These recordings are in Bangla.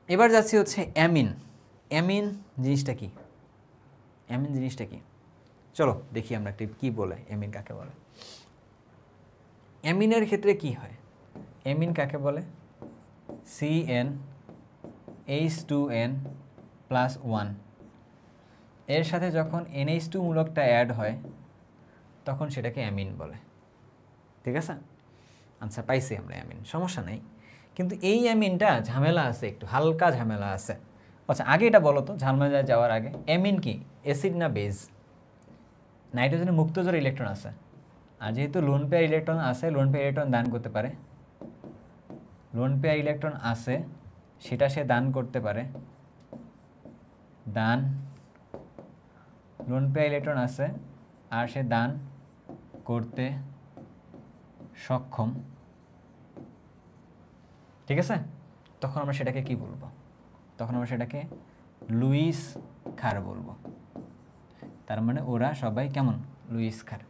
এবার যাচ্ছি হচ্ছে অ্যামিন। অ্যামিন জিনিসটা কি? অ্যামিন জিনিসটা কি? চলো দেখি আমরা একটু কী বলে অ্যামিন কাকে বলে। অ্যামিনের ক্ষেত্রে কি হয়? অ্যামিন কাকে বলে? CnH2n+1 এর সাথে যখন NH2 মূলকটা অ্যাড হয় তখন সেটাকে অ্যামিন বলে। ঠিক আছে? আচ্ছা, পাইছি আমরা অ্যামিন, সমস্যা নেই। কিন্তু এই অ্যামিনটা ঝামেলা আছে, একটু হালকা ঝামেলা আছে। আচ্ছা, আগে এটা বলো তো, ঝামেলায় যাওয়ার আগে, অ্যামিন কি অ্যাসিড না বেজ? নাইট্রোজেনে মুক্তজোড় ইলেকট্রন আছে, আর যেহেতু লোন পেয়ার ইলেকট্রন আছে, লোন পেয়ার ইলেকট্রন দান করতে পারে। লোন পেয়ার ইলেকট্রন আছে, সেটা সে দান করতে পারে। দান, লোন পেয়ার ইলেকট্রন আছে আর সে দান করতে সক্ষম। ঠিক আছে? তখন আমরা সেটাকে কি বলবো? তখন আমরা সেটাকে লুইস ক্ষার বলবো। তার মানে ওরা সবাই কেমন? লুইস ক্ষার।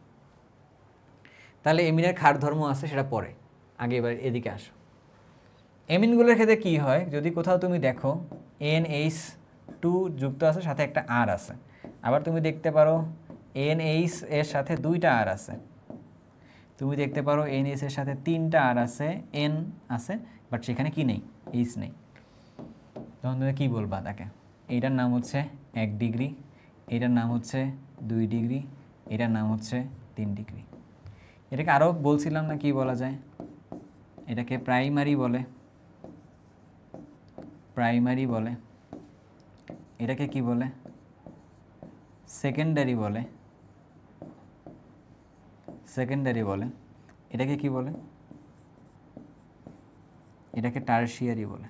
তাহলে এমিনের ক্ষার ধর্ম আছে, সেটা পরে, আগে এবার এদিকে আসো। এমিনগুলোর ক্ষেত্রে কি হয়? যদি কোথাও তুমি দেখো NH2 যুক্ত আছে, সাথে একটা আর আছে, আবার তুমি দেখতে পারো NH এর সাথে 2টা আর আছে, তুমি দেখতে পারো NH এর সাথে 3টা আর আছে, N আছে, বাট সেখানে কি নেই? H নেই। তখন তুমি কী বলবা তাকে? এইটার নাম হচ্ছে 1 ডিগ্রি, এইটার নাম হচ্ছে 2 ডিগ্রি, এটার নাম হচ্ছে 3 ডিগ্রি। এটাকে আরও বলছিলাম না, কি বলা যায়? এটাকে প্রাইমারি বলে, প্রাইমারি বলে। এটাকে কি বলে? সেকেন্ডারি বলে, সেকেন্ডারি বলে। এটাকে কি বলে? এটাকে টারশিয়ারি বলে।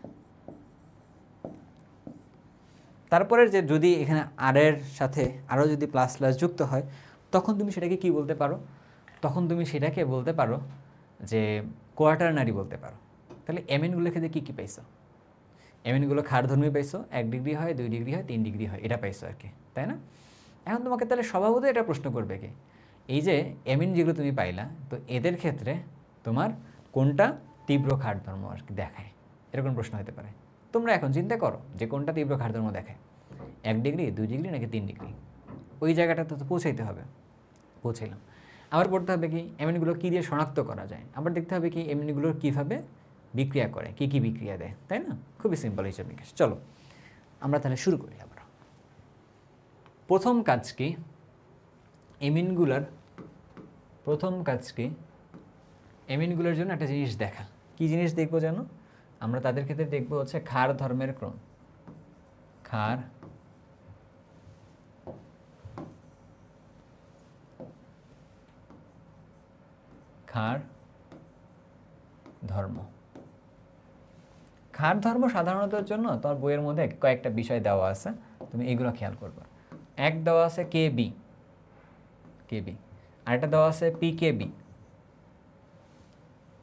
তারপরে যে যদি এখানে আর এর সাথে আরও যদি প্লাস প্লাস যুক্ত হয়, তখন তুমি সেটাকে কি বলতে পারো? তখন তুমি সেটাকে বলতে পারো যে কোয়াটারনারি বলতে পারো। তাহলে অ্যামিনগুলোর ক্ষেত্রে কী কী পাইছো? অ্যামিনগুলো ক্ষারধর্মী পাইছো, 1 ডিগ্রি হয়, 2 ডিগ্রি হয়, 3 ডিগ্রি হয়, এটা পাইছো আর কি, তাই না? এখন তোমাকে তাহলে স্বভাবতই এটা প্রশ্ন করবে কি, এই যে অ্যামিন যেগুলো তুমি পাইলা, তো এদের ক্ষেত্রে তোমার কোনটা তীব্র ক্ষারধর্ম আর কি দেখায়, এরকম প্রশ্ন হতে পারে। তোমরা এখন চিন্তা করো যে কোনটা তীব্র ক্ষারধর্ম দেখায়, 1 ডিগ্রি, 2 ডিগ্রি নাকি 3 ডিগ্রি? ওই জায়গাটাতে তো পৌঁছাইতে হবে। পৌঁছাইলাম। আবার পড়তে হবে কি অ্যামিনগুলো কী দিয়ে শনাক্ত করা যায়, আবার দেখতে হবে কি অ্যামিনগুলো কীভাবে বিক্রিয়া করে, কী কী বিক্রিয়া দেয়, তাই না? খুবই সিম্পল হিসাব নিকাশ। চলো আমরা তাহলে শুরু করি। আবার প্রথম কাজ কি? অ্যামিনগুলোর প্রথম কাজ কি? অ্যামিনগুলোর জন্য একটা জিনিস দেখা। কি জিনিস দেখবো জানো? আমরা তাদের ক্ষেত্রে দেখবো হচ্ছে ক্ষার ধর্মের ক্রম। ক্ষার ক্ষার ধর্ম। ক্ষার ধর্ম সাধারণতর জন্য তোমার বইয়ের মধ্যে কয়েকটা বিষয় দেওয়া আছে, তুমি এগুলো খেয়াল করবে। এক দেওয়া আছে কেবি, কেবি। আরেকটা দেওয়া আছে পিকেবি,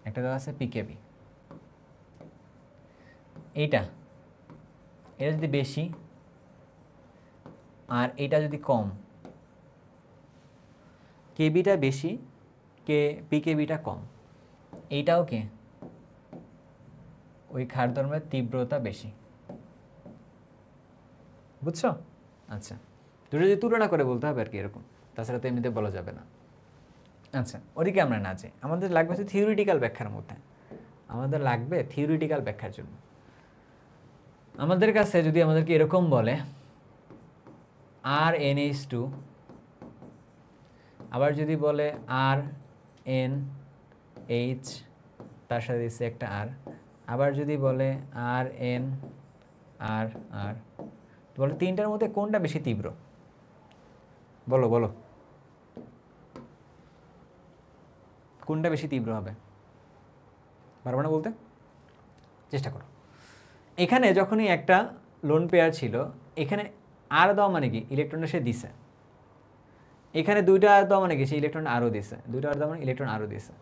একটা দেওয়া আছে পিকেবি। এটা যদি বেশি আর এটা যদি কম, কেবিটা বেশি, পিকেবিটা কম, এইটাও কি ওই ক্ষার ধর্মের তীব্রতা বেশি। বুঝছো? আচ্ছা, দুটো যদি তুলনা করে বলতে হবে আর কি, এরকম, তাছাড়া তো এমনিতে বলা যাবে না। আচ্ছা, ওদিকে আমরা না যাই, আমাদের লাগবে হচ্ছে থিওরিটিক্যাল ব্যাখ্যার মধ্যে, আমাদের লাগবে থিওরিটিক্যাল ব্যাখ্যার জন্য। আমাদের কাছে যদি আমাদেরকে এরকম বলে RnH2, আবার যদি বলে RnH, তার সাথে দিচ্ছে একটা আর, আবার যদি বলে Rn আর আর, বলো তিনটার মধ্যে কোনটা বেশি তীব্র? বলো বলো, কোনটা বেশি তীব্র হবে? পারবো না বলতে? চেষ্টা করো। এখানে যখনই একটা লোন পেয়ার ছিল, এখানে আর দেওয়া মানে কি ইলেকট্রনটা সে দিছে, এখানে 2টা আর দেওয়া মানে কি সে ইলেকট্রন আরও দিছে, 2টা আর দেওয়া মানে ইলেকট্রন আরও দিছে,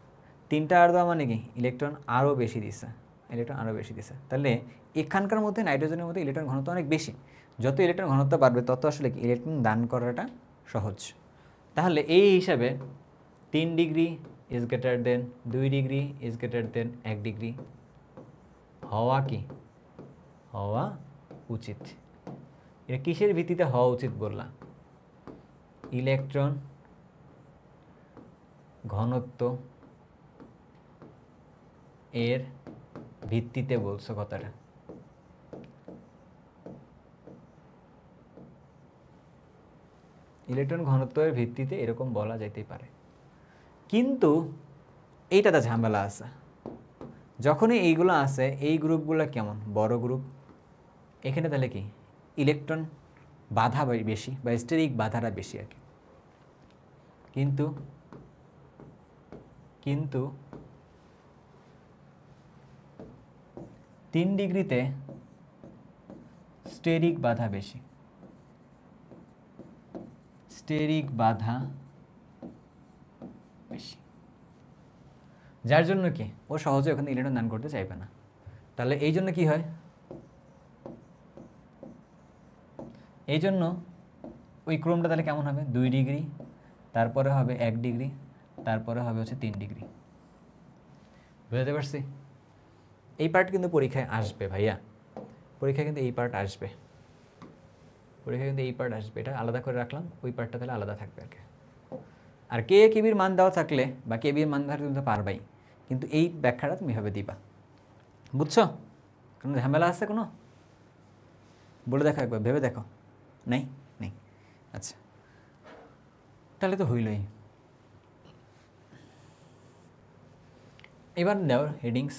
3টা আর দেওয়া মানে কি ইলেকট্রন আরও বেশি দিছে, ইলেকট্রন আরও বেশি দিছে। তাহলে এখানকার মধ্যে নাইট্রোজেনের মধ্যে ইলেকট্রন ঘনত্ব অনেক বেশি। যত ইলেকট্রন ঘনত্ব বাড়বে তত আসলে কি ইলেকট্রন দান করাটা সহজ। তাহলে এই হিসাবে 3 degree is greater then 2 degree is greater then 1 degree হওয়া কি হওয়া উচিত। এটা কিসের ভিত্তিতে হওয়া উচিত বললাম? ইলেকট্রন ঘনত্ব এর ভিত্তিতে বলছো কথাটা। ইলেকট্রন ঘনত্বের ভিত্তিতে এরকম বলা যাইতে পারে, কিন্তু এইটাতে ঝামেলা আছে। যখনই এইগুলো আছে, এই গ্রুপগুলো কেমন বড় গ্রুপ, এখানে তাহলে কি ইলেকট্রন বাধা বেশি বা স্টেরিক বাধাটা বেশি আর কি। কিন্তু কিন্তু 3 ডিগ্রিতে স্টেরিক বাধা বেশি, স্টেরিক বাধা বেশি, যার জন্য কি ও সহজে ওখানে ইলেকট্রন দান করতে চাইবে না। তাহলে এই জন্য কি হয়, এই জন্য ওই ক্রমটা তাহলে কেমন হবে, 2 ডিগ্রি, তারপরে হবে 1 ডিগ্রি, তারপরে হবে হচ্ছে 3 ডিগ্রি। বুঝতে পারছি? এই পার্ট কিন্তু পরীক্ষায় আসবে ভাইয়া, পরীক্ষায় কিন্তু এই পার্ট আসবে, পরীক্ষায় কিন্তু এই পার্ট আসবে। এটা আলাদা করে রাখলাম, ওই পার্টটা তাহলে আলাদা থাকবে আর কি। আর কে কেবির মান দেওয়া থাকলে বা কেবির মান দেওয়া কিন্তু পারবাই, কিন্তু এই ব্যাখ্যাটা তুমি এভাবে দিবা। বুঝছো? কোনো ঝামেলা আছে কোনো? বলে দেখো একবার, ভেবে দেখো। নেই? নেই। আচ্ছা, তাহলে তো হইলই। এবার দাও হেডিংস।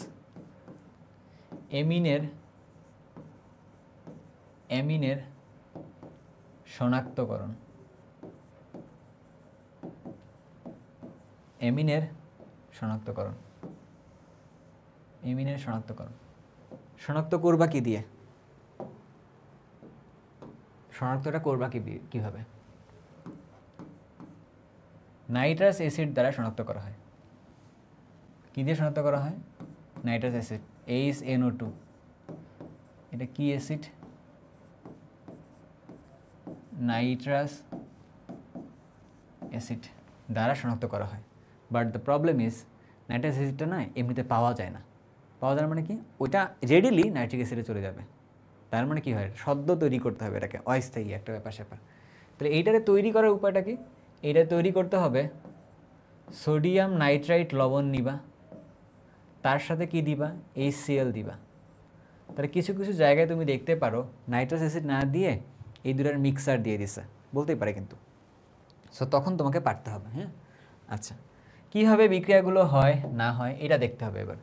অ্যামিনের শনাক্তকরণ। অ্যামিনের শনাক্তকরণ। অ্যামিনের শনাক্তকরণ শনাক্ত করবা কি দিয়ে? শনাক্তটা করবা কিভাবে? নাইট্রাস অ্যাসিড দ্বারা শনাক্ত করা হয়। কি দিয়ে শনাক্ত করা হয়? Nitrous acid, HNO2। এটা কি অ্যাসিড? নাইট্রাস অ্যাসিড দ্বারা শনাক্ত করা হয়। But the problem is, nitrous অ্যাসিডটা না এমনিতে পাওয়া যায় না। পাওয়া যায় মানে কি, ওইটা রেডিলি নাইট্রিক অ্যাসিডে চলে যাবে। তার মানে কি হয়, সদ্য তৈরি করতে হবে এটাকে, অস্থায়ী একটা ব্যাপার স্যাপার। তাহলে এইটারে তৈরি করার উপায়টা কি? এইটা তৈরি করতে হবে, সোডিয়াম নাইট্রাইট লবণ নিবা, তার সাথে কি দিবা, HCl দিবা। তাহলে কিছু কিছু জায়গায় তুমি দেখতে পারো নাইট্রাস অ্যাসিড না দিয়ে এই দুটার মিক্সার দিয়ে দিছে, বলতেই পারে কিন্তু। সো তখন তোমাকে পারতে হবে। হ্যাঁ, আচ্ছা, কীভাবে বিক্রিয়াগুলো হয় না হয় এটা দেখতে হবে। এবার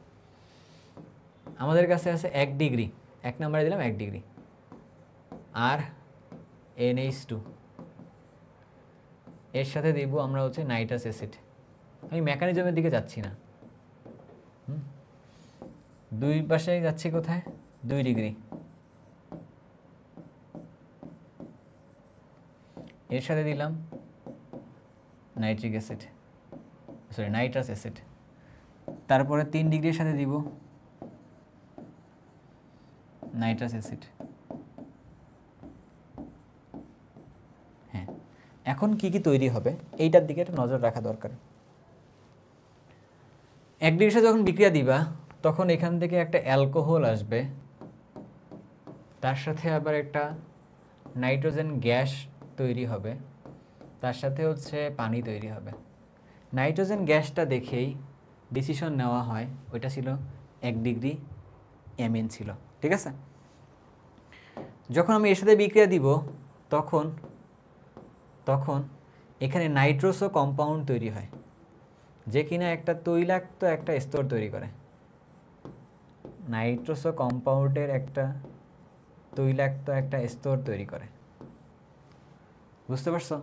আমাদের কাছে আছে 1 ডিগ্রি, 1 নম্বরে দিলাম 1 ডিগ্রি, আর NH2, এর সাথে দেব আমরা হচ্ছে নাইট্রাস অ্যাসিড। আমি মেকানিজমের দিকে যাচ্ছি না, দুই পাশে যাচ্ছি কোথায়, 2 ডিগ্রি। এর সাথে দিলাম nitric acid, sorry nitrous acid. তারপরে 3 ডিগ্রির সাথে দিব নাইট্রাস অ্যাসিড। হ্যাঁ, এখন কি কি তৈরি হবে এইটার দিকে একটা নজর রাখা দরকার। 1 ডিগ্রির সাথে যখন বিক্রিয়া দিবা তখন এখান থেকে একটা অ্যালকোহল আসবে, তার সাথে আবার একটা নাইট্রোজেন গ্যাস তৈরি হবে, তার সাথে হচ্ছে পানি তৈরি হবে। নাইট্রোজেন গ্যাসটা দেখেই ডিসিশন নেওয়া হয়, ওইটা ছিল 1 ডিগ্রি অ্যামিন ছিল, ঠিক আছে। যখন আমি এর সাথে বিক্রিয়া দিব তখন তখন এখানে নাইট্রোসো কম্পাউন্ড তৈরি হয়, যে কিনা একটা তৈলাক্ত একটা স্তর তৈরি করে। নাইট্রোসো কম্পাউন্ডের একটা তৈলাক্ত একটা স্তর তৈরি করে, বুঝতে পারছো?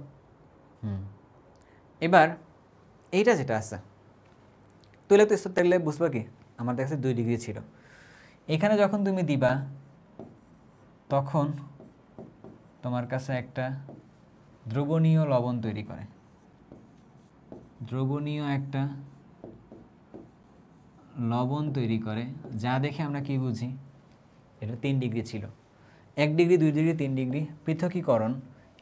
এবার এইটা যেটা আছে তৈলাক্ত স্তর থাকলে বুঝবা কি, আমার কাছে 2 ডিগ্রি ছিল, এখানে যখন তুমি দিবা তখন তোমার কাছে একটা দ্রবণীয় লবণ তৈরি করে, দ্রবণীয় একটা লবণ তৈরি করে, যা দেখে আমরা কি বুঝি, এটা 3 ডিগ্রি ছিল। 1 ডিগ্রি, 2 ডিগ্রি, 3 ডিগ্রি পৃথকীকরণ,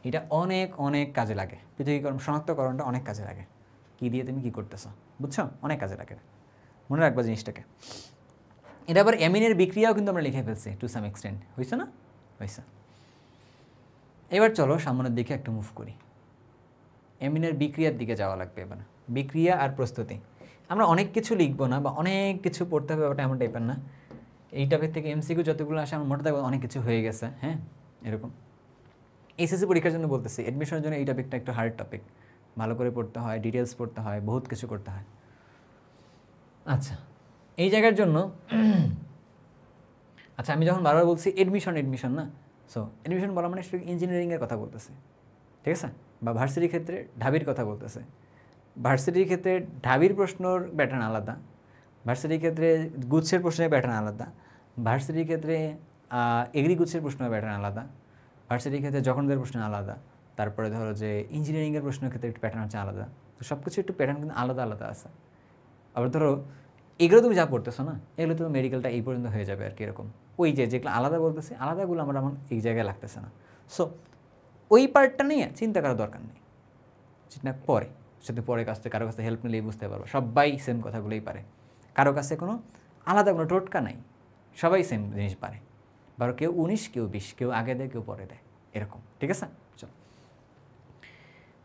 এটা অনেক অনেক কাজে লাগে। পৃথকীকরণ শনাক্তকরণটা অনেক কাজে লাগে। কি দিয়ে তুমি কি করতেছো, বুঝছো? অনেক কাজে লাগে, মনে রাখবা জিনিসটাকে। এটা আবার অ্যামিনের বিক্রিয়াও কিন্তু আমরা লিখে ফেলছি টু সাম এক্সটেন্ট, হয়েছে না? হয়েছে। এবার চলো সামনের দিকে একটু মুভ করি, অ্যামিনের বিক্রিয়ার দিকে যাওয়া লাগবে এবার। বিক্রিয়া আর প্রস্তুতি, আমরা অনেক কিছু লিখবো না বা অনেক কিছু পড়তে হবে ব্যাপারটা এমন টাইপের না। এই টপিক থেকে এমসিকিউ যতগুলো আসে আমার মোটা দাগে অনেক কিছু হয়ে গেছে, হ্যাঁ এরকম। এসএসসি পরীক্ষার জন্য বলতেছি, অ্যাডমিশনের জন্য এই টপিকটা একটু হার্ড টপিক, ভালো করে পড়তে হয়, ডিটেলস পড়তে হয়, বহুত কিছু করতে হয়। আচ্ছা, এই জায়গার জন্য আচ্ছা আমি যখন বারবার বলছি এডমিশন না, সো এডমিশন বলা মানে শুধু ইঞ্জিনিয়ারিংয়ের কথা বলতেছে, ঠিক আছে? বা ভার্সিটির ক্ষেত্রে ঢাবির কথা বলতেছে। ভার্সিটির ক্ষেত্রে ঢাবির প্রশ্নর প্যাটার্ন আলাদা, ভার্সিটির ক্ষেত্রে গুচ্ছের প্রশ্নের প্যাটার্ন আলাদা, ভার্সিটির ক্ষেত্রে এগ্রি গুচ্ছের প্রশ্নের প্যাটার্ন আলাদা, ভার্সিটির ক্ষেত্রে যখনদের প্রশ্ন আলাদা, তারপরে ধরো যে ইঞ্জিনিয়ারিংয়ের প্রশ্নের ক্ষেত্রে একটু প্যাটার্ন হচ্ছে আলাদা। তো সব কিছু একটু প্যাটার্ন কিন্তু আলাদা আলাদা আছে। আবার ধরো এগুলো তুমি যা পড়তেছো না, এগুলো তুমি মেডিকেলটা এই পর্যন্ত হয়ে যাবে আর কি এরকম। ওই যেগুলো আলাদা বলতেছি, আলাদাগুলো আমার এই জায়গায় লাগতেছে না। সো ওই পার্টটা নিয়ে চিন্তা করার দরকার নেই, চিন্তা পরে সাথে পরে কাছ থেকে কারো কাছে হেল্প নিলেই বুঝতে পারবো। সবাই সেম কথাগুলোই পারে, কারো কাছে কোনো আলাদা কোনো টোটকা নাই, সবাই সেম জিনিস পারে। বারো কেউ 19, কেউ 20, কেউ আগে দেয়, কেউ পরে দেয়, এরকম, ঠিক আছে? চলো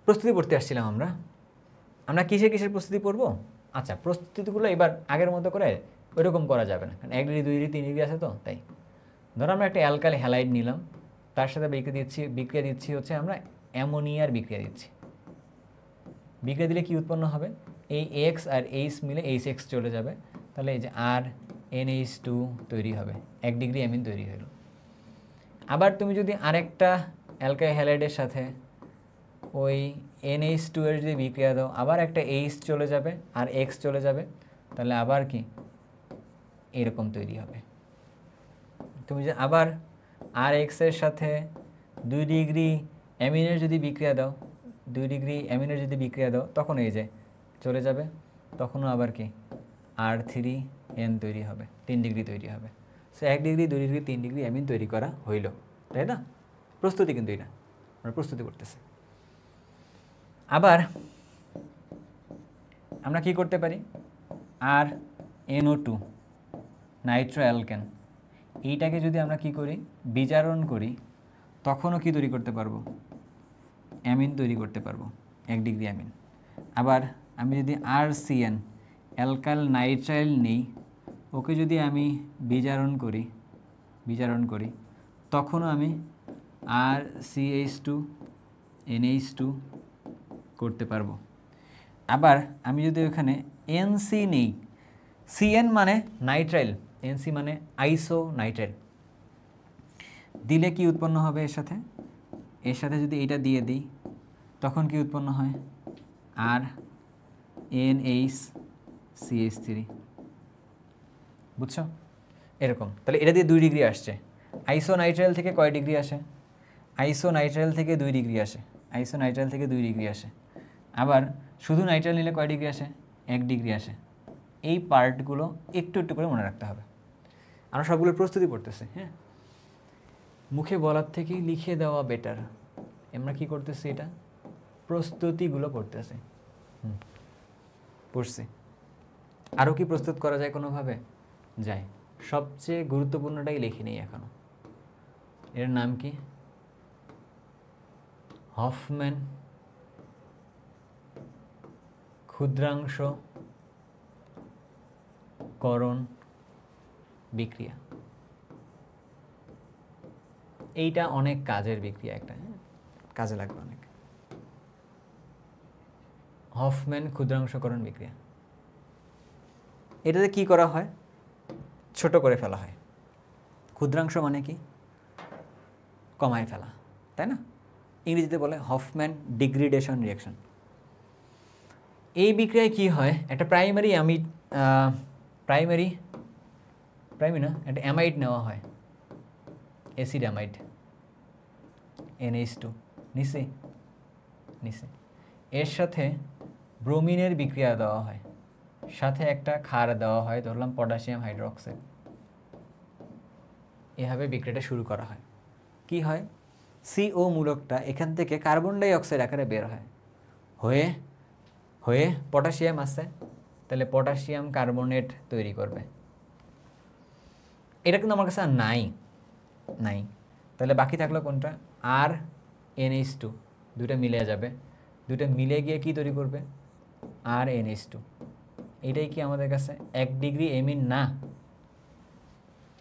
প্রস্তুতি পড়তে আসছিলাম আমরা। আমরা কিসের প্রস্তুতি পড়বো? আচ্ছা, প্রস্তুতিগুলো এবার আগের মতো করে ওইরকম করা যাবে না, কারণ 1 ডিগ্রি 2 ডিগ্রি 3 ডিগ্রি আছে তো, তাই ধরো আমরা একটা অ্যালকাইল হ্যালাইড নিলাম, তার সাথে বিক্রিয়া দিচ্ছি হচ্ছে আমরা অ্যামোনিয়ার বিক্রিয়া দিচ্ছি। বিক্রিয়া দিলে কি উৎপন্ন হবে? এই এক্স আর এইচ মিলে এইচ চলে যাবে, তাহলে এই যে আর NH2 তৈরি হবে, 1 ডিগ্রি অ্যামিন তৈরি হলো। আবার তুমি যদি আরেকটা অ্যালকাইল হ্যালাইডের সাথে ওই NH2 এর যদি বিক্রিয়া দাও, আবার একটা এইচ চলে যাবে আর এক্স চলে যাবে, তাহলে আবার কি এরকম তৈরি হবে। তুমি যে আবার আর এক্সের সাথে 2 ডিগ্রি অ্যামিনের যদি বিক্রিয়া দাও, 2 ডিগ্রি অ্যামিনের যদি বিক্রিয়া দাও, তখন এই যে চলে যাবে, তখনও আবার কি R3N তৈরি হবে, 3 ডিগ্রি তৈরি হবে। So 1 degree 2 degree 3 degree amine তৈরি করা হইল, তাই না? প্রস্তুতি কিন্তু এটা আমরা প্রস্তুতি করতেছি। আবার আমরা কি করতে পারি? RNO2 নাইট্রো অ্যালকেন, এইটাকে যদি আমরা কি করি, বিজারণ করি, তখনও কি তৈরি করতে পারবো? অ্যামিন তৈরি করতে পারবো, 1 ডিগ্রি অ্যামিন। আবার আমি যদি RCN অ্যালকাইল নাইট্রাইল নেই, ওকে যদি আমি বিজারণ করি তখনও আমি RCH2 NH2 করতে পারবো। আবার আমি যদি ওখানে NC নেই, CN মানে নাইট্রাইল, NC মানে আইসো নাইট্রাইল, দিলে কি উৎপন্ন হবে এর সাথে যদি এটা দিয়ে দিই, তখন কি উৎপন্ন হয়? RNHCH3, বুঝছো? এরকম। তাহলে এটা দিয়ে 2 ডিগ্রি আসছে। আইসো নাইট্রাইল থেকে কয় ডিগ্রি আসে? আইসো নাইট্রাইল থেকে 2 ডিগ্রি আসে, আইসো নাইট্রাইল থেকে 2 ডিগ্রি আসে। আবার শুধু নাইট্রাইল নিলে কয় ডিগ্রি আসে? 1 ডিগ্রি আসে। এই পার্টগুলো একটু একটু করে মনে রাখতে হবে। আমরা সবগুলোর প্রস্তুতি পড়তেছি, হ্যাঁ, মুখে বলার থেকেই লিখে দেওয়া বেটার। আমরা কি করতেছি? এটা প্রস্তুতিগুলো পড়তেছি, পড়ছি। আরও কি প্রস্তুত করা যায় কোনোভাবে? যায়। সবচেয়ে গুরুত্বপূর্ণটাই লিখে নেই এখনো। এর নাম কি? হফম্যান ক্ষুদ্রাংশকরণ বিক্রিয়া। এইটা অনেক কাজের বিক্রিয়া, একটা কাজে লাগবে অনেক। হফম্যান ক্ষুদ্রাংশকরণ বিক্রিয়া, এটাতে কি করা হয়? ছোট করে ফেলা হয়। ক্ষুদ্রাংশ মানে কি? কমায় ফেলা, তাই না? ইংরেজিতে বলে হফম্যান ডিগ্রেডেশন রিঅ্যাকশন। এই বিক্রিয়ায় কি হয়? একটা প্রাইমারি না, একটা অ্যামাইড নেওয়া হয়, অ্যাসিড অ্যামাইড, NH2 নিচে। এর সাথে ব্রোমিনের বিক্রিয়া দেওয়া হয়, সাথে একটা ক্ষার দেওয়া হয়, ধরলাম পটাশিয়াম হাইড্রোক্সাইড। এভাবে বিক্রিয়াটা শুরু করা হয়। কি হয়? CO মূলকটা এখান থেকে কার্বন ডাই অক্সাইড আকারে বের হয়, হয়ে পটাশিয়াম আছে, তাহলে পটাশিয়াম কার্বনেট তৈরি করবে। এটা কিন্তু আমার কাছে আর নাই, তাহলে বাকি থাকলো কোনটা, আর NH2, দুইটা মিলে যাবে, দুইটা মিলে গিয়ে কি তৈরি করবে, আর NH2। এটাই কি আমাদের কাছে 1 ডিগ্রি এমিন না?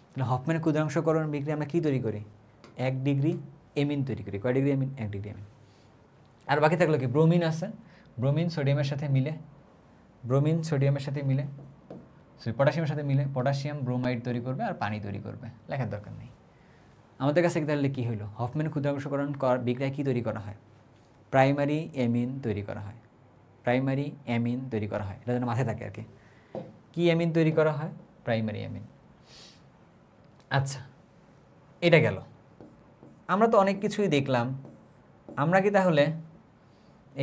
তাহলে হফম্যানের ক্ষুদ্রাংশকরণ বিক্রিয়া আমরা কি তৈরি করি, 1 ডিগ্রি এমিন তৈরি করি। কয় ডিগ্রি এমিন? 1 ডিগ্রি এমিন। আর বাকি থাকলো কি, ব্রোমিন আছে, ব্রোমিন সোডিয়ামের সাথে মিলে, ব্রোমিন সোডিয়ামের সাথে মিলে, পটাশিয়ামের সাথে মিলে পটাশিয়াম ব্রোমাইড তৈরি করবে আর পানি তৈরি করবে, লেখার দরকার নেই। আমাদের কাছে তাহলে কী হইলো, হফম্যান ক্ষুদ্রাংশকরণ বিক্রিয়ায় কী তৈরি করা হয়, প্রাইমারি অ্যামিন তৈরি করা হয়, প্রাইমারি অ্যামিন তৈরি করা হয়, এটা যেন মাথায় থাকে আর কি। কী অ্যামিন তৈরি করা হয়, প্রাইমারি অ্যামিন। আচ্ছা, এটা গেল। আমরা তো অনেক কিছুই দেখলাম, আমরা কি তাহলে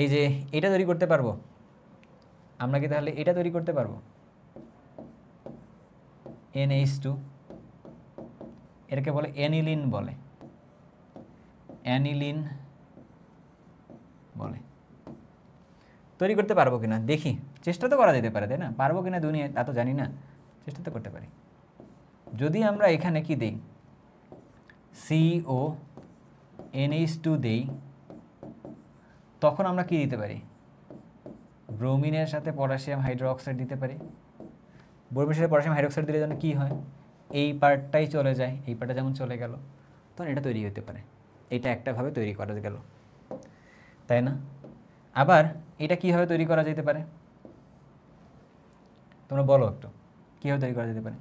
এই যে এটা তৈরি করতে পারবো, আমরা কি তাহলে এটা তৈরি করতে পারবো, NH2, এটাকে বলে অ্যানিলিন বলে, অ্যানিলিন বলে। তৈরি করতে পারবো কিনা দেখি, চেষ্টা তো করা যেতে পারে, তাই না? পারবো কিনা দুনিয়া তা তো জানি না, চেষ্টা তো করতে পারি। যদি আমরা এখানে কি দেই, CO NH2 দেই, তখন আমরা কি দিতে পারি, ব্রোমিনের সাথে পটাশিয়াম হাইড্রোক্সাইড দিতে পারি। ব্রোমিনের সাথে পটাশিয়াম হাইড্রোক্সাইড দিলে যেন কী হয়, এই পার্টটাই চলে যায়, এই পার্টটা যেমন চলে গেল, তখন এটা তৈরি হতে পারে। এটা একটাভাবে তৈরি করা গেল, তাই না? আবার এটা কীভাবে তৈরি করা যেতে পারে, তোমরা বলো একটু, কীভাবে তৈরি করা যেতে পারে?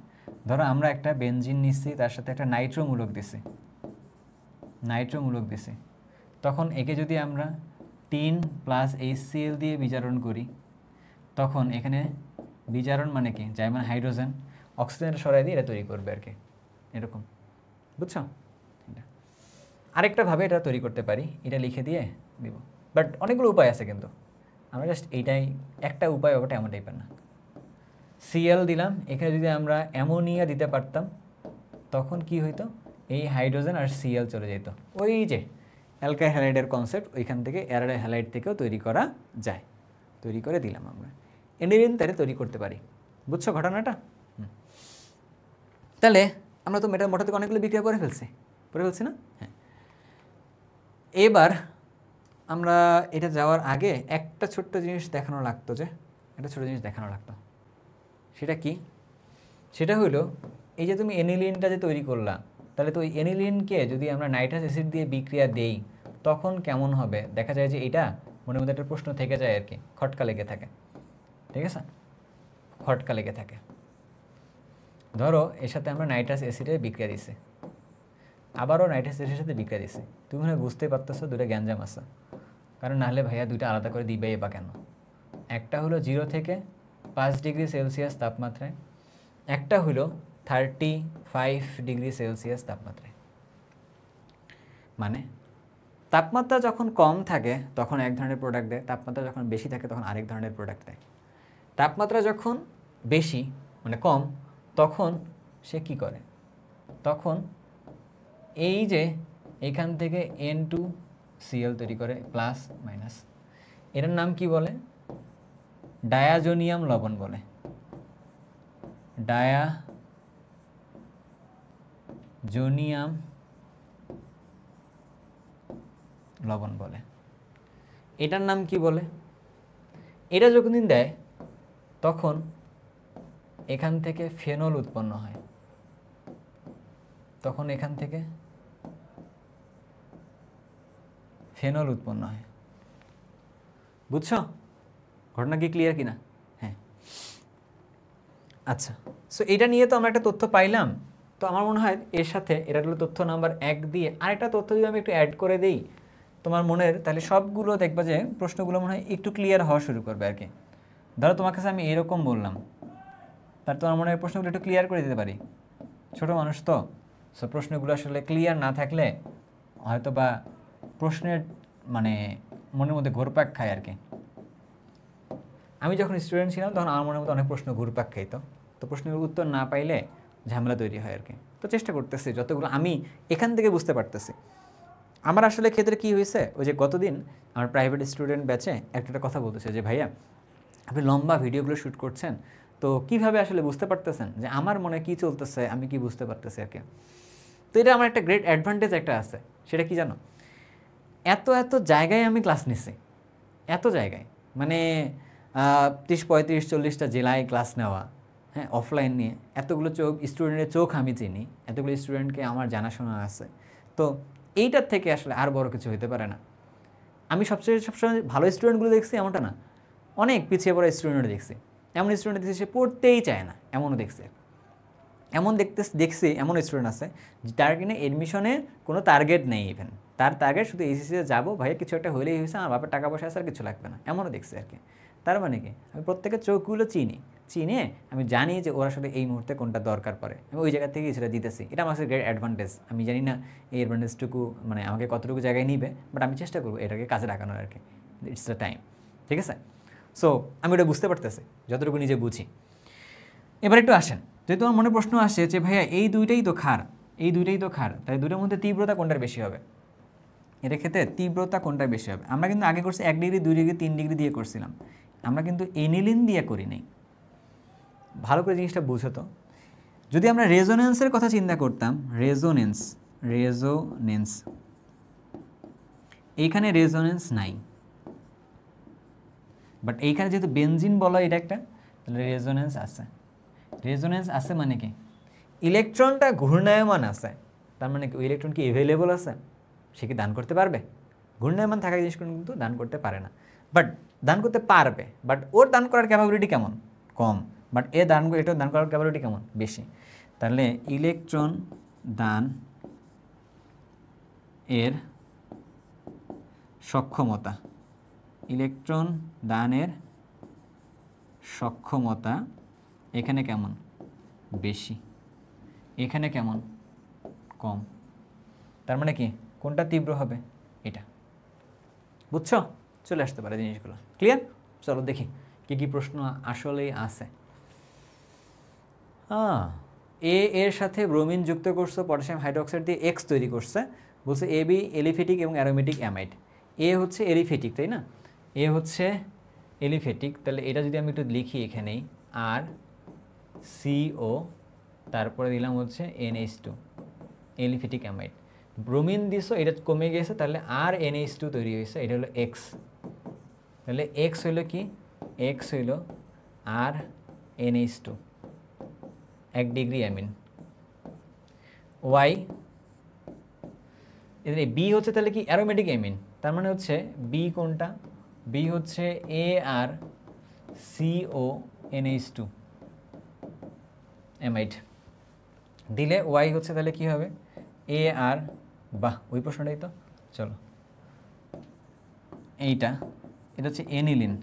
ধরো আমরা একটা বেনজিন নিচ্ছি, তার সাথে একটা নাইট্রোমূলক দিছি, নাইট্রোমূলক দিছি, তখন একে যদি আমরা টিন প্লাস HCl দিয়ে বিজারণ করি, তখন এখানে বিজারণ মানে কি, যাই মানে হাইড্রোজেন, অক্সিজেন সরাই দিয়ে এটা তৈরি করবে আর কি, এরকম, বুঝছো? আরেকটা ভাবে এটা তৈরি করতে পারি, এটা লিখে দিয়ে দিব, বাট অনেকগুলো উপায় আছে, কিন্তু আমরা জাস্ট এইটাই একটা উপায় হবে, এমন টাইপের না। Cl দিলাম, এখানে যদি আমরা অ্যামোনিয়া দিতে পারতাম, তখন কি হইতো, এই হাইড্রোজেন আর Cl চলে যেত, ওই যে অ্যালকাইল হ্যালাইডের কনসেপ্ট, ওইখান থেকে অ্যারাইল হ্যালাইড থেকেও তৈরি করা যায়, তৈরি করে দিলাম আমরা। এনিলিন তাহলে তৈরি করতে পারি, বুঝছো ঘটনাটা? তাহলে আমরা তো মেটার মোটা থেকে অনেকগুলো বিক্রিয়া করে ফেলছি না? হ্যাঁ। এবার আমরা এটা যাওয়ার আগে একটা ছোট্ট জিনিস দেখানো লাগতো, সেটা কি, সেটা হলো এই যে তুমি এনিলিনটা যে তৈরি করলা, তাহলে তো ওই এনিলিনকে যদি আমরা নাইট্রাস অ্যাসিড দিয়ে বিক্রিয়া দেই, তখন কেমন হবে? দেখা যায় যে এটা মনের মধ্যে একটা প্রশ্ন থেকে যায় আর কি, খটকা লেগে থাকে, ঠিক আছে, খটকা লেগে থাকে। ধরো এর সাথে আমরা নাইট্রাস অ্যাসিডের বিক্রিয়া দিছি, আবারও নাইট্রাস অ্যাসিডের সাথে বিক্রিয়া দিছি, তুমি মনে বুঝতেই পারতেছো দুটো গ্যাঞ্জাম আছে, কারণ নাহলে ভাইয়া দুইটা আলাদা করে দিবেই বা কেন? একটা হলো 0 থেকে 5 ডিগ্রি সেলসিয়াস তাপমাত্রায়, একটা হলো 35 ডিগ্রি সেলসিয়াস তাপমাত্রায়। মানে তাপমাত্রা যখন কম থাকে তখন এক ধরনের প্রোডাক্ট দেয়, তাপমাত্রা যখন বেশি থাকে তখন আরেক ধরনের প্রোডাক্ট দেয়। তাপমাত্রা যখন বেশি মানে কম, তখন সে কি করে, তখন এই যে এখান থেকে N2Cl তৈরি করে প্লাস মাইনাস, এটার নাম কি বলে, ডায়াজোনিয়াম লবণ বলে, ডায়াজোনিয়াম লবণ বলে। এটার নাম কি বলে, এটা যখন দেয় তখন এখান থেকে ফেনল উৎপন্ন হয়, তখন এখান থেকে ফেনল উৎপন্ন হয়, বুঝছো ঘটনা কি ক্লিয়ার কিনা? হ্যাঁ। আচ্ছা, সো এটা নিয়ে তো আমরা একটা তথ্য পাইলাম, তো আমার মনে হয় এর সাথে এটা হলো তথ্য নাম্বার 1 দিয়ে আরেকটা তথ্য যদি আমি একটু অ্যাড করে দিই তোমার মনের, তাহলে সবগুলো দেখবা যে প্রশ্নগুলো মনে হয় একটু ক্লিয়ার হওয়া শুরু করবে আর কি। ধরো তোমার কাছে আমি এরকম বললাম, তার তোমার মনে হয় প্রশ্নগুলো একটু ক্লিয়ার করে দিতে পারি, ছোট মানুষ তো, সো প্রশ্নগুলো আসলে ক্লিয়ার না থাকলে হয়তো বা প্রশ্নের মানে মনের মধ্যে ঘুরপাক খায় আর কি। আমি যখন স্টুডেন্ট ছিলাম তখন আমার মনের মধ্যে অনেক প্রশ্ন ঘুরপাক খাইতো, তো প্রশ্নের উত্তর না পাইলে ঝামেলা তৈরি হয় আর কি। তো চেষ্টা করতেছি যতগুলো আমি এখান থেকে বুঝতে পারতেছি। আমার আসলে ক্ষেত্রে কি হয়েছে, ওই যে গতদিন আমার প্রাইভেট স্টুডেন্ট ব্যাচে একটা কথা বলতেছে যে ভাইয়া আপনি লম্বা ভিডিওগুলো শ্যুট করছেন, তো কিভাবে আসলে বুঝতে পারতেছেন যে আমার মনে কি চলতেছে, আমি কি বুঝতে পারতেছি আর কি। তো এটা আমার একটা গ্রেট অ্যাডভান্টেজ একটা আছে, সেটা কি জানো, এত এত জায়গায় আমি ক্লাস নিছি, এত জায়গায়, মানে 30-35-40টা জেলায় ক্লাস নেওয়া, হ্যাঁ, অফলাইন নিয়ে, এতগুলো স্টুডেন্টের চোখ আমি চিনি, এতগুলো স্টুডেন্টকে আমার জানাশোনা আছে। তো এইটার থেকে আসলে আর বড় কিছু হতে পারে না। আমি সবসময় ভালো স্টুডেন্টগুলো দেখছি এমনটা না, অনেক পিছিয়ে পড়া স্টুডেন্টও দেখছি, এমন স্টুডেন্ট দেখছি সে পড়তেই চায় না, এমনও দেখছি। দেখছি এমন স্টুডেন্ট আছে যার কিনা এডমিশনের কোনো টার্গেট নেই, ইভেন তার টার্গেট শুধু এইচএসসিতে যাবো, ভাইয়া কিছু একটা হলেই হয়েছে, আমার বাপের টাকা পয়সা আছে আর কিছু লাগবে না, এমনও দেখছি আর কি। তার মানে কি, আমি প্রত্যেকের চোখগুলো চিনে আমি জানি যে ওরা আসলে এই মুহূর্তে কোনটা দরকার পড়ে, আমি ওই জায়গা থেকে সেটা দিতেছি। এটা আমার কাছে গ্রেট অ্যাডভান্টেজ। আমি জানি না এই অ্যাডভান্টেজটুকু মানে আমাকে কতটুকু জায়গায় নিবে, বাট আমি চেষ্টা করবো এটাকে কাজে লাগানোর আর কি। ইটস দ্য টাইম, ঠিক আছে। সো আমি ওটা বুঝতে পারতেছি যতটুকু নিজে বুঝি। এবার একটু আসেন, যদি তোমার মনে প্রশ্ন আসে যে ভাইয়া এই দুইটাই তো খার, তাই দুটোর মধ্যে তীব্রতা কোনটার বেশি হবে, এটার ক্ষেত্রে তীব্রতা কোনটার বেশি হবে। আমরা কিন্তু আগে করছি 1 ডিগ্রি 2 ডিগ্রি 3 ডিগ্রি দিয়ে করছিলাম, আমরা কিন্তু এনিলিন দিয়ে করি নাই। ভালো করে জিনিসটা বুঝো তো, যদি আমরা রেজোনেন্সের কথা চিন্তা করতাম, রেজোনেন্স এইখানে রেজোনেন্স নাই, বাট এইখানে যেহেতু বেনজিন বলা এটা একটা, তাহলে রেজোনেন্স আছে মানে কি ইলেকট্রনটা ঘূর্ণায়মান আছে, তার মানে কি ওই ইলেকট্রন কি এভেলেবল আছে, সে কি দান করতে পারবে? ঘূর্ণায়মান থাকা জিনিসগুলো কিন্তু দান করতে পারে না, বাট দান করতে পারবে, বাট ওর দান করার ক্যাপাবিলিটি কেমন? কম। বাট এটাও দান করার ক্যাপাবিলিটি কেমন? বেশি। তাহলে ইলেকট্রন দান এর সক্ষমতা, ইলেকট্রন দানের সক্ষমতা এখানে কেমন? বেশি। এখানে কেমন? কম। তার মানে কি কোনটা তীব্র হবে? এটা। বুঝছো? চলে আসতে পারে জিনিসগুলো। ক্লিয়ার? চলো দেখি কি কি প্রশ্ন আসলেই আছে। এর সাথে ব্রোমিন যুক্ত করছো, পটাশিয়াম হাইড্রোক্সাইড দিয়ে এক্স তৈরি করছে, বলছে এ বি এলিফেটিক এবং অ্যারোমেটিক অ্যামাইড। এ হচ্ছে এলিফেটিক, তাই না? এ হচ্ছে এলিফেটিক, তাহলে এটা যদি আমি একটু লিখি এখানেই, আর সিও, তারপরে দিলাম হচ্ছে NH2, এলিফেটিক অ্যামাইড। ব্রোমিন দিছো, এটা কমে গেছে, তাহলে আর NH2 তৈরি হয়েছে, এটা হলো এক্স। তাহলে এক্স হইল কি? এক্স হইল আর NH2, 1 ডিগ্রি অ্যামিন। ওয়াই এদের বি হচ্ছে তাহলে কি অ্যারোমেটিক অ্যামিন, তার মানে হচ্ছে বি কোনটা? বি হচ্ছে AR CO NH2 অ্যামাইড। দিলে ওয়াই হচ্ছে তাহলে কি হবে? AR, বাহ ওই প্রশ্নটাই তো। চলো এটা হচ্ছে এনিলিন।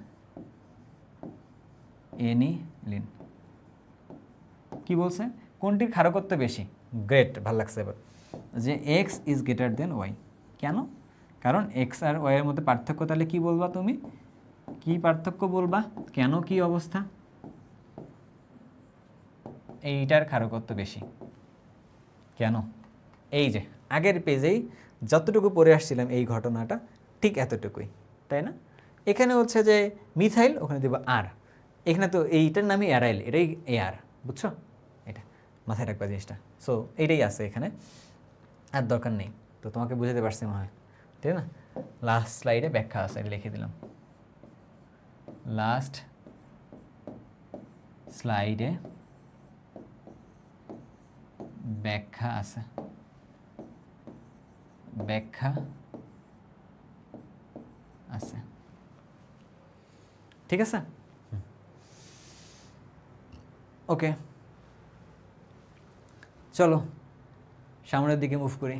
কি বলছে? কোনটির ক্ষারকত্ব বেশি? গ্রেট, ভালো লাগছে এবার, যে X is greater than Y. কেন? কারণ এক্স আর ওয়াই এর মধ্যে পার্থক্য, তাহলে কি বলবা তুমি? কি পার্থক্য বলবা? কেন, কি অবস্থা? এইটার ক্ষারকত্ব বেশি। কেন? এই যে আগের পেজেই যতটুকু পড়ে আসছিলাম এই ঘটনাটা ঠিক এতটুকুই, তাই না? এখানে হচ্ছে যে মিথাইল, ওখানে দেবো আর, এখানে তো এইটার নামই অ্যারাইল, এটাই AR, বুঝছো? এটা মাথায় রাখবা জিনিসটা। সো এইটাই আছে এখানে, আর দরকার নেই। তো তোমাকে বুঝাতে পারছি মনে হয়, ঠিক না? লাস্ট স্লাইডে ব্যাখ্যা আছে, এটা লিখে দিলাম। লাস্ট স্লাইডে ব্যাখ্যা আছে, ব্যাখ্যা আছে, ঠিক আছে? ওকে, চলো সামনের দিকে মুভ করি।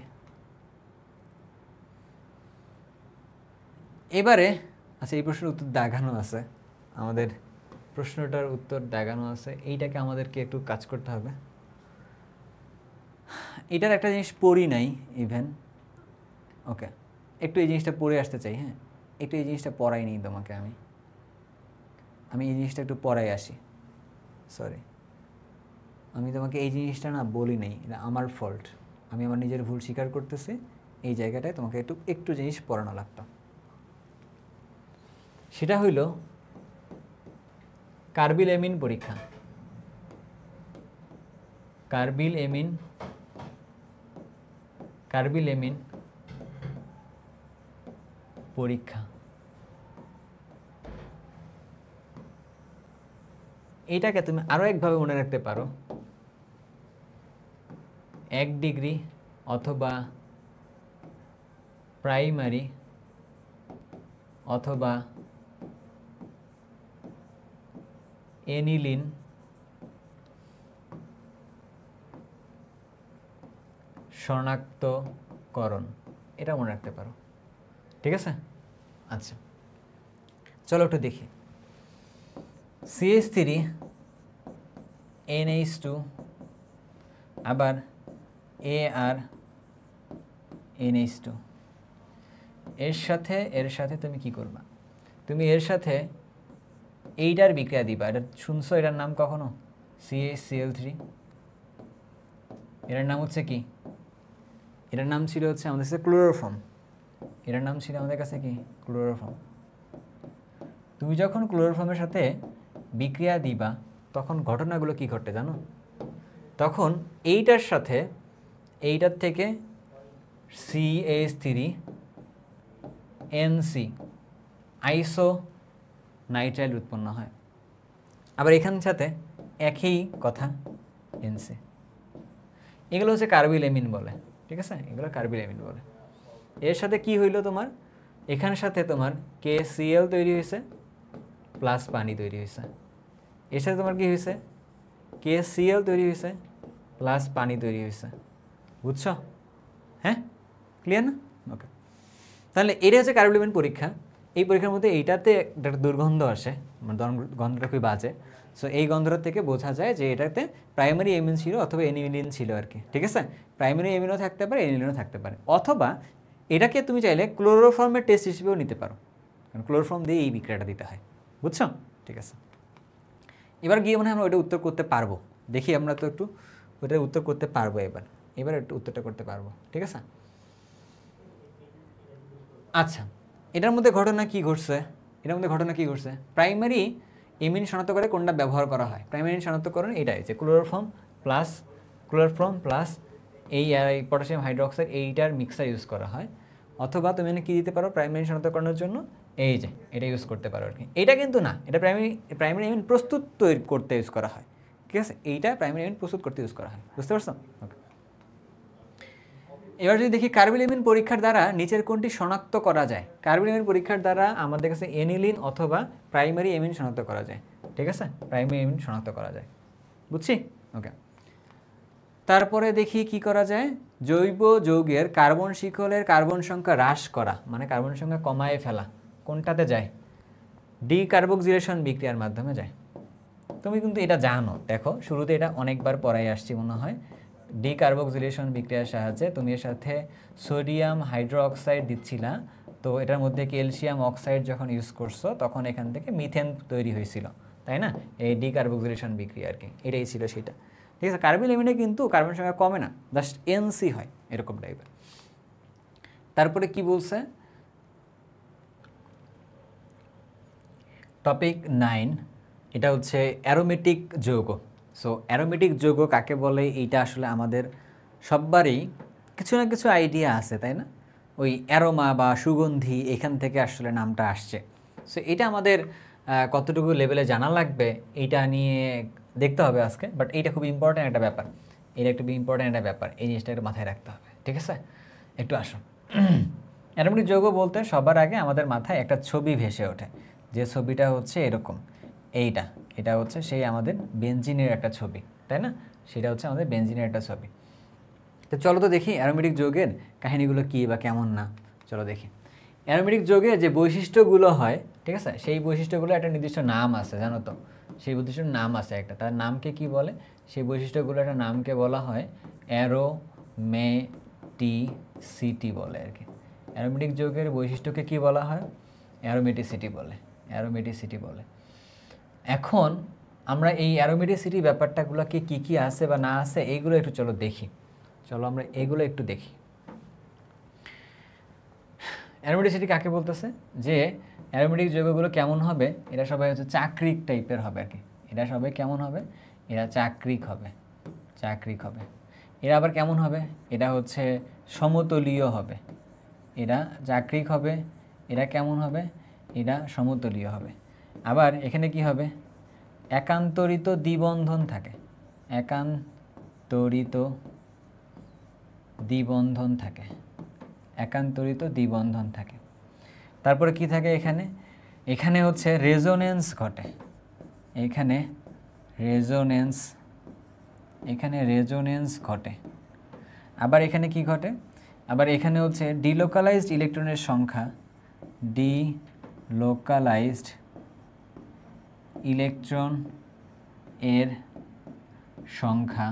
এবারে আচ্ছা, এই প্রশ্নের উত্তর দাগানো আছে, আমাদের প্রশ্নটার উত্তর দাগানো আছে, এইটাকে আমাদেরকে একটু কাজ করতে হবে। এটার একটা জিনিস পড়ি নাই ইভেন, ওকে একটু এই জিনিসটা পড়ে আসতে চাই। হ্যাঁ, একটু এই জিনিসটা পড়াই নিই তোমাকে, আমি এই জিনিসটা একটু পড়াই আসি। সরি, আমি তোমাকে এই জিনিসটা না বলি নাই, এটা আমার ফল্ট, আমি আমার নিজের ভুল স্বীকার করতেছি। এই জায়গাটায় তোমাকে একটু জিনিস পড়ানো লাগতো। সেটা হইল কার্বিল অ্যামিন পরীক্ষা। কার্বিল এমিন পরীক্ষা। এটাকে তুমি আরো একভাবে মনে রাখতে পারো, 1 ডিগ্রি অথবা প্রাইমারি অথবা এনিলিন শনাক্তকরণ, এটা মনে রাখতে পারো। ঠিক আছে? আচ্ছা, চলো একটু দেখি। CH3 NH2 আবার AR NH2, এর সাথে তুমি কি করবা? তুমি এর সাথে এইটার বিক্রিয়া দিবা। এটা শুনছো এটার নাম কখনো? CHCl3। এটার নাম হচ্ছে কি? এটার নাম ছিল হচ্ছে আমাদের কাছে ক্লোরোফর্ম। এটার নাম ছিল আমাদের কাছে কি? ক্লোরোফর্ম। তুমি যখন ক্লোরোফর্মের সাথে বিক্রিয়া দিবা তখন ঘটনাগুলো কি ঘটে জানো? তখন এইটার সাথে এইটার থেকে CH3 NC আইসো নাইট্রাইল উৎপন্ন হয়। আবার এখানের সাথে একই কথা NC। এগুলো হচ্ছে কার্বিল এমিন বলে। ঠিক আছে? এগুলো কার্বিল এমিন বলে। এর সাথে কি হইলো তোমার? এখানের সাথে তোমার KCl তৈরি হয়েছে প্লাস পানি তৈরি হয়েছে। এর সাথে তোমার কি হয়েছে? KCl তৈরি হয়েছে প্লাস পানি তৈরি হয়েছে। বুঝছো? হ্যাঁ, ক্লিয়ার না? ওকে, তাহলে এটা হচ্ছে কার্বিল এমিন পরীক্ষা। এই পরীক্ষার মধ্যে এইটাতে একটা দুর্গন্ধ আসে, মানে গন্ধটা খুবই বাজে। সো এই গন্ধটা থেকে বোঝা যায় যে এটাতে প্রাইমারি এমিন ছিল অথবা এনিলিন ছিল আর কি। ঠিক আছে? প্রাইমারি এমিনও থাকতে পারে, এনিলিনও থাকতে পারে। অথবা এটাকে তুমি চাইলে ক্লোরোফর্মের টেস্ট হিসেবেও নিতে পারো, কারণ ক্লোরোফর্ম দিয়ে এই বিক্রিয়াটা দিতে হয়। বুঝছো? ঠিক আছে, এবার গিয়ে মনে হয় আমরা ওইটা উত্তর করতে পারবো। দেখি আমরা তো একটু ওইটার উত্তর করতে পারবো এবার একটু উত্তরটা করতে পারবো। ঠিক আছে? আচ্ছা, এটার মধ্যে ঘটনা কি ঘটছে? প্রাইমারি এমিন শনাক্ত করে কোনটা ব্যবহার করা হয়? প্রাইমারি এমিন শনাক্তকরণ এটাই যে ক্লোরোফর্ম প্লাস এই পটাশিয়াম হাইড্রোক্সাইড এইটার মিক্সার ইউজ করা হয়। অথবা তুমি কি দিতে পারো প্রাইমারি শনাক্তকরণের জন্য? এই যে এটা ইউজ করতে পারো আর কি। এটা কিন্তু না, এটা প্রাইমারি এমিন প্রস্তুত তৈরি করতে ইউজ করা হয়। ঠিক আছে? এইটা প্রাইমারি এমিন প্রস্তুত করতে ইউজ করা হয়। বুঝতে পারছো? ওকে, এবার যদি দেখি কার্বিল এমিন পরীক্ষার দ্বারা নিচের কোনটি শনাক্ত করা যায়? কার্বিল এমিন পরীক্ষার দ্বারা আমাদের কাছে এনিলিন অথবা প্রাইমারি এমিন শনাক্ত করা যায়। ঠিক আছে? প্রাইমারি এমিন শনাক্ত করা যায়। বুঝছি? ওকে, তারপরে দেখি কি করা যায়। জৈব যৌগের কার্বন শিকলের কার্বন সংখ্যা হ্রাস করা, মানে কার্বন সংখ্যা কমায় ফেলা, কোনটাতে যায়? ডিকার্বক্সিলেশন বিক্রিয়ার মাধ্যমে যায়। তুমি কিন্তু এটা জানো, দেখো শুরুতে এটা অনেকবার পড়াই আসছি মনে হয়। ডিকার্বক্সিলেশন বিক্রিয়ার সাহায্যে তুমি এর সাথে সোডিয়াম হাইড্রোক্সাইড দিচ্ছিলা, তো এটার মধ্যে ক্যালসিয়াম অক্সাইড যখন ইউজ করছো তখন এখান থেকে মিথেন তৈরি হয়েছিল, তাই না? এই ডিকার্বক্সিলেশন বিক্রিয়া আর কি, এটাই ছিল সেটা। ঠিক আছে? কার্বিল এমিনে কিন্তু কার্বন সংখ্যা কমে না, জাস্ট এনসি হয় এরকম টাইপের। তারপরে কি বলছে? টপিক 9, এটা হচ্ছে অ্যারোমেটিক যৌগ। সো অ্যারোমেটিক যৌগ কাকে বলে এইটা আসলে আমাদের সবারই কিছু না কিছু আইডিয়া আছে, তাই না? ওই অ্যারোমা বা সুগন্ধি এখান থেকে আসলে নামটা আসছে। সো এটা আমাদের কতটুকু লেভেলে জানা লাগবে এইটা নিয়ে দেখতে হবে আজকে, বাট এইটা খুব ইম্পর্ট্যান্ট একটা ব্যাপার। এটা একটু ইম্পর্ট্যান্ট একটা ব্যাপার, এই জিনিসটা একটু মাথায় রাখতে হবে। ঠিক আছে? একটু আসো। অ্যারোমেটিক যৌগ বলতে সবার আগে আমাদের মাথায় একটা ছবি ভেসে ওঠে, যে ছবিটা হচ্ছে এরকম। এটা হচ্ছে সেই আমাদের বেনজিনের একটা ছবি, তাই না? সেটা হচ্ছে আমাদের বেনজিনের একটা ছবি। তো চলো তো দেখি অ্যারোমেটিক যৌগের কাহিনীগুলো কী বা কেমন না। চলো দেখি অ্যারোমেটিক যৌগের যে বৈশিষ্ট্যগুলো হয়, ঠিক আছে? সেই বৈশিষ্ট্যগুলো একটা নির্দিষ্ট নাম আছে, জানো তো? সেই বৈশিষ্ট্যের নাম আছে একটা, তার নামকে কি বলে? সেই বৈশিষ্ট্যগুলো একটা নামকে বলা হয় অ্যারোমেটিসিটি বলে আর কি। অ্যারোমেটিক যৌগের বৈশিষ্ট্যকে কি বলা হয়? অ্যারোমেটিসিটি বলে। এখন আমরা এই অ্যারোমেটিসিটি ব্যাপারটাগুলোকে কি আছে বা না আছে এইগুলো একটু চলো দেখি। চলো আমরা এগুলো একটু দেখি। অ্যারোমেটিসিটি কাকে বলতেছে? যে অ্যারোমেটিক যৌগগুলো কেমন হবে? এরা সবাই হচ্ছে চাক্রিক টাইপের হবে আর কি। এরা সবাই কেমন হবে? এরা চাক্রিক হবে। চাকরিক হবে। এরা আবার কেমন হবে? এটা হচ্ছে সমতলীয় হবে। এরা চাকরিক হবে। এরা কেমন হবে? এরা সমতলীয় হবে। আবার এখানে কি হবে? একান্তরিত দ্বিবন্ধন থাকে। একান্তরিত দ্বিবন্ধন থাকে। একান্তরিত দ্বিবন্ধন থাকে। তারপরে কি থাকে এখানে? এখানে হচ্ছে রেজোনেন্স ঘটে। এখানে রেজোনেন্স ঘটে। আবার এখানে কি ঘটে? আবার এখানে হচ্ছে ডিলোকালাইজড ইলেকট্রনের সংখ্যা, ডিলোকালাইজড ইলেকট্রন এর সংখ্যা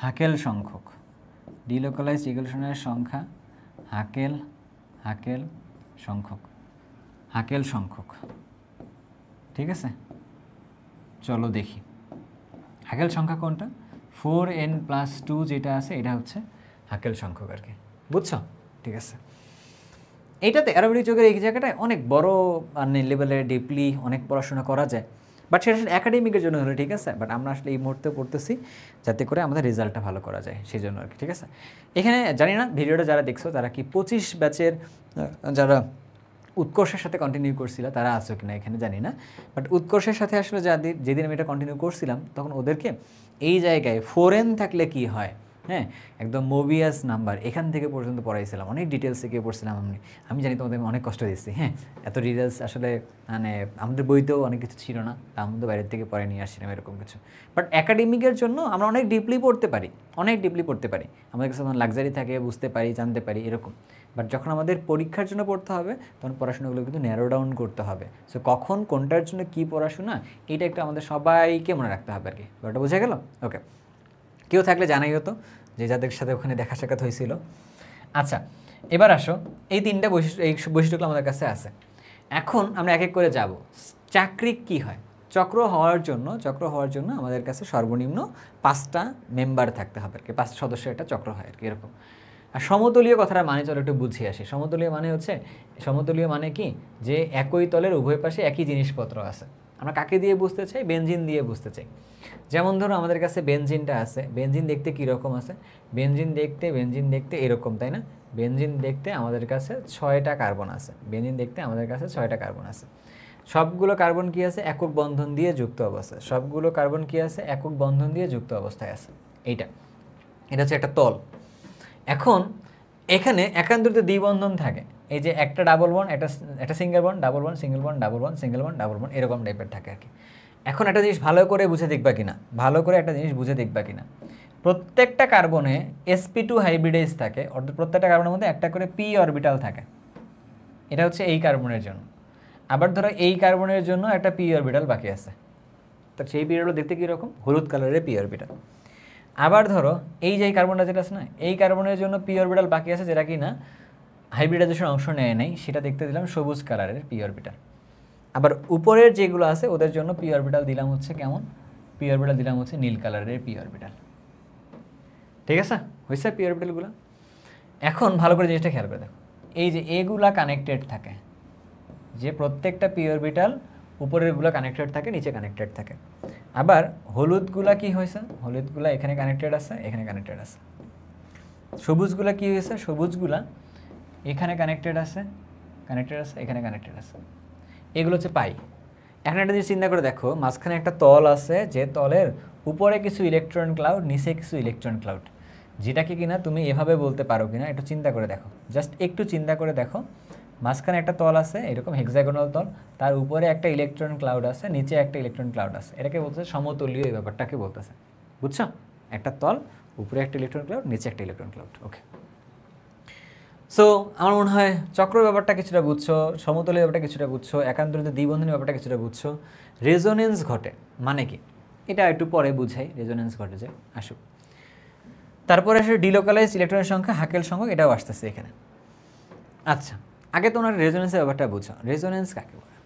হাকেল সংখ্যক। ডিলোকালাইজড ইলেকট্রনের সংখ্যা হাকেল সংখ্যক। ঠিক আছে, চলো দেখি হাকেল সংখ্যা কোনটা। 4n+2 যেটা আছে এটা হচ্ছে হাকেল সংখ্যক আর কি, বুঝছো? ঠিক আছে, এইটাতে অ্যারোমেটিক যৌগের এই জায়গাটায় অনেক বড় মানে লেভেলে ডিপলি অনেক পড়াশোনা করা যায়, বাট সেটা আসলে একাডেমিকের জন্য হলে ঠিক আছে, বাট আমরা আসলে এই মুহূর্তে পড়তেছি যাতে করে আমাদের রেজাল্টটা ভালো করা যায় সেই জন্য আর কি। ঠিক আছে, এখানে জানি না ভিডিওটা যারা দেখছো তারা কি 25 ব্যাচের যারা উৎকর্ষের সাথে কন্টিনিউ করছিল তারা আছো কিনা এখানে জানি না, বাট উৎকর্ষের সাথে আসলে যেদিন আমি এটা কন্টিনিউ করছিলাম তখন ওদেরকে এই জায়গায় 4n থাকলে কি হয়, হ্যাঁ, একদম মোবিয়াস নাম্বার এখান থেকে পর্যন্ত পড়াইছিলাম, অনেক ডিটেলস থেকে পড়ছিলাম। আমি জানি তোমাদের অনেক কষ্ট দিচ্ছি, হ্যাঁ, এত ডিটেলস আসলে মানে আমাদের বইতেও অনেক কিছু ছিল না, তার মধ্যে বাইরের থেকে পড়ে নিয়ে আসছিলাম এরকম কিছু। বাট একাডেমিকের জন্য আমরা অনেক ডিপলি পড়তে পারি, আমাদের কাছে তখন লাক্সারি থাকে, বুঝতে পারি, জানতে পারি এরকম। বাট যখন আমাদের পরীক্ষার জন্য পড়তে হবে তখন পড়াশোনাগুলো কিন্তু ন্যারো ডাউন করতে হবে। সো কখন কোনটার জন্য কী পড়াশোনা এটা একটু আমাদের সবাইকে মনে রাখতে হবে আর কি। ওটা বোঝা গেল? ওকে, কেউ থাকলে জানাই হতো যে যাদের সাথে ওখানে দেখা সাক্ষাৎ হয়েছিল। আচ্ছা, এবার আসো, এই তিনটা বৈশিষ্ট্যগুলো আমাদের কাছে আছে। এখন আমরা এক এক করে যাব। চাকরিক কি হয়? চক্র হওয়ার জন্য আমাদের কাছে সর্বনিম্ন 5টা মেম্বার থাকতে হবে আর কি, 5 সদস্যের একটা চক্র হয় আর কি এরকম। আর সমতলীয় কথাটা মানে চলো একটু বুঝিয়ে আসি। সমতলীয় মানে কি, যে একই তলের উভয় পাশে একই জিনিসপত্র আছে। আমরা কাকে দিয়ে বুঝতে চাই? বেনজিন দিয়ে বুঝতে চাই। যেমন ধরো আমাদের কাছে বেনজিনটা আছে, বেনজিন দেখতে কীরকম আছে? বেনজিন দেখতে এরকম, তাই না? বেনজিন দেখতে আমাদের কাছে 6টা কার্বন আছে। সবগুলো কার্বন কি আছে? একক বন্ধন দিয়ে যুক্ত অবস্থায় আছে। এটা হচ্ছে একটা তল। এখন এখানে একান্তরিত দ্বিবন্ধন থাকে, এই যে একটা ডাবল বন্ড, একটা single bond, double bond, single bond, double bond, single bond, double bond, এরকম টাইপের থাকে আর কি। এখন একটা জিনিস ভালো করে বুঝে দেখবা কিনা, প্রত্যেকটা কার্বনে sp2 হাইব্রিডেজ থাকে, অর্থাৎ প্রত্যেকটা কার্বনের মধ্যে একটা করে p অরবিটাল থাকে। এটা হচ্ছে এই কার্বনের জন্য। আবার ধরো এই কার্বনের জন্য একটা p অরবিটাল বাকি আছে, তো সেই p অরবিটাল দেখতে কীরকম? হলুদ কালারের p অরবিটাল। আবার ধরো এই যে কার্বনটা যেটা আছে না, এই কার্বনের জন্য p অরবিটাল বাকি আছে যেটা কি না হাইব্রিডাইজেশন অংশ নেয় নাই, সেটা দেখতে দিলাম সবুজ কালারের p অরবিটাল। আবার উপরের যেগুলো আছে ওদের জন্য p অরবিটাল দিলাম হচ্ছে কেমন? p অরবিটাল দিলাম হচ্ছে নীল কালারের p অরবিটাল। ঠিক আছে, হয়েছে p অরবিটালগুলো। এখন ভালো করে জিনিসটা খেয়াল করে দেখো, এই যে এগুলা কানেক্টেড থাকে, যে প্রত্যেকটা p অরবিটাল উপরেরগুলো কানেক্টেড থাকে, নিচে কানেক্টেড থাকে। আবার হলুদগুলা কি হয়েছে? হলুদগুলা এখানে কানেক্টেড আছে, এখানে কানেক্টেড আছে। সবুজগুলা কি হয়েছে? সবুজগুলা এখানে কানেক্টেড আছে, এখানে কানেক্টেড আছে। এগুলো হচ্ছে পাই। এখন একটা জিনিস চিন্তা করে দেখো, মাঝখানে একটা তল আছে, যে তলের উপরে কিছু ইলেকট্রন ক্লাউড, নিচে কিছু ইলেকট্রন ক্লাউড, যেটাকে কিনা তুমি এভাবে বলতে পারো কিনা একটু চিন্তা করে দেখো, জাস্ট একটু চিন্তা করে দেখো। মাঝখানে একটা তল আছে এরকম হেক্সাগোনাল তল, তার উপরে একটা ইলেকট্রন ক্লাউড আছে, নিচে একটা ইলেকট্রন ক্লাউড আছে, এটাকে বলতেছে সমতলীয়, এই ব্যাপারটাকে বলতেছে, বুঝছো? একটা তল, উপরে একটা ইলেকট্রন ক্লাউড, নিচে একটা ইলেকট্রন ক্লাউড। ওকে, সো আমার মনে হয় চক্র ব্যাপারটা কিছুটা বুঝছো, সমতলীয় ব্যাপারটা কিছুটা বুঝছো, একান্তরিত দ্বিবন্ধনী ব্যাপারটা কিছুটা বুঝছো। রেজোনেন্স ঘটে মানে কি এটা একটু পরে বুঝাই, রেজোনেন্স ঘটে যে আসুক। তারপরে আসলে ডিলোকালাইজড ইলেকট্রনের সংখ্যা, হাকেল সংখ্যক, এটাও আসতেছে এখানে। আচ্ছা, আগে তোমরা রেজোনেন্সের ব্যাপারটা বুঝো। রেজোনেন্স কাকে বলে?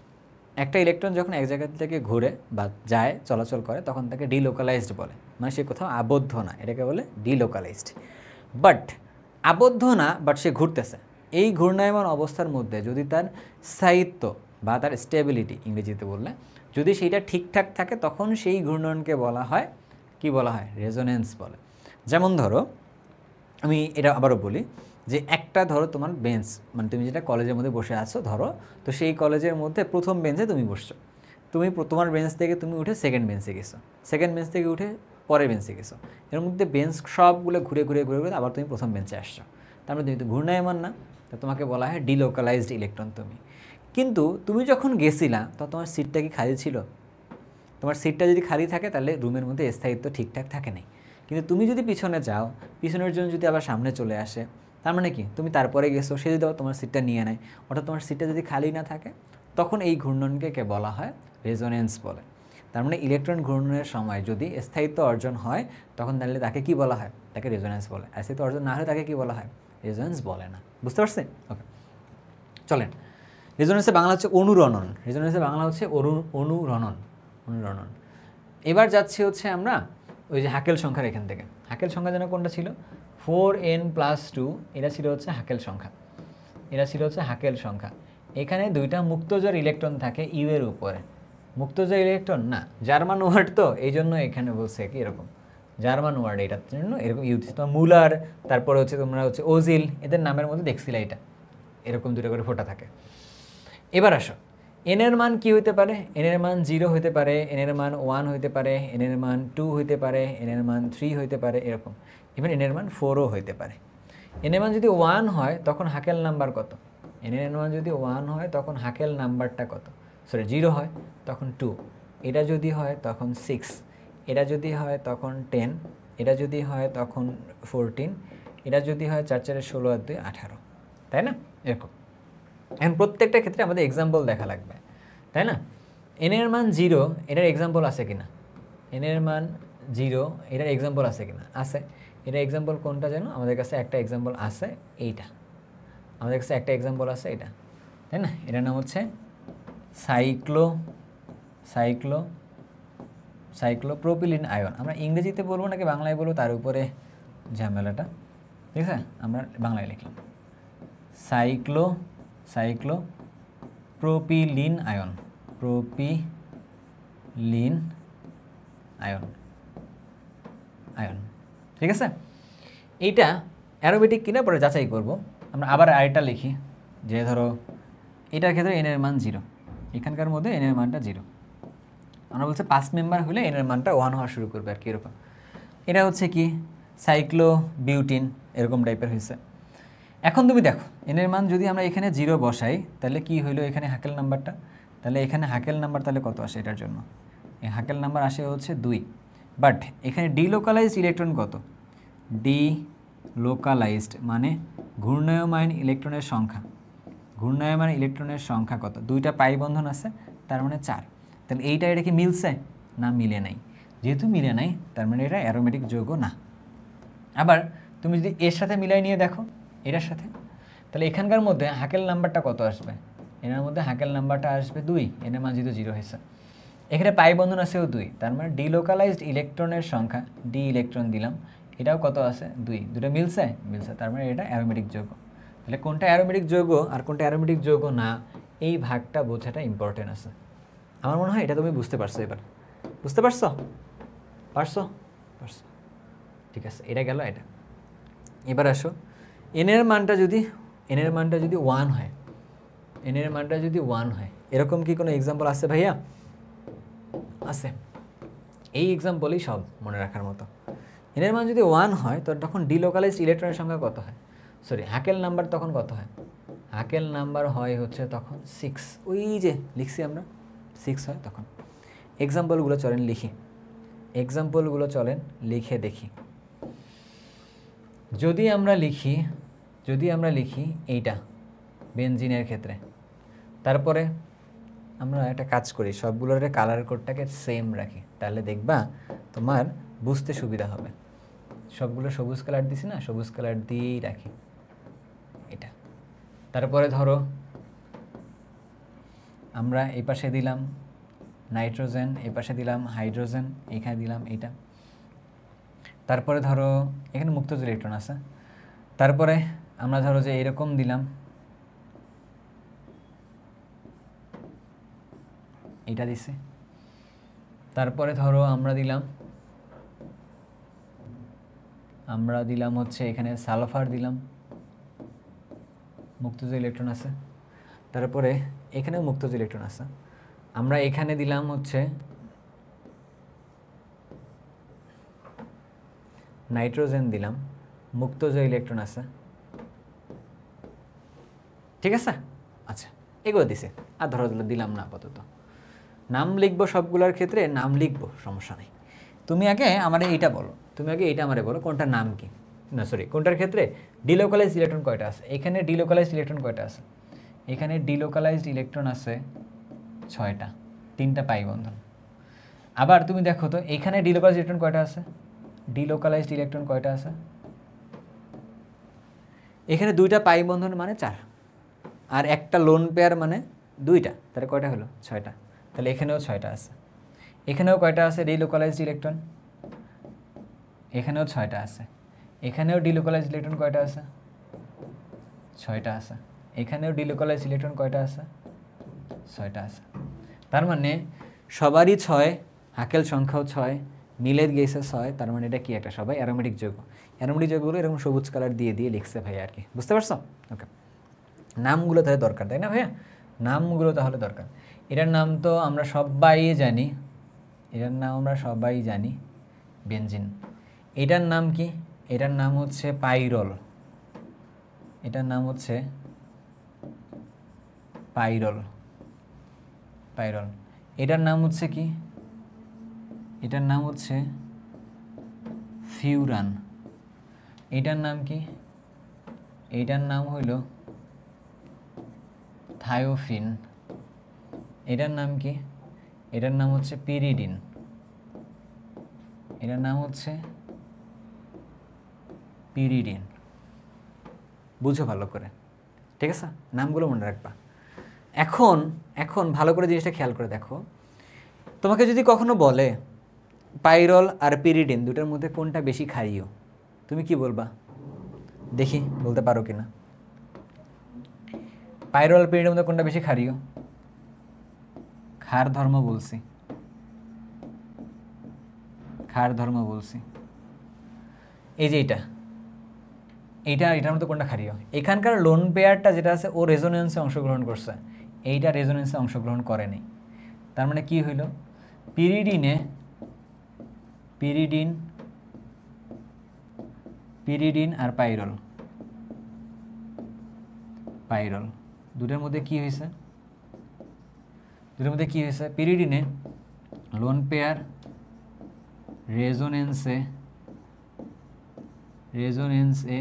একটা ইলেকট্রন যখন এক জায়গা থেকে ঘুরে বা যায়, চলাচল করে, তখন তাকে ডিলোকালাইজড বলে, মানে সে কোথাও আবদ্ধ না, এটাকে বলে ডিলোকালাইজড। বাট আবদ্ধ না, বাট সে ঘুরতেছে। এই ঘূর্ণায়মান অবস্থার মধ্যে যদি তার স্থায়িত্ব বা তার স্টেবিলিটি ইংরেজিতে বললে যদি সেইটা ঠিকঠাক থাকে তখন সেই ঘূর্ণনকে বলা হয় কি বলা হয়, রেজোনেন্স বলে। যেমন ধরো আমি এটা আবারও বলি যে একটা ধরো তোমার বেঞ্চ, মানে তুমি যেটা কলেজের মধ্যে বসে আছো ধরো, তো সেই কলেজের মধ্যে প্রথম বেঞ্চে তুমি বসছো, তুমি তোমার বেঞ্চ থেকে তুমি উঠে সেকেন্ড বেঞ্চে গেছো, সেকেন্ড বেঞ্চ থেকে উঠে পরের বেঞ্চে গেছো, এর মধ্যে বেঞ্চ সবগুলো ঘুরে ঘুরে ঘুরে ঘুরে আবার তুমি প্রথম বেঞ্চে আসছো, তার মানে তুমি তো ঘূর্ণায়মান না, তো তোমাকে বলা হয় ডিলোকালাইজড ইলেকট্রন তুমি। কিন্তু তুমি যখন গেছিলা তো তোমার সিটটা কি খালি ছিল? তোমার সিটটা যদি খালি থাকে তাহলে রুমের মধ্যে স্থায়িত্ব ঠিকঠাক থাকে নাই। কিন্তু তুমি যদি পিছনে যাও, পিছনের জন্য যদি আবার সামনে চলে আসে, তার মানে কি তুমি তারপরে গেছো, সে যদি তোমার সিটটা নিয়ে নেয়, অর্থাৎ তোমার সিটটা যদি খালি না থাকে, তখন এই ঘূর্ণনকে বলা হয় রেজোনেন্স বলে। তার মানে ইলেকট্রন ঘূর্ণনের সময় যদি স্থায়িত্ব অর্জন হয় তখন তাহলে তাকে কি বলা হয়, তাকে রেজোনেন্স বলে। স্থায়িত্ব অর্জন না হলে তাকে কি বলা হয়, রেজোনেন্স বলে না। বুঝতে পারছেন? ওকে, চলেন। রেজোনেন্সের বাংলা হচ্ছে অনুরণন। রেজোনেন্সের বাংলা হচ্ছে অনুরণন। অনুরণন। এবার যাচ্ছি হচ্ছে আমরা ওই যে হাকেল সংখ্যার এখান থেকে। হাকেল সংখ্যা যেন কোনটা ছিল, 4n+2, এটা ছিল হচ্ছে হাকেল সংখ্যা, এটা ছিল হচ্ছে হাকেল সংখ্যা। এখানে দুইটা মুক্তজোড় ইলেকট্রন থাকে ইউ এর উপরে। মুক্তজোড় ইলেকট্রন না, জার্মান ওয়ার্ড তো এই জন্য এখানে বলছে কি এরকম জার্মান ওয়ার্ড, এটার জন্য এরকম ইউজ। তোমার মুলার, তারপরে হচ্ছে তোমরা হচ্ছে ওজিল, এদের নামের মধ্যে দেখছিলে এটা এরকম দুটো করে ফোঁটা থাকে। এবার আসো, এন এর মান কি হইতে পারে? এন এর মান 0 হইতে পারে, এন এর মান 1 হইতে পারে, এন এর মান 2 হইতে পারে, এন এর মান 3 হইতে পারে, এরকম। ইভেন এন এর মান 4ও হইতে পারে। এন এর মান যদি 1 হয় তখন হাকেল নাম্বার কত? এন এর মান যদি 1 হয় তখন হাকেল নাম্বারটা কত? সরি 0 হয় তখন 2, এটা যদি হয় তখন 6, এটা যদি হয় তখন 10, এটা যদি হয় তখন 14, এটা যদি হয় 4 4 16 আর 2 18, তাই না? এরকম। এখন প্রত্যেকটা ক্ষেত্রে আমাদের এক্সাম্পল দেখা লাগবে, তাই না? এন এর মান 0, এটার এক্সাম্পল আছে কিনা? এন এর মান 0, এটার এক্সাম্পল আছে কিনা? আছে। এটার এক্সাম্পল কোনটা যেন? আমাদের কাছে একটা এক্সাম্পল আছে এইটা, আমাদের কাছে একটা এক্সাম্পল আছে এটা, তাই না? এটার নাম হচ্ছে সাইক্লোপ্রোপিলিন আয়ন। আমরা ইংরেজিতে বলবো নাকি বাংলায় বলবো তার উপরে ঝামেলাটা, ঠিক আছে? আমরা বাংলায় লিখলাম সাইক্লোপ্রোপিলিন আয়ন, আয়ন, ঠিক আছে? এইটা অ্যারোমেটিক কিনা পরে যাচাই করব। আমরা আবার আরেকটা লিখি, যে ধরো এটার ক্ষেত্রে এন এর মান 0, এখানকার মধ্যে এন এর মানটা 0, আমরা বলছি 5 মেম্বার হলে এন এর মানটা 1 হওয়া শুরু করবে আর কি, এরকম। এটা হচ্ছে কি সাইক্লোবিউটিন, এরকম টাইপের হয়েছে। এখন তুমি দেখো এন এর মান যদি আমরা এখানে 0 বসাই তাহলে কি হইলো এখানে হাকেল নাম্বারটা, তাহলে এখানে হাকেল নাম্বার তাহলে কত আসে এটার জন্য? এই হাকেল নাম্বার আসে হচ্ছে 2, বাট এখানে ডিলোকালাইজড ইলেকট্রন কত? ডিলোকালাইজড মানে ঘূর্ণায়মান ইলেকট্রনের সংখ্যা, ঘূর্ণায়মান ইলেকট্রনের সংখ্যা কত? 2টা পাই বন্ধন আছে, তার মানে 4। তাহলে এইটা এটা কি মিলছে? না, মিলে নাই। যেহেতু মিলে নাই তার মানে এটা অ্যারোমেটিক যৌগ না। আবার তুমি যদি এর সাথে মিলাই নিয়ে দেখো, এটার সাথে, তাহলে এখানকার মধ্যে হাকেল নাম্বারটা কত আসবে? এনার মধ্যে হাকেল নাম্বারটা আসবে 2, এনের মান যেহেতু 0 হয়েছে। এখানে পাই বন্ধন আছেও 2, তার মানে ডিলোকালাইজড ইলেকট্রনের সংখ্যা, ডি ইলেকট্রন দিলাম, এটাও কত আছে? 2, দুটো মিলছে, তার মানে এটা অ্যারোমেটিক যৌগ। তাহলে কোনটা অ্যারোমেটিক যৌগ আর কোনটা অ্যারোমেটিক যৌগ না, এই ভাগটা বোঝাটা ইম্পর্টেন্ট আছে। আমার মনে হয় এটা তুমি বুঝতে পারছো, এবার বুঝতে পারছো? পারছো? ঠিক আছে, এটা গেল এটা। এবার আসো, এন এর মানটা যদি 1 হয়, এন এর মানটা যদি 1 হয়, এরকম কি কোনো এক্সাম্পল আছে ভাইয়া? আছে। এই এক্সাম্পলই সব মনে রাখার মতো। এন এর মান যদি 1 হয় তো তখন ডিলোকালাইজড ইলেকট্রনের সংখ্যা কত হয়? সরি, হাকেল নাম্বার তখন কত হয়? হাকেল নাম্বার হয় হচ্ছে তখন 6, ওই যে লিখছি আমরা 6 হয় তখন। এক্সাম্পলগুলো চলেন লিখে দেখি। যদি আমরা লিখি এইটা বেনজিনের ক্ষেত্রে, তারপরে আমরা একটা কাজ করি, সবগুলোর কালার কোডটাকে সেম রাখি, তাহলে দেখবা তোমার বুঝতে সুবিধা হবে। সবগুলো সবুজ কালার দিছি না, সবুজ কালার দিয়েই রাখি এটা। তারপরে ধরো আমরা এই পাশে দিলাম নাইট্রোজেন, এই পাশে দিলাম হাইড্রোজেন, এখানে দিলাম এটা। তারপরে ধরো এখানে মুক্তজোড় ইলেকট্রন আছে, তারপরে আমরা ধরো যে এরকম দিলাম, এটা দিছি, তারপরে ধরো আমরা দিলাম হচ্ছে এখানে সালফার দিলাম, মুক্তজ ইলেকট্রন আছে। তারপরে এখানেও মুক্তজ ইলেকট্রন আছে। আমরা এখানে দিলাম হচ্ছে নাইট্রোজেন দিলাম, মুক্তজ ইলেকট্রন আছে, ঠিক আছে। আচ্ছা, এগুলো দিছে, আর ধরো দিলাম না আপাতত। নাম লিখবো সবগুলোর ক্ষেত্রে, নাম লিখবো, সমস্যা নেই। তুমি আগে আমার এইটা বলো, আমারে বলো কোনটার নাম কি, না সরি কোনটার ক্ষেত্রে ডিলোকালাইজড ইলেকট্রন কয়টা আছে। এখানে ডিলোকালাইজড ইলেকট্রন কয়টা আছে, এখানে ডিলোকালাইজড ইলেকট্রন আছে 6টা, 3টা পাই বন্ধন। আবার তুমি দেখো তো এখানে ডিলোকালাইজড ইলেকট্রন কয়টা আছে, ডিলোকালাইজড ইলেকট্রন কয়টা আছে, এখানে 2টা পাই বন্ধন মানে 4, আর একটা লোন পেয়ার মানে 2টা, তাহলে কয়টা হলো 6টা। তাহলে এখানেও 6টা আছে। এখানেও কয়টা আছে ডিলোকালাইজড ইলেকট্রন, এখানেও 6টা আছে। এখানেও ডিলোকালাইজড ইলেকট্রন কয়টা আছে, 6টা আছে। এখানেও ডিলোকালাইজড ইলেকট্রন কয়টা আছে, 6টা আছে। তার মানে সবারই 6, হাকেল সংখ্যাও 6, মিলে গেছে 6। তার মানে এটা কি একটা সবাই অ্যারোমেটিক যৌগ। অ্যারোমেটিক যৌগগুলো এরকম সবুজ কালার দিয়ে লিখছে ভাই আর কি, বুঝতে পারছো? ওকে, নামগুলো তাহলে দরকার, তাই না ভাইয়া? নামগুলো তাহলে দরকার। এটার নাম তো আমরা সবাই জানি, বেনজিন। এটার নাম কি? এটার নাম হচ্ছে পাইরল। এটার নাম হচ্ছে পাইরল। এটার নাম হচ্ছে কি? এটার নাম হচ্ছে ফিউরান। এটার নাম কি? এটার নাম হইল থায়োফিন। এটার নাম কি? এটার নাম হচ্ছে পিরিডিন। এটার নাম হচ্ছে পিরিডিন। বুঝো ভালো করে, ঠিক আছে? নামগুলো মনে রাখবা। এখন ভালো করে জিনিসটা খেয়াল করে দেখো, তোমাকে যদি কখনো বলে পাইরল আর পিরিডিন দুটার মধ্যে কোনটা বেশি ক্ষারীয়, তুমি কি বলবা? দেখি বলতে পারো কিনা। পাইরল আর পিরিডিনের মধ্যে কোনটা বেশি ক্ষারীয়? ক্ষার ধর্ম বলছি। এই যে এটার মধ্যে কোনটা ক্ষারীয়? এখানকার লোন পেয়ারটা যেটা আছে ও রেজোনেন্সে অংশগ্রহণ করছে, এইটা রেজোনেন্সে অংশগ্রহণ করেনি। তার মানে কি হইল? পিরিডিন আর পাইরল দুটোর মধ্যে কি হয়েছে? পিরিডিনে লোন পেয়ার রেজোনেন্সে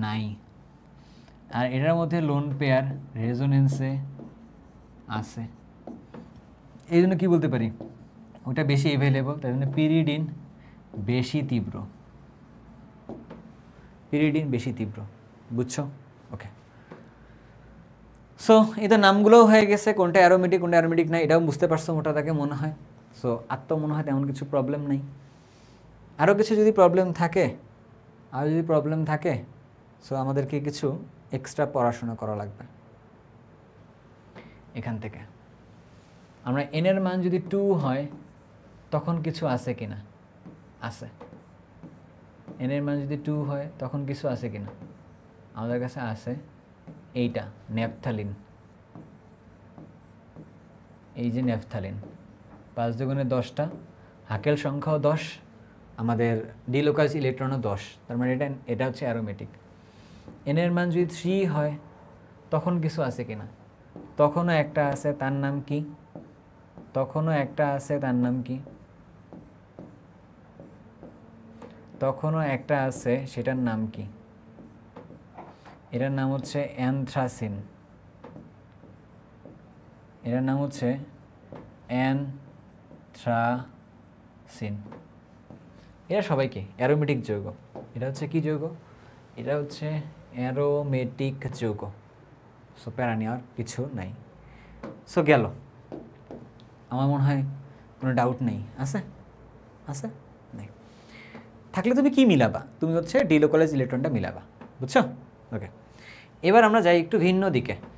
নাই, আর এটার মধ্যে লোন পেয়ার রেজোনেন্সে আছে। এই জন্য কী বলতে পারি? ওটা বেশি এভেলেবল, তাই জন্য পিরিডিন বেশি তীব্র। বুঝছো? ওকে, সো এই তো নামগুলোও হয়ে গেছে, কোনটা অ্যারোমেটিক কোনটা অ্যারোমেটিক না এটাও বুঝতে পারছো মোটা তাকে মনে হয়। সো আর তো মনে হয় তেমন কিছু প্রবলেম নেই। আরও কিছু যদি প্রবলেম থাকে সো আমাদেরকে কিছু এক্সট্রা পড়াশোনা করা লাগবে। এখান থেকে আমরা n এর মান যদি 2 হয় তখন কিছু আছে কিনা? আছে। n এর মান যদি 2 হয় তখন কিছু আছে কিনা? আমাদের কাছে আছে এইটা ন্যাপথালিন। এই যে ন্যাপথালিন 5 দুগুণে 10টা, হাকেল সংখ্যাও 10, আমাদের ডিলোকালাইজড ইলেকট্রনও 10। তার মানে এটা হচ্ছে অ্যারোমেটিক। n এর মান যদি 3 হয় তখন কিছু আছে কিনা? তখনও একটা আছে, তার নাম কি? তখনও একটা আছে, সেটার নাম কি? এটার নাম হচ্ছে অ্যানথ্রাসিন। এরা সবাইকে অ্যারোমেটিক যৌগ। এটা হচ্ছে কি যৌগ? এটা হচ্ছে অ্যারোমেটিক যৌগ। সো প্যারা নেওয়ার কিছু নাই। সো গেল, আমার মনে হয় কোনো ডাউট নেই। আছে নেই থাকলে তুমি কি মিলাবা? তুমি হচ্ছে ডিলোকালাইজড ইলেকট্রনটা মিলাবা, বুঝছো? ওকে, এবার আমরা যাই একটু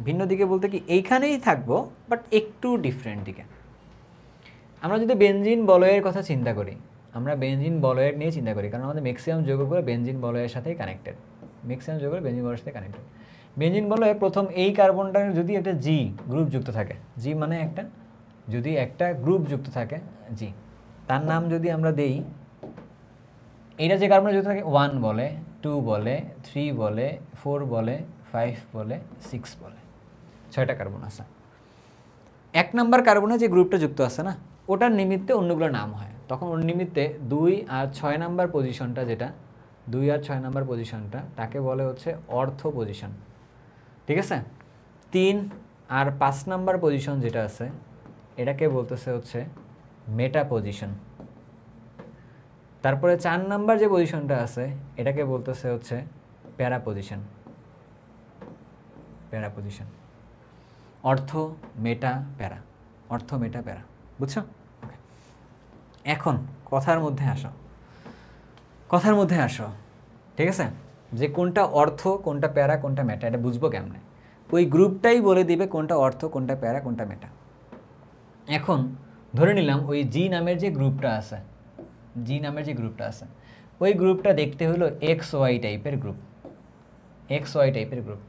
ভিন্ন দিকে বলতে কি এইখানেই থাকবো বাট একটু ডিফারেন্ট দিকে। আমরা যদি বেনজিন বলয়ের কথা চিন্তা করি, আমরা বেনজিন বলয়ের নিয়ে চিন্তা করি, কারণ আমাদের ম্যাক্সিমাম যৌগগুলো বেনজিন বলয়ের সাথেই কানেক্টেড। ম্যাক্সিমাম যৌগগুলো বেনজিন বলয়ের সাথে কানেক্টেড। বেনজিন বলয়ে প্রথম এই কার্বনটার যদি একটা জি গ্রুপ যুক্ত থাকে, জি মানে একটা, যদি একটা গ্রুপ যুক্ত থাকে জি, তার নাম যদি আমরা দেই, এটা যে কার্বনে যুক্ত থাকে 1 বলে, 2 বলে, 3 বলে, 4 বলে, 5 বলে, 6 বলে, 6টা কার্বন আছে। 1 নাম্বার কার্বনে যে গ্রুপটা যুক্ত আছে না, ওটার নিমিত্তে অন্যগুলো নাম হয়। তখন ওর নিমিত্তে 2 আর 6 নাম্বার পজিশনটা, যেটা 2 আর 6 নাম্বার পজিশনটা, তাকে বলে হচ্ছে অর্থ পজিশন। ঠিক আছে? 3 আর 5 নাম্বার পজিশন যেটা আছে, এটাকে বলতেছে হচ্ছে মেটা পজিশন। তারপরে 4 নাম্বার যে পজিশনটা আছে, এটাকে বলতেছে হচ্ছে প্যারা পজিশন। প্যারা পজিশন, অর্থ, মেটা, প্যারা, অর্থ, মেটা, প্যারা। বুঝছো? এখন কথার মধ্যে আসো, কথার মধ্যে আসো। ঠিক আছে? যে কোনটা অর্থ, কোনটা প্যারা, কোনটা মেটা, এটা বুঝবো কেমনে? ওই গ্রুপটাই বলে দিবে কোনটা অর্থ, কোনটা প্যারা, কোনটা মেটা। এখন ধরে নিলাম ওই জি নামের যে গ্রুপটা আছে, জি নামের যে গ্রুপটা আছে, ওই গ্রুপটা দেখতে হলো এক্স ওয়াই টাইপের গ্রুপ, এক্স ওয়াই টাইপের গ্রুপ।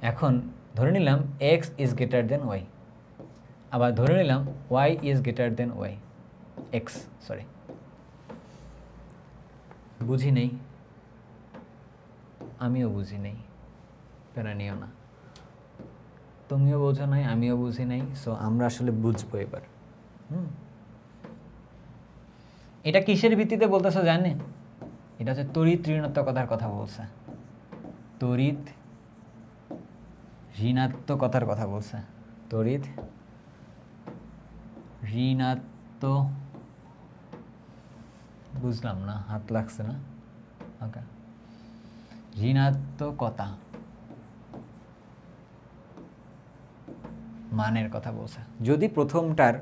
এখন ধরে নিলাম X is greater than Y, আবার ধরে নিলাম Y is greater than Y, X, sorry, বুঝি নেই, আমিও বুঝি নেই, প্যারা নিও না, তুমিও বোঝো নাই, আমিও বুঝি নাই, সো আমরা আসলে বুঝবো এবার। এটা কিসের ভিত্তিতে বলতেছো জানে? এটা হচ্ছে তড়িৎ ঋণাত্মকতার কথা বলছে, তড়িৎ ঋণাত্মকতার কথা বলছে, তড়িৎ ঋণাত্মক, বুঝলাম না, হাত লাগছে না, ওকে, ঋণাত্মকতা মানের কথা বলছে। যদি প্রথমটার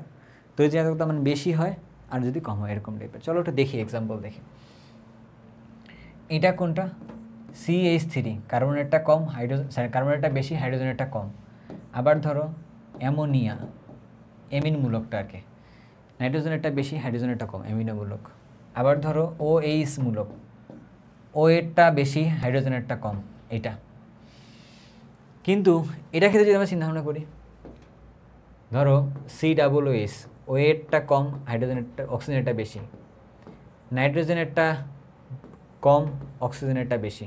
তড়িৎ ঋণাত্মকতা মান বেশি হয় আর যদি কম হয়, এরকম টাইপের। চলো ওটা দেখি, এক্সাম্পল দেখি। এটা কোনটা? CH3, কার্বনেরটা কম, হাইড্রোজেন, কার্বনেরটা বেশি, হাইড্রোজেনেরটা কম। আবার ধরো অ্যামোনিয়া, এমিনমূলকটা আর কি, নাইট্রোজেনেরটা বেশি, হাইড্রোজেনেরটা কম, অ্যামিনোমূলক। আবার ধরো OH মূলক, ও এরটা বেশি, হাইড্রোজেনেরটা কম, এটা। কিন্তু এটা ক্ষেত্রে যদি আমরা চিন্তা ভাবনা করি, ধরো COOH, ও এরটা কম, হাইড্রোজেনেরটা, অক্সিজেনেরটা বেশি, নাইট্রোজেনেরটা কম, অক্সিজেনেরটা বেশি।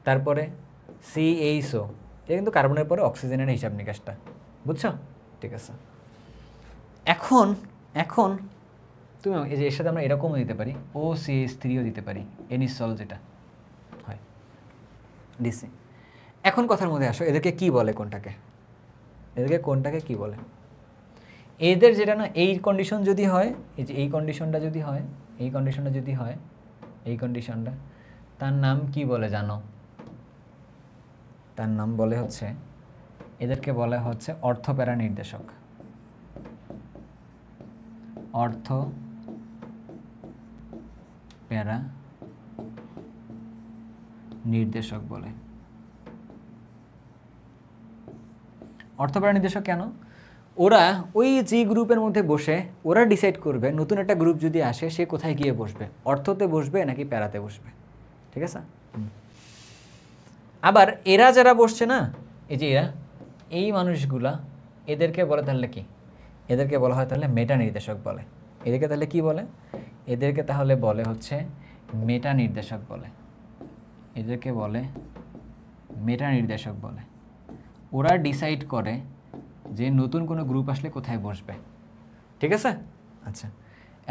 তারপরে CHO, এটা কিন্তু কার্বনের পরে অক্সিজেনের হিসাব নিকাশটা, বুঝছো? ঠিক আছে। এখন এখন তুমি এই যে এর সাথে আমরা এরকমও দিতে পারি, OCH3ও দিতে পারি, এনিসল যেটা হয়, ডিসি। এখন কথার মধ্যে আসো, এদেরকে কি বলে, কোনটাকে, এদেরকে কোনটাকে কি বলে? এদের যেটা না, এই কন্ডিশন যদি হয়, এই যে এই কন্ডিশনটা যদি হয়, এই কন্ডিশনটা যদি হয়, এই কন্ডিশনটা, তার নাম কি বলে জানো? তার নাম বলে হচ্ছে, এদেরকে বলা হচ্ছে অর্থ প্যারা নির্দেশক, অর্থ প্যারা নির্দেশক বলে। অর্থ প্যারা নির্দেশক কেন? ওরা ওই যে গ্রুপের মধ্যে বসে ওরা ডিসাইড করবে নতুন একটা গ্রুপ যদি আসে সে কোথায় গিয়ে বসবে, অর্থতে বসবে নাকি প্যারাতে বসবে। ঠিক আছে? আবার এরা যারা বসছে না, এই যে এরা, এই মানুষগুলা, এদেরকে বলে তাহলে কি? এদেরকে বলা হয় তাহলে মেটা নির্দেশক বলে। এদেরকে তাহলে কি বলে? এদেরকে তাহলে বলে হচ্ছে মেটা নির্দেশক বলে। এদেরকে বলে মেটা নির্দেশক বলে। ওরা ডিসাইড করে যে নতুন কোনো গ্রুপ আসলে কোথায় বসবে। ঠিক আছে? আচ্ছা,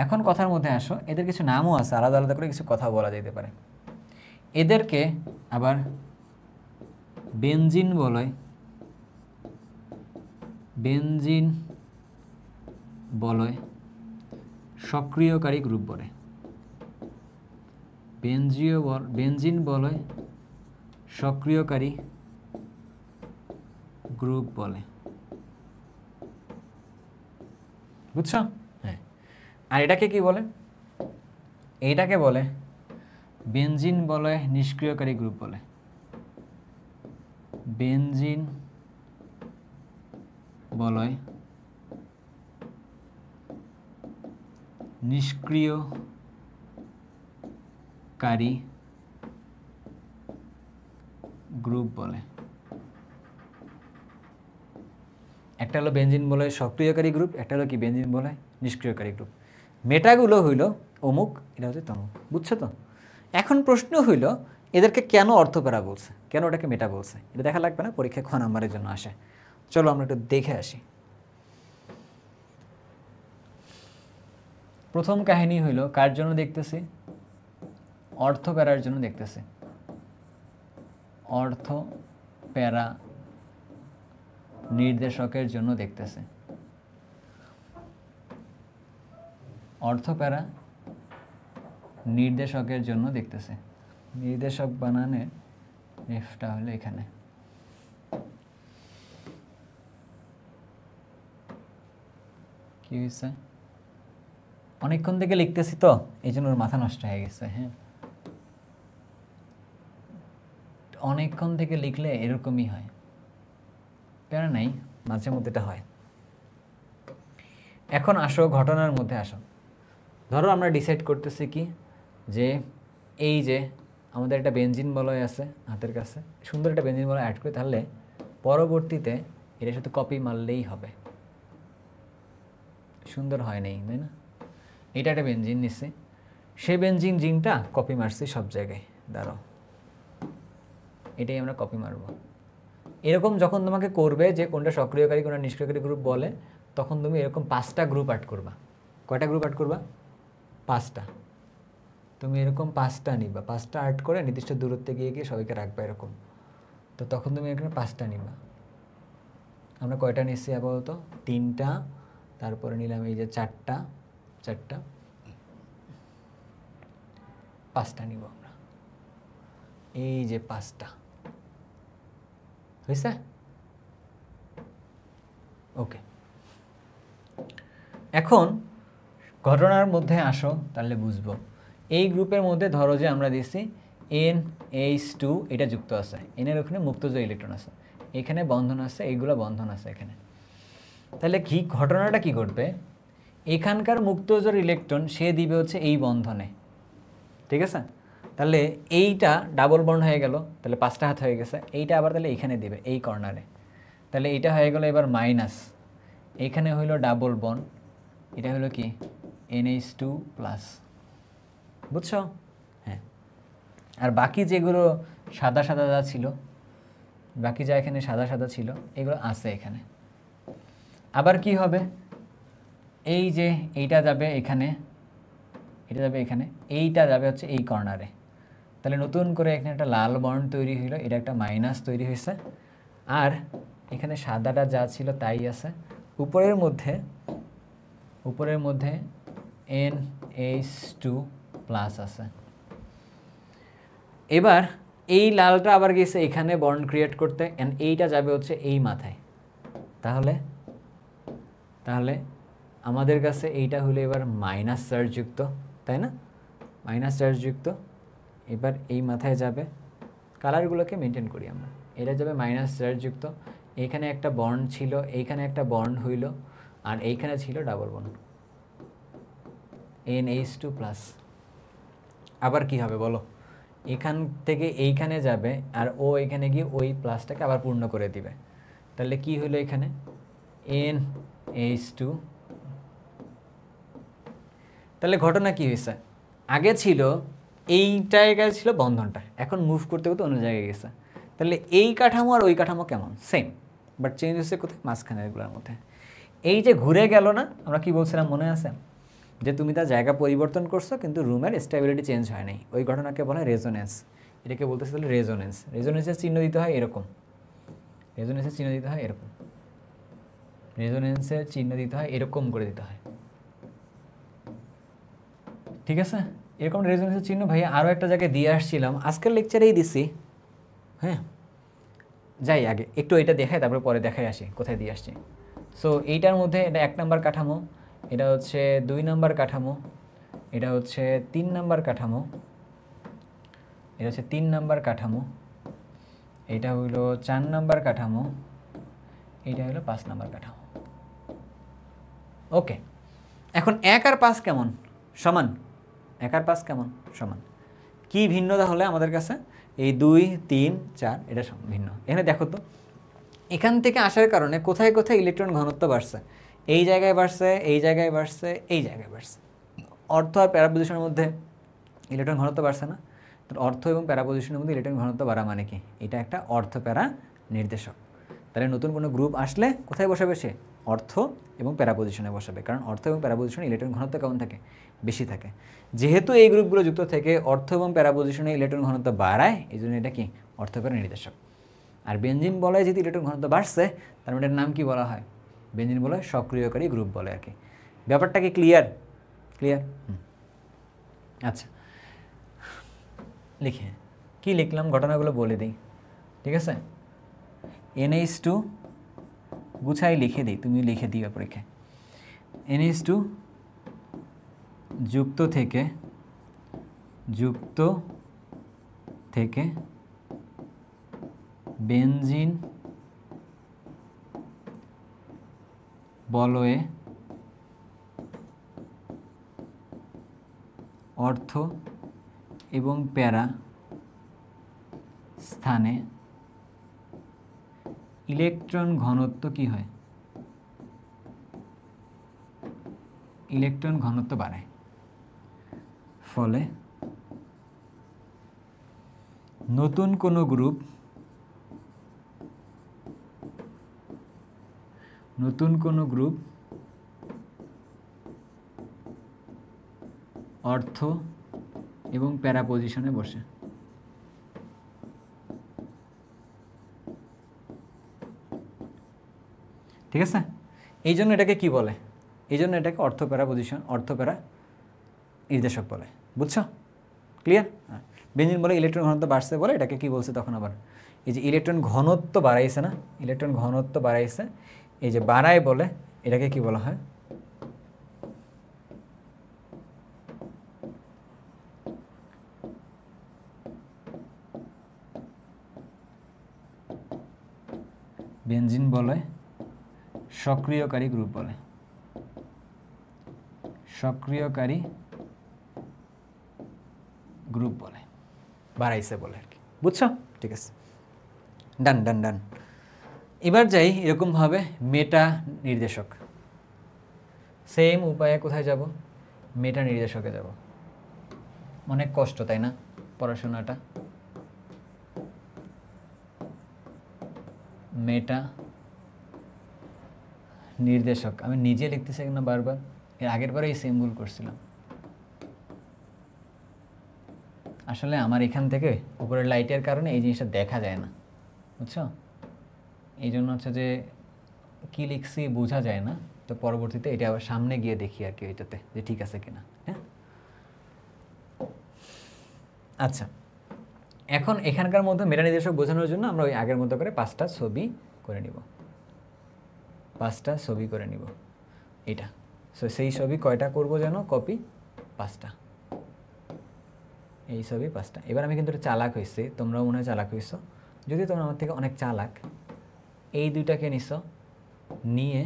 এখন কথার মধ্যে আসো, এদের কিছু নামও আছে, আলাদা আলাদা করে কিছু কথা বলা যেতে পারে। এদেরকে আবার বেনজিন বলে, বেনজিন বলয় সক্রিয়কারী গ্রুপ বলে। বেনজিন বলয় সক্রিয়কারী গ্রুপ বলে। বুঝছো? হ্যাঁ। আর এটাকে কি বলে? এইটাকে বলে বেনজিন বলয় নিষ্ক্রিয়কারী গ্রুপ বলে। বেনজিন বলয় নিষ্ক্রিয়কারী গ্রুপ বলে। একটা হলো বেনজিন বলে সক্রিয়কারী গ্রুপ, একটা হলো কি বেনজিন বলে নিষ্ক্রিয়কারী গ্রুপ। মেটাগুলো হইল অমুক, এটা হচ্ছে তমুক, বুঝছো তো? এখন প্রশ্ন হইল এদেরকে কেন অর্থপ্যারা বলছে, কেন ওটাকে মেটা বলছে, এটা দেখা লাগবে না, পরীক্ষায় 6 নাম্বারের জন্য আসে। চলো আমরা একটু দেখে আসি। প্রথম কাহিনী হইল কার জন্য দেখতেছি? অর্থপ্যারার জন্য দেখতেছি। অর্থপ্যারা নির্দেশকের জন্য দেখতেছে। অর্থপ্যারা নির্দেশকের জন্য দেখতেছে। নির্দেশক বানানের এফটা হলো এখানে। কি হয়েছে? অনেকক্ষণ থেকে লিখতেছি তো এই জন্য ওর মাথা নষ্ট হয়ে গেছে। হ্যাঁ, অনেকক্ষণ থেকে লিখলে এরকমই হয়, প্যারা নাই, মাঝে মধ্যে এটা হয়। এখন আসো ঘটনার মধ্যে আসো। ধরো আমরা ডিসাইড করতেছি কি যে এই যে আমাদের একটা বেনজিন বলয় আছে হাতের কাছে, সুন্দর একটা বেনজিন বলয় অ্যাড করি, তাহলে পরবর্তীতে এটা শুধু কপি মারলেই হবে। সুন্দর হয় নাই, তাই না? এটা একটা বেনজিন নিচ্ছে, সেই বেনজিন জিনটা কপি মারছি সব জায়গায়। দাঁড়াও, এটাই আমরা কপি মারব। এরকম যখন তোমাকে করবে যে কোনটা সক্রিয়কারী কোনটা নিষ্ক্রিয়কারী গ্রুপ বলে, তখন তুমি এরকম 5টা গ্রুপ অ্যাড করবা। কয়টা গ্রুপ অ্যাড করবা? 5টা। তুমি এরকম 5টা নিবা, 5টা অ্যাড করে নির্দিষ্ট দূরত্বে গিয়ে গিয়ে সবাইকে রাখবা এরকম। তো তখন তুমি এখানে 5টা নিবা। আমরা কয়টা নিচ্ছি আপাতত? 3টা, তারপরে নিলাম এই যে 4টা, 5টা নিব আমরা। এই যে 5টা হয়েছে। ওকে, এখন ঘটনার মধ্যে আসো, তাহলে বুঝবো। এই গ্রুপের মধ্যে ধরো যে আমরা দিচ্ছি NH2, এটা যুক্ত আছে, এনের ওখানে মুক্তজোড় ইলেকট্রন আছে, এখানে বন্ধন আছে, এইগুলো বন্ধন আছে এখানে। তাহলে কি ঘটনাটা কি ঘটবে? এখানকার মুক্তজোড় ইলেকট্রন সে দিবে হচ্ছে এই বন্ধনে, ঠিক আছে? তাহলে এইটা ডাবল বন্ড হয়ে গেল, তাহলে 5টা হাত হয়ে গেছে। এইটা আবার তাহলে এইখানে দিবে এই কর্নারে, তাহলে এইটা হয়ে গেল এবার মাইনাস, এইখানে হইল ডাবল বন্ড, এটা হলো কি NH2+, বুঝছো? হ্যাঁ, আর বাকি যেগুলো সাদা সাদা যা ছিল, বাকি যা এখানে সাদা সাদা ছিল এগুলো আছে এখানে। আবার কি হবে? এই যে এইটা যাবে এখানে, এটা যাবে এখানে, এইটা যাবে হচ্ছে এই কর্নারে। তাহলে নতুন করে এখানে একটা লাল বন্ড তৈরি হইলো, এটা একটা মাইনাস তৈরি হয়েছে। আর এখানে সাদাটা যা ছিল তাই আছে। উপরের মধ্যে NH2+ আছে। এবার এই লালটা আবার গেছে এখানে বন্ড ক্রিয়েট করতে, এন্ড এইটা যাবে হচ্ছে এই মাথায়। তাহলে আমাদের কাছে এইটা হলো এবার মাইনাস চার্জযুক্ত, তাই না? মাইনাস চার্জযুক্ত। এবার এই মাথায় যাবে, কালারগুলোকে মেনটেন করি আমরা, এটা যাবে মাইনাস চার্জযুক্ত। এইখানে একটা বন্ড ছিল, এইখানে একটা বন্ড হইল, আর এইখানে ছিল ডাবল বন্ড NH2+। আবার কি হবে বলো? এখান থেকে এইখানে যাবে, আর ও এখানে গিয়ে ওই প্লাসটাকে আবার পূর্ণ করে দিবে। তাহলে কি হলো এখানে? NH2। তাহলে ঘটনা কি হয়েছে? আগে ছিল এই জায়গায় ছিল বন্ধনটা, এখন মুভ করতে করতে অন্য জায়গায় গেছে। তাহলে এই কাঠামো আর ওই কাঠামো কেমন? সেম, বাট চেঞ্জ হচ্ছে কোথায়? মাঝখানে এগুলোর মধ্যে। এই যে ঘুরে গেল না, আমরা কি বলছিলাম মনে আছে? যে তুমি তার জায়গা পরিবর্তন করছো কিন্তু রুমের স্টেবিলিটি চেঞ্জ হয় নাই, ওই ঘটনাকে বলা হয় রেজোনেন্স। এটাকে বলতেছে তাহলে রেজোনেন্স। রেজোনেন্সের চিহ্ন দিতে হয় এরকম, রেজোনেন্সের চিহ্ন দিতে হয় এরকম, রেজোনেন্সের চিহ্ন দিতে হয় এরকম করে দিতে হয়, ঠিক আছে? এরকম রেজোনেন্সের চিহ্ন ভাই আরও একটা জায়গায় দিয়ে আসছিলাম, আজকের লেকচারেই দিছি। হ্যাঁ, যাই আগে একটু এটা দেখাই, তারপরে পরে দেখাই আসি কোথায় দিয়ে আসছি। সো এইটার মধ্যে এটা 1 নাম্বার কাঠামো, এটা হচ্ছে 2 নাম্বার কাঠামো, এটা হচ্ছে 3 নাম্বার কাঠামো, এটা হচ্ছে 3 নাম্বার কাঠামো, এটা হইলো 4 নাম্বার কাঠামো, এটা হলো 5 নাম্বার কাঠামো। ওকে, এখন 1 আর 5 কেমন? সমান, 1 আর 5 কেমন সমান। কি ভিন্ন তাহলে আমাদের কাছে? এই 2 3 4 এটা ভিন্ন। এখানে দেখো তো এখান থেকে আসার কারণে কোথায় কোথায় ইলেকট্রন ঘনত্ব বাড়ছে, এই জায়গায় বাড়ছে, এই জায়গায় বাড়ছে, এই জায়গায় বাড়ছে। অর্থ আর প্যারা পজিশনের মধ্যে ইলেকট্রন ঘনত্ব বাড়ছে না? তো অর্থ এবং প্যারা পজিশনের মধ্যে ইলেকট্রন ঘনত্ব বাড়া মানে কি? এটা একটা অর্থ প্যারা নির্দেশক। তাহলে নতুন কোনো গ্রুপ আসলে কোথায় বসাবে সে? অর্থ এবং প্যারা পজিশনে বসাবে, কারণ অর্থ এবং প্যারা পজিশনে ইলেকট্রন ঘনত্ব কেমন থাকে? বেশি থাকে। যেহেতু এই গ্রুপগুলো যুক্ত থেকে অর্থ এবং প্যারা পজিশনে ইলেকট্রন ঘনত্ব বাড়ায়, এই জন্য এটা কি? অর্থ প্যারা নির্দেশক। আর বেনজিন বলয় যেহেতু ইলেকট্রন ঘনত্ব বাড়ছে, তার মানে এর নাম কি বলা হয়? বেনজিন বলয় সক্রিয়কারী গ্রুপ বলে আর কি। ব্যাপারটা কি ক্লিয়ার? ক্লিয়ার? আচ্ছা, লিখে কি লিখলাম ঘটনাগুলো বলে দিই, ঠিক আছে? NH2 গুছাই লিখে দিই, তুমি লিখে দিও পরীক্ষায়। NH2 যুক্ত থেকে বেনজিন বলয়ে অর্থ এবং প্যারা স্থানে ইলেকট্রন ঘনত্ব কি হয়? ইলেকট্রন ঘনত্ব বাড়ায়। ফলে নতুন কোনো গ্রুপ অর্থ এবং প্যারা পজিশনে বসে। ঠিক আছে? এই জন্য এটাকে কি বলে? এই জন্য এটাকে অর্থ প্যারা পজিশন, অর্থ প্যারা নির্দেশক বলে। বুঝছো? ক্লিয়ার? হ্যাঁ। বেনজিন বলে ইলেকট্রন ঘনত্ব বাড়ছে বলে এটাকে কি বলছে তখন আবার? এই যে ইলেকট্রন ঘনত্ব বাড়াইছে না, ইলেকট্রন ঘনত্ব বাড়াইছে, এই যে বাড়ায় বলে এটাকে কি বলা হয়? বেনজিন বলে সক্রিয়কারী গ্রুপ বলে। সক্রিয়কারী গ্রুপ বলে, বাড়াইছে বলে আর কি। বুঝছো? ঠিক আছে, ডান ডান ডান। এবার যাই এরকমভাবে মেটা নির্দেশক। সেম উপায়ে কোথায় যাব? মেটা নির্দেশকে যাব। অনেক কষ্ট তাই না পড়াশোনাটা? মেটা নির্দেশক আমি নিজে লিখতেছি না বারবার, এর আগের বারে এই সেম ভুল করছিলাম। আসলে আমার এখান থেকে উপরের লাইটের কারণে এই জিনিসটা দেখা যায় না, বুঝছো? এই জন্য হচ্ছে যে কী লিখছি বোঝা যায় না, তো পরবর্তীতে এটা আবার সামনে গিয়ে দেখি আর কি এটাতে যে ঠিক আছে কিনা। হ্যাঁ, আচ্ছা, এখন এখানকার মধ্যে মেটা নির্দেশক বোঝানোর জন্য আমরা ওই আগের মতো করে 5টা ছবি করে নিব। 5টা ছবি করে নিব এটা। সো সেই ছবি কয়টা করব যেন? কপি 5টা। এই ছবি 5টা। এবার আমি কিন্তু একটু চালাক হয়েছি, তোমরাও মনে হয় চালাক হয়েছো। যদি তোমরা আমার থেকে অনেক চালাক, এই দুইটাকে নিছো, নিয়ে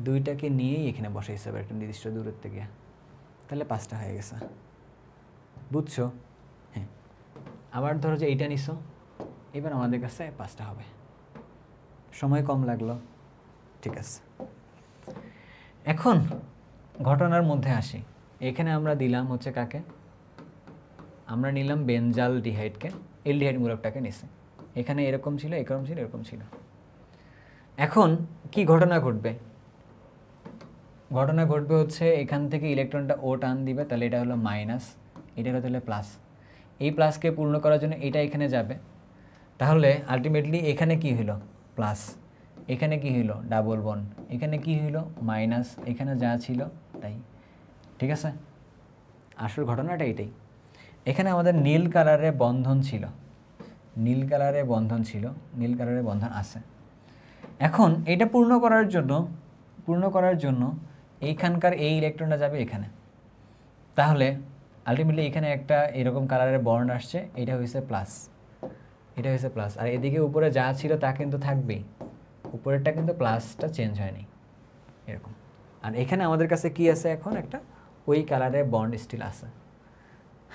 দুইটাকে নিয়েই এখানে বসাইছো একটা নির্দিষ্ট দূরত্বে গিয়ে, তাহলে 5টা হয়ে গেছে। বুঝছো? হ্যাঁ। আবার ধরো যে এইটা নিছো, এবার আমাদের কাছে 5টা হবে। সময় কম লাগলো, ঠিক আছে। এখন ঘটনার মধ্যে আসি। এখানে আমরা দিলাম হচ্ছে কাকে? আমরা নিলাম বেনজাল ডিহাইডকে, এলডিহাইড মূলকটাকে নিছি। এখানে এরকম ছিল, এরকম ছিল, এরকম ছিল। এখন কি ঘটনা ঘটবে? ঘটনা ঘটবে হচ্ছে এখান থেকে ইলেকট্রনটা ও টান দিবে, তাহলে এটা হলো মাইনাস, এটা হলো তাহলে প্লাস। এই প্লাসকে পূর্ণ করার জন্য এটা এখানে যাবে, তাহলে আলটিমেটলি এখানে কি হলো? প্লাস। এখানে কি হলো? Double bond. এখানে কি হলো? মাইনাস। এখানে যা ছিল তাই। ঠিক আছে, আসল ঘটনাটা এটাই। এখানে আমাদের নীল কালারে বন্ধন ছিল, নীল কালারে বন্ধন ছিল, নীল কালারে বন্ধন আছে। এখন এটা পূর্ণ করার জন্য এইখানকার এই ইলেকট্রনটা যাবে এখানে, তাহলে আলটিমেটলি এখানে একটা এরকম কালারের বন্ড আসছে, এটা হয়েছে প্লাস, এটা হয়েছে প্লাস। আর এদিকে উপরে যা ছিল তা কিন্তু থাকবেই, উপরেরটা কিন্তু প্লাসটা চেঞ্জ হয়নি এরকম। আর এখানে আমাদের কাছে কি আছে? এখন একটা ওই কালারে বন্ড স্টিল আছে।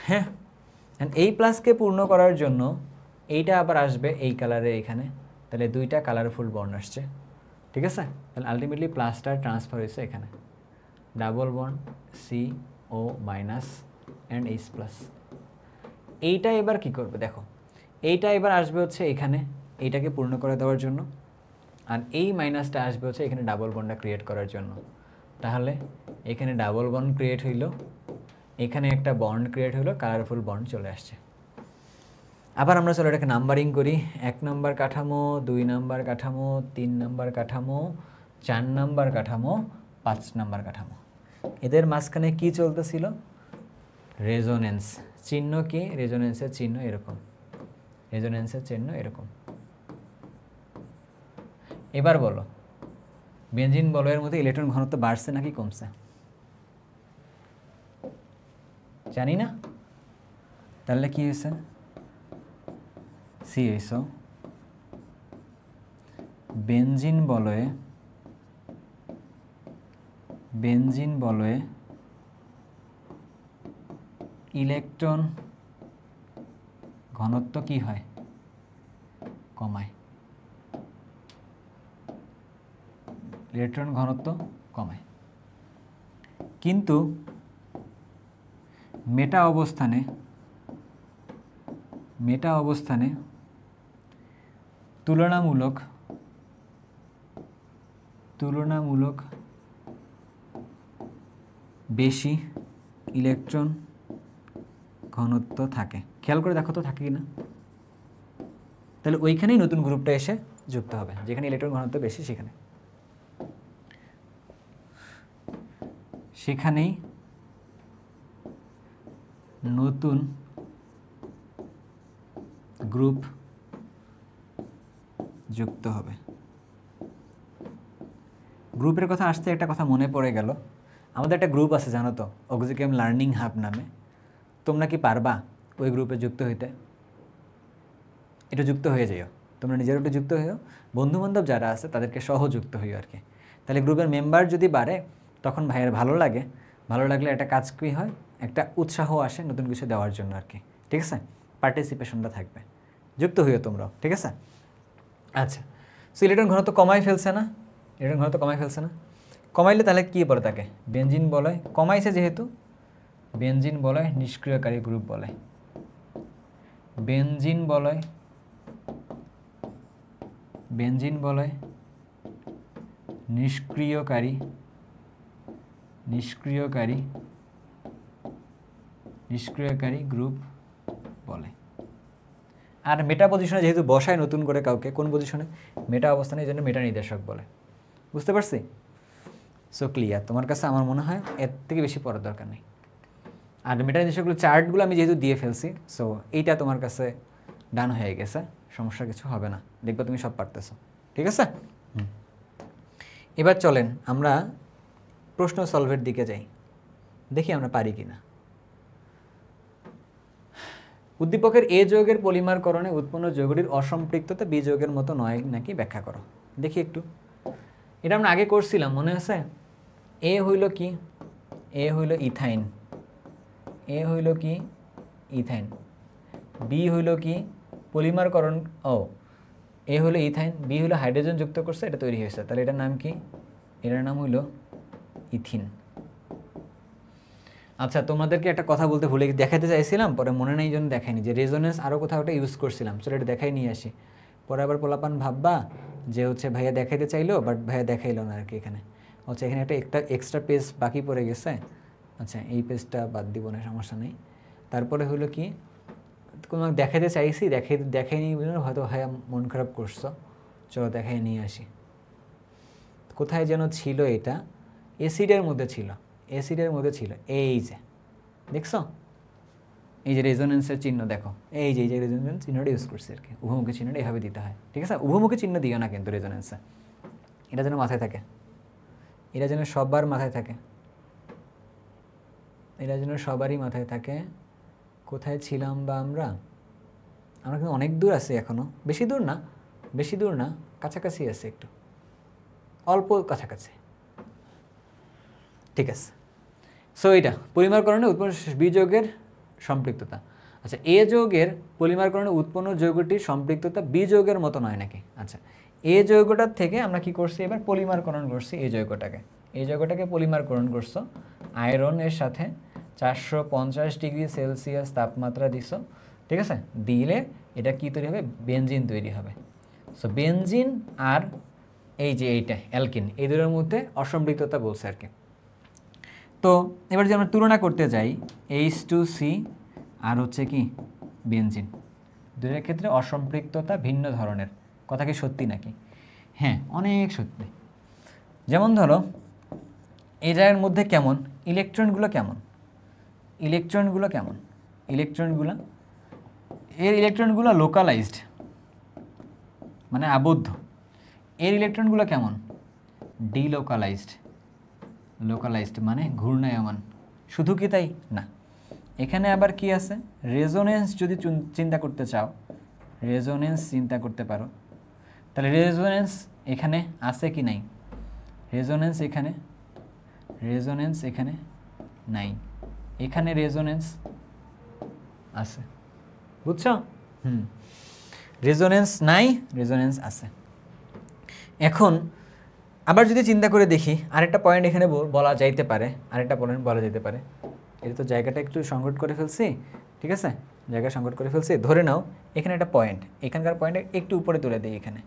হ্যাঁ, অ্যান্ড এই প্লাসকে পূর্ণ করার জন্য এইটা আবার আসবে এই কালারে এখানে, তাহলে দুইটা কালারফুল বন্ড আসছে। ঠিক আছে, তাহলে আলটিমেটলি প্লাসটা ট্রান্সফার হয়েছে এখানে, double bond C O minus and H plus. এইটা এবার কি করবে দেখো, এইটা এবার আসবে হচ্ছে এখানে এইটাকে পূর্ণ করে দেওয়ার জন্য, আর এই মাইনাসটা আসবে হচ্ছে এখানে ডাবল বন্ডটা ক্রিয়েট করার জন্য। তাহলে এখানে ডাবল বন্ড ক্রিয়েট হইল, এখানে একটা বন্ড ক্রিয়েট হলো, কালারফুল বন্ড চলে আসছে। আবার আমরা চলো এটাকে নাম্বারিং করি, 1 নম্বর কাঠামো, 2 নম্বর কাঠামো, 3 নম্বর কাঠামো, 4 নম্বর কাঠামো, 5 নম্বর কাঠামো। এদের মাঝখানে কি চলতেছিল? রেজোনেন্স চিহ্ন। কি রেজোনেন্সের চিহ্ন? এরকম রেজোনেন্সের চিহ্ন এরকম। এবার বলো বেনজিন বলয়ের মধ্যে ইলেকট্রন ঘনত্ব বাড়ছে নাকি কমছে? জানি না। তাহলে কি হয়েছে? সি হয়েছ বেনজিন বলয়ে ইলেকট্রন ঘনত্ব কি হয়? কমায়। ইলেকট্রন ঘনত্ব কমায়, কিন্তু মেটা অবস্থানে তুলনামূলক বেশি ইলেকট্রন ঘনত্ব থাকে। খেয়াল করে দেখো তো থাকে কিনা। তাহলে ওইখানেই নতুন গ্রুপটা এসে যুক্ত হবে, যেখানে ইলেকট্রন ঘনত্ব বেশি সেখানেই নতুন গ্রুপ যুক্ত হবে। গ্রুপের কথা আসতে একটা কথা মনে পড়ে গেল, আমাদের একটা গ্রুপ আছে জানো তো, অক্সিকেম লার্নিং হাব নামে। তোমরা কি পারবা ওই গ্রুপে যুক্ত হইতে? এটা যুক্ত হয়ে যাইও, তোমরা নিজের একটু যুক্ত হইও, বন্ধুবান্ধব যারা আছে তাদেরকে সহ যুক্ত হইও আর কি। তাহলে গ্রুপের মেম্বার যদি বাড়ে তখন ভাইয়ের ভালো লাগলে একটা কাজ কী হয়, একটা উৎসাহ আসে নতুন কিছু দেওয়ার জন্য আর কি। ঠিক আছে, পার্টিসিপেশনটা থাকবে, যুক্ত হইও তোমরাও। ঠিক আছে, আচ্ছা। সো ইলেকট্রন ঘনত্ব কমাই ফেলছে না? কমাইলে তাহলে কী বলে তাকে? বেনজিন বলয়। কমাইছে যেহেতু, বেনজিন বলয় নিষ্ক্রিয়কারী গ্রুপ বলে। বেনজিন বলয় নিষ্ক্রিয়কারী গ্রুপ বলে। আর মেটা পজিশনে যেহেতু বসায় নতুন করে কাউকে, কোন পজিশনে? মেটা অবস্থানে, এই জন্য মেটা নির্দেশক বলে। বুঝতে পারছি? সো ক্লিয়ার তোমার কাছে? আমার মনে হয় এর থেকে বেশি পড়ার দরকার নেই। আর মেটা নির্দেশকগুলো চার্টগুলো আমি যেহেতু দিয়ে ফেলছি, সো এইটা তোমার কাছে ডান হয়ে গেছে, সমস্যা কিছু হবে না, দেখবে তুমি সব পারতেছো। ঠিক আছে, এবার চলেন আমরা প্রশ্ন সলভের দিকে যাই, দেখি আমরা পারি কিনা। উদ্দীপকের এ যৌগের পলিমারকরণে উৎপন্ন যৌগটির অসম্পৃক্ততা বি যৌগের মতো নয় নাকি ব্যাখ্যা করো। দেখি একটু, এটা আমরা আগে করছিলাম মনে আছে? এ হইল কি? এ হইল ইথাইন, বি হইল কি? পলিমারকরণ, এ হইল ইথাইন, বি হইল হাইড্রোজেন যুক্ত করছে, এটা তৈরি হয়েছে, তাহলে এটার নাম কি? এটার নাম হইল ইথিন। আচ্ছা, তোমাদেরকে একটা কথা বলতে ভুলে দেখাতে চাইছিলাম, পরে মনে নেই জন্য দেখাইনি, যে রেজোনেন্স আরও কোথাও একটা ইউজ করছিলাম, চলো এটা দেখাই নিয়ে আসি। পরে আবার পোলাপান ভাববা যে হচ্ছে ভাইয়া দেখাইতে চাইলো, বাট ভাইয়া দেখাইলো না আর কি। এখানে হচ্ছে এখানে একটা এক্সট্রা পেজ বাকি পড়ে গেছে। আচ্ছা, এই পেজটা বাদ দিব না, সমস্যা নেই। তারপরে হলো কি, তোমাকে দেখাইতে চাইছি, দেখাই নিয়ে বুঝলো, হয়তো ভাইয়া মন খারাপ করছো, চলো দেখাই নিয়ে আসি। কোথায় যেন ছিল এটা? অ্যাসিডের মধ্যে ছিল, এই যে দেখছো, এই যে রেজোনেন্সের চিহ্ন দেখো, এই যে রেজোনেন্স চিহ্নটা ইউজ করছি আর কি। উভমুখী চিহ্নটা এভাবে দিতে হয়। ঠিক আছে, উভমুখী চিহ্ন দিও না কিন্তু রেজোনেন্সে, এটা যেন মাথায় থাকে, এটা যেন সবার মাথায় থাকে, এটা যেন সবারই মাথায় থাকে। কোথায় ছিলাম বা আমরা কিন্তু অনেক দূর আছি এখনো, বেশি দূর না, কাছাকাছি আছে, একটু অল্প কাছাকাছি। ঠিক আছে, সো এটা পলিমারকরণে উৎপন্ন বি যৌগের সম্পৃক্ততা। আচ্ছা, এ যৌগের পলিমারকরণে উৎপন্ন যৌগটির সম্পৃক্ততা বি যৌগের মতো নয় নাকি? আচ্ছা, এ যৌগটার থেকে আমরা কি করছি, এবার পলিমারকরণ করছি এই যৌগটাকে পলিমারকরণ করছো আয়রনের সাথে 450 ডিগ্রি সেলসিয়াস তাপমাত্রা দিছো, ঠিক আছে? দিলে এটা কি তৈরি হবে? বেনজিন তৈরি হবে। সো বেনজিন আর এই যে এইটা অ্যালকিন, এই দুটোর মধ্যে অসম্পৃক্ততা বলছে আর কি। তো এবার যদি আমরা তুলনা করতে যাই H2C আর হচ্ছে কি বেনজিন, দুটোর ক্ষেত্রে অসম্পৃক্ততা ভিন্ন ধরনের, কথা কি সত্যি নাকি? হ্যাঁ, অনেক সত্যি। যেমন ধরো এটার মধ্যে কেমন ইলেকট্রনগুলো, এর ইলেকট্রনগুলো লোকালাইজড মানে আবদ্ধ, এর ইলেকট্রনগুলো কেমন ডিলোকালাইজড মানে ঘূর্ণায়মান। শুধু কি তাই না, এখানে আবার কি আছে, রেজোনেন্স যদি চিন্তা করতে চাও, রেজোনেন্স চিন্তা করতে পারো, তাহলে রেজোনেন্স এখানে আছে কি নাই? রেজোনেন্স এখানে নাই, এখানে রেজোনেন্স আছে, বুঝছো? রেজোনেন্স নাই, রেজোনেন্স আছে। এখন আবার যদি চিন্তা করে দেখি, আরেকটা পয়েন্ট এখানে বলা যাইতে পারে, এটা তো জায়গাটা একটু সংকট করে ফেলছি, ঠিক আছে? ধরে নাও এখানে একটা পয়েন্ট, এখানকার পয়েন্টে একটু উপরে তুলে দিই। এখানে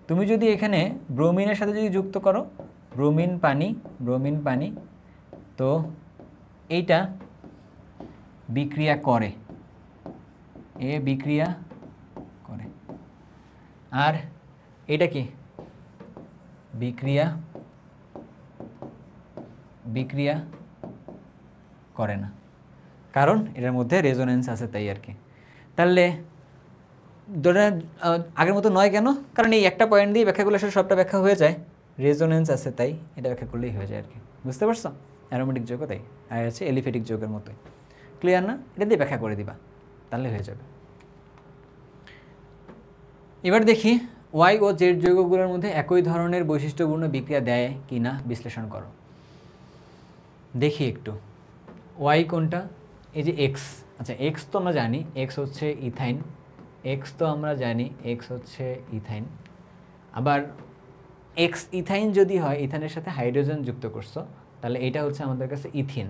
তুমি যদি এখানে ব্রোমিনের সাথে যদি যুক্ত করো, ব্রোমিন পানি, তো এইটা বিক্রিয়া করে, আর এটা কি বিক্রিয়া করে না, কারণ এটার মধ্যে রেজোনেন্স আছে তাই আর কি। তাহলে আগের মতো নয় কেন? কারণ এই একটা পয়েন্ট দিয়ে ব্যাখ্যা করলে আসলে সবটা ব্যাখ্যা হয়ে যায়, রেজোনেন্স আছে তাই এটা ব্যাখ্যা করলেই হয়ে যায় আর কি। বুঝতে পারছো? অ্যারোমেটিক যৌগ তাই, আর হচ্ছে এলিফেটিক যৌগের মতোই। ক্লিয়ার না? এটা দিয়ে ব্যাখ্যা করে দিবা, তাহলে হয়ে যাবে। এবার দেখি ওয়াই ও জেড যৌগগুলোর মধ্যে একই ধরনের বৈশিষ্ট্যপূর্ণ বিক্রিয়া দেয় কি না বিশ্লেষণ করো। দেখি একটু ওয়াই কোনটা, এই যে এক্স। আচ্ছা, এক্স তো আমরা জানি, এক্স হচ্ছে ইথাইন, আবার এক্স ইথাইন যদি হয়, ইথাইনের সাথে হাইড্রোজেন যুক্ত করছো, তাহলে এটা হচ্ছে আমাদের কাছে ethene,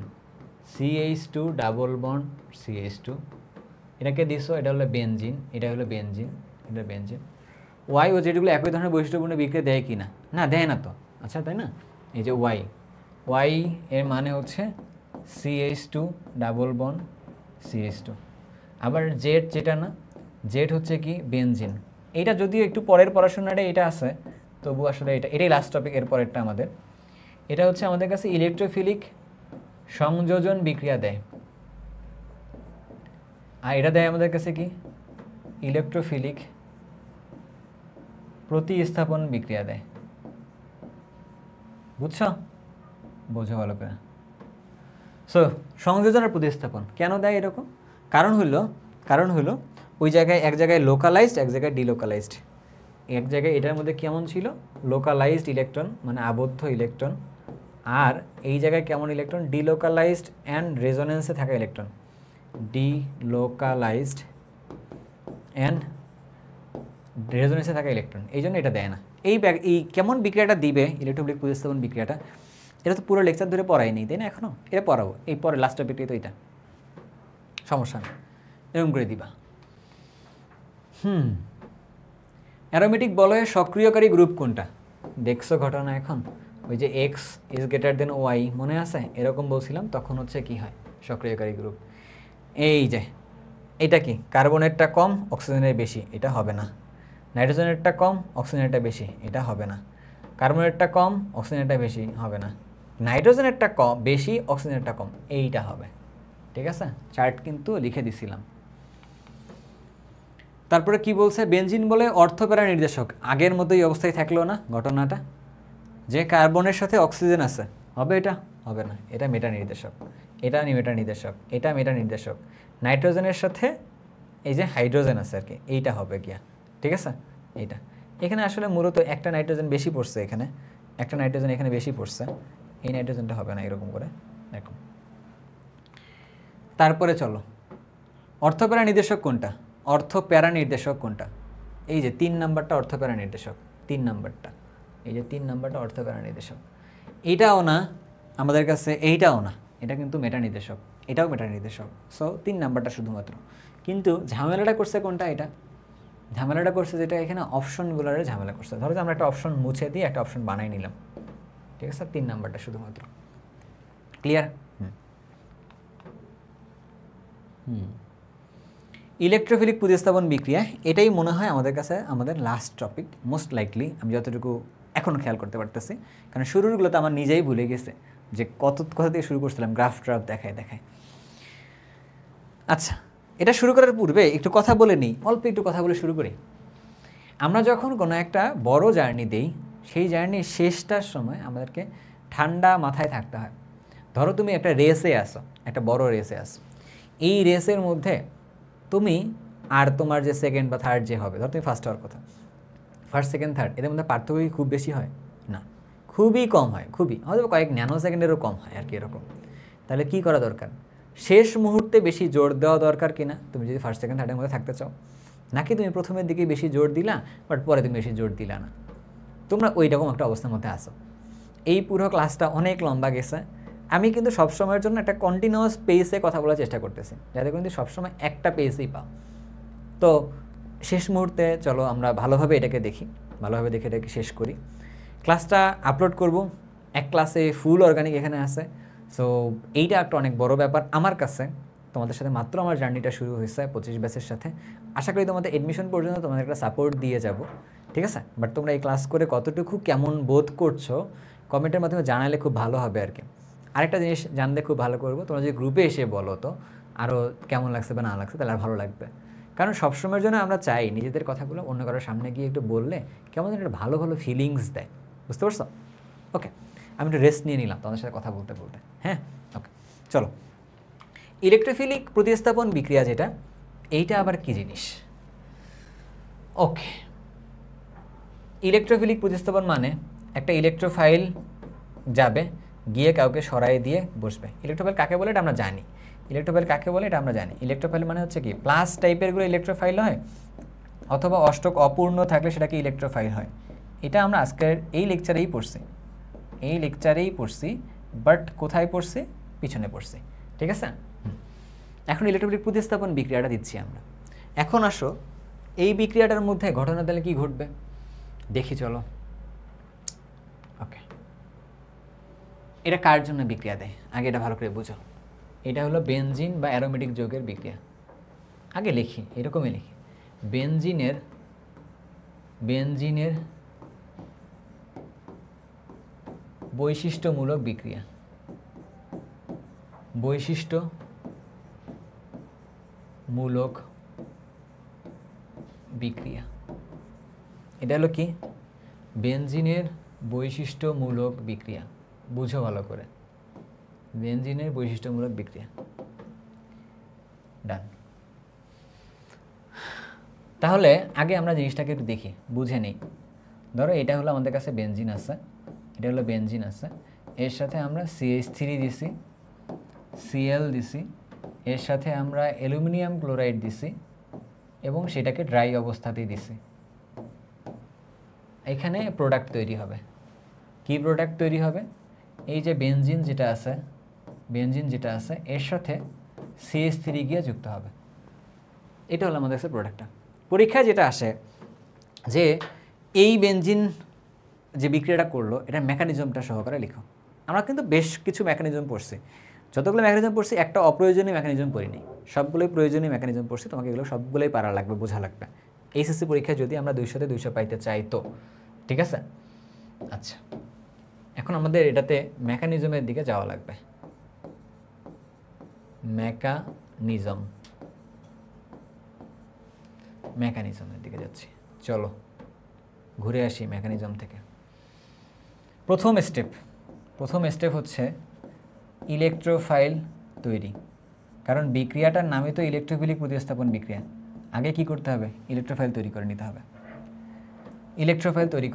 CH2 double bond CH2, এটাকে দিছো, এটা হলো বেনজিন, এটা বেনজিন। ওয়াই ও যেগুলো একই ধরনের বৈশিষ্ট্যপূর্ণ বিক্রিয়া দেয় কি না? না, দেয় না তো। আচ্ছা, তাই না? এই যে ওয়াই এর মানে হচ্ছে CH2 ডাবল বন্ড CH2। আবার জেড, যেটা না, জেড হচ্ছে কি বেনজিন। এইটা যদিও একটু পরের পড়াশোনাটা এটা আছে, তবু আসলে এটাই লাস্ট টপিক, এর পরেরটা আমাদের। এটা হচ্ছে আমাদের কাছে ইলেকট্রোফিলিক সংযোজন বিক্রিয়া দেয়, আর এটা দেয় আমাদের কাছে কি ইলেকট্রোফিলিক প্রতিস্থাপন বিক্রিয়া দেয়। বুঝছো? বোঝো ভালো করে। সো সংযোজন আর প্রতিস্থাপন কেন দেয় এরকম? কারণ হলো ওই জায়গায় এক জায়গায় লোকালাইজড, এক জায়গায় ডিলোকালাইজড। এক জায়গায় এটার মধ্যে কেমন ছিল লোকালাইজড ইলেকট্রন মানে আবদ্ধ ইলেকট্রন, আর এই জায়গায় কেমন ইলেকট্রন ডিলোকালাইজড অ্যান্ড রেজোনেন্সে থাকা ইলেকট্রন, ডিলোকালাইজড অ্যান্ড রেজোনেন্সে থাকা ইলেকট্রন। এই জন্য এটা দেয় না। এই কেমন বিক্রিয়াটা দিবে ইলেকট্রোফিলিক প্রতিস্থাপন বিক্রিয়াটা, এটা তো পুরো লেকচার ধরে পড়াইনি, তাই না? এখনও এটা পড়াবো, এই পরে লাস্ট টপিকটাই তো এটা, সমস্যা না, এরকম করে দিবা। অ্যারোমেটিক বলয়ের সক্রিয়কারী গ্রুপ কোনটা? দেখছো ঘটনা এখন, ওই যে X is greater than Y, মনে আছে? এরকম বলছিলাম, তখন হচ্ছে কি হয় সক্রিয়কারী গ্রুপ। এই যে এটা কি কার্বনেরটা কম অক্সিজেনের বেশি, এটা হবে না। নাইট্রোজেনেরটা কম অক্সিজেনেরটা বেশি, এটা হবে না। কার্বনেরটা কম অক্সিজেনেরটা বেশি, হবে না। নাইট্রোজেনেরটা কম বেশি অক্সিজেনেরটা কম, এইটা হবে। ঠিক আছে, চার্ট কিন্তু লিখে দিছিলাম। তারপরে কি বলছে, বেনজিন বলে অর্থপ্যারা নির্দেশক, আগের মতোই অবস্থায় থাকলো না ঘটনাটা, যে কার্বনের সাথে অক্সিজেন আছে, হবে এটা? হবে না, এটা মেটা নির্দেশক, এটা মেটা নির্দেশক, এটা মেটা নির্দেশক। নাইট্রোজেনের সাথে এই যে হাইড্রোজেন আছে আর কি, এইটা হবে গিয়া, ঠিক আছে? এইটা এখানে আসলে মূলত একটা নাইট্রোজেন বেশি পড়ছে, এখানে একটা নাইট্রোজেন এখানে বেশি পড়ছে, এই নাইট্রোজেনটা হবে না, এরকম করে এরকম তারপরে চলো অর্থপ্যারা নির্দেশক কোনটা, অর্থপ্যারা নির্দেশক কোনটা, এই যে 3 নাম্বারটা অর্থপ্যারা নির্দেশক, 3 নাম্বারটা, এই যে 3 নাম্বারটা অর্থপ্যারা নির্দেশক। এইটাও না আমাদের কাছে, এইটাও না, এটা কিন্তু মেটা নির্দেশক, এটাও মেটা নির্দেশক। সো 3 নাম্বারটা শুধুমাত্র। কিন্তু ঝামেলাটা করছে কোনটা, এটা ঝামেলাটা করছে যেটা এখানে অপশনগুলোর ঝামেলা করছে। ধরো যে আমরা একটা অপশন মুছে দিয়ে একটা অপশন বানাই নিলাম, ঠিক আছে, 3 নাম্বারটা শুধুমাত্র। ক্লিয়ার? ইলেকট্রোফিলিক প্রতিস্থাপন বিক্রিয়া, এটাই মনে হয় আমাদের কাছে আমাদের লাস্ট টপিক মোস্ট লাইকলি, আমি যতটুকু এখনও খেয়াল করতে পারতেছি, কারণ শুরুরগুলো তো আমার নিজেই ভুলে গেছে যে কথা দিয়ে শুরু করছিলাম, গ্রাফ দেখায়। আচ্ছা, এটা শুরু করার পূর্বে একটু কথা বলে নিই, অল্প একটু কথা বলে শুরু করি। আমরা যখন কোনো একটা বড় জার্নি দিই, সেই জার্নির শেষটার সময় আমাদেরকে ঠান্ডা মাথায় থাকতে হয়। ধরো তুমি একটা রেসে আসো, একটা বড় রেসে আসো, এই রেসের মধ্যে তুমি আর তোমার যে সেকেন্ড বা থার্ড যে হবে, ধরো তুমি ফার্স্ট হওয়ার কথা, ফার্স্ট সেকেন্ড থার্ড, এদের মধ্যে পার্থক্য খুব বেশি হয় না, খুবই কম হয়, খুবই হয়তো কয়েক ন্যানো সেকেন্ডেরও কম হয় আর কি এরকম। তাহলে কি করা দরকার, শেষ মুহূর্তে বেশি জোর দেওয়া দরকার কিনা, তুমি যদি ফার্স্ট সেকেন্ড থার্ডের মধ্যে থাকতে চাও, নাকি তুমি প্রথমের দিকে বেশি জোর দিলা বাট পরে তুমি বেশি জোর দিলা না, তোমরা ওই রকম একটা অবস্থার মধ্যে আসো। এই পুরো ক্লাসটা অনেক লম্বা গেছে, আমি কিন্তু সবসময়ের জন্য একটা কন্টিনিউয়াস পেসে কথা বলার চেষ্টা করতেছি, যাতে কিন্তু সবসময় একটা পেসেই পাও। তো শেষ মুহূর্তে চলো আমরা ভালোভাবে এটাকে দেখি, ভালোভাবে দেখে এটাকে শেষ করি। ক্লাসটা আপলোড করব, এক ক্লাসে ফুল অর্গানিক এখানে আছে। সো এইটা একটা অনেক বড় ব্যাপার আমার কাছে। তোমাদের সাথে মাত্র আমার জার্নিটা শুরু হয়েছে 25 ব্যাচের সাথে, আশা করি তোমাদের এডমিশন পর্যন্ত তোমাদের একটা সাপোর্ট দিয়ে যাব, ঠিক আছে। বাট তোমরা এই ক্লাস করে কতটুকু কেমন বোধ করছো কমেন্টের মাধ্যমে জানালে খুব ভালো হবে আর কি। আরেকটা জিনিস জানলে খুব ভালো করবো, তোমরা যদি গ্রুপে এসে বলো তো আরও কেমন লাগছে বা না লাগছে, তাহলে আর ভালো লাগবে। কারণ সবসময়ের জন্য আমরা চাই নিজেদের কথাগুলো অন্য কারোর সামনে গিয়ে একটু বললে কেমন একটা ভালো ভালো ফিলিংস দেয়, বুঝতে পারছো? ওকে, আমি একটু রেস্ট নিয়ে নিলাম তোমাদের সাথে কথা বলতে বলতে। হ্যাঁ, ওকে, চলো। ইলেকট্রোফিলিক প্রতিস্থাপন বিক্রিয়া যেটা, এইটা আবার কি জিনিস? ওকে, ইলেকট্রোফিলিক প্রতিস্থাপন মানে একটা ইলেকট্রোফাইল যাবে, গিয়ে কাউকে সরাই দিয়ে বসবে। ইলেকট্রোফাইল কাকে বলে এটা আমরা জানি, ইলেকট্রোফাইল কাকে বলে এটা আমরা জানি। ইলেকট্রোফাইল মানে হচ্ছে কি, প্লাস টাইপেরগুলো ইলেকট্রোফাইল হয়, অথবা অষ্টক অপূর্ণ থাকলে সেটাকে ইলেকট্রোফাইল হয়। এটা আমরা আজকের এই লেকচারেই পড়ছি, বাট কোথায় পড়ছি? পিছনে পড়ছি, ঠিক আছে। এখন ইলেকট্রোফিলিক প্রতিস্থাপন বিক্রিয়াটা দিচ্ছি আমরা। এখন আসো এই বিক্রিয়াটার মধ্যে ঘটনা তাহলে কী ঘটবে দেখি, চলো। ওকে, এটা কার জন্য বিক্রিয়া দেয় আগে এটা ভালো করে বুঝো। এটা হলো বেনজিন বা অ্যারোমেটিক যৌগের বিক্রিয়া। আগে লিখি, এরকমই লিখি, বেনজিনের বৈশিষ্ট্যমূলক বিক্রিয়া, এটা হলো কি, বেনজিনের বৈশিষ্ট্যমূলক বিক্রিয়া। বুঝো ভালো করে, বেনজিনের বৈশিষ্ট্যমূলক বিক্রিয়া। ডান। তাহলে আগে আমরা জিনিসটাকে একটু দেখি, বুঝে নিই। ধরো এটা হলো আমাদের কাছে বেনজিন আছে, এটা হলো বেনজিন আছে, এর সাথে আমরা CH3 দিছি, Cl দিছি, এর সাথে আমরা অ্যালুমিনিয়াম ক্লোরাইড দিছি এবং সেটাকে ড্রাই অবস্থাতেই দিছি। এখানে প্রোডাক্ট তৈরি হবে। কি প্রোডাক্ট তৈরি হবে? এই যে বেনজিন যেটা আছে এর সাথে CH3 গিয়ে যুক্ত হবে। এটা হলো আমাদের কাছে প্রোডাক্টটা। পরীক্ষায় যেটা আসে যে এই বেনজিন যে বিক্রিয়াটা করলো এটার মেকানিজমটা সহকারে লিখো। আমরা কিন্তু বেশ কিছু মেকানিজম পড়ছি, যতগুলো মেকানিজম পড়ছি একটা অপ্রয়োজনীয় মেকানিজম পড়িনি, সবগুলোই প্রয়োজনীয় মেকানিজম পড়ছি। তোমাকে এগুলো সবগুলোই পারা লাগবে, বোঝা লাগবে এইচএসসি পরীক্ষায় যদি আমরা 200-তে 200 পাইতে চাই তো, ঠিক আছে। আচ্ছা, এখন আমাদের এটাতে মেকানিজমের দিকে যাওয়া লাগবে। মেকানিজমের দিকে যাচ্ছি, চলো ঘুরে আসি মেকানিজম থেকে। প্রথম স্টেপ হচ্ছে ইলেকট্রোফাইল তৈরি, কারণ বিক্রিয়াটার নামই তো ইলেকট্রোফিলিক প্রতিস্থাপন বিক্রিয়া। আগে কি করতে হবে? ইলেকট্রোফাইল তৈরি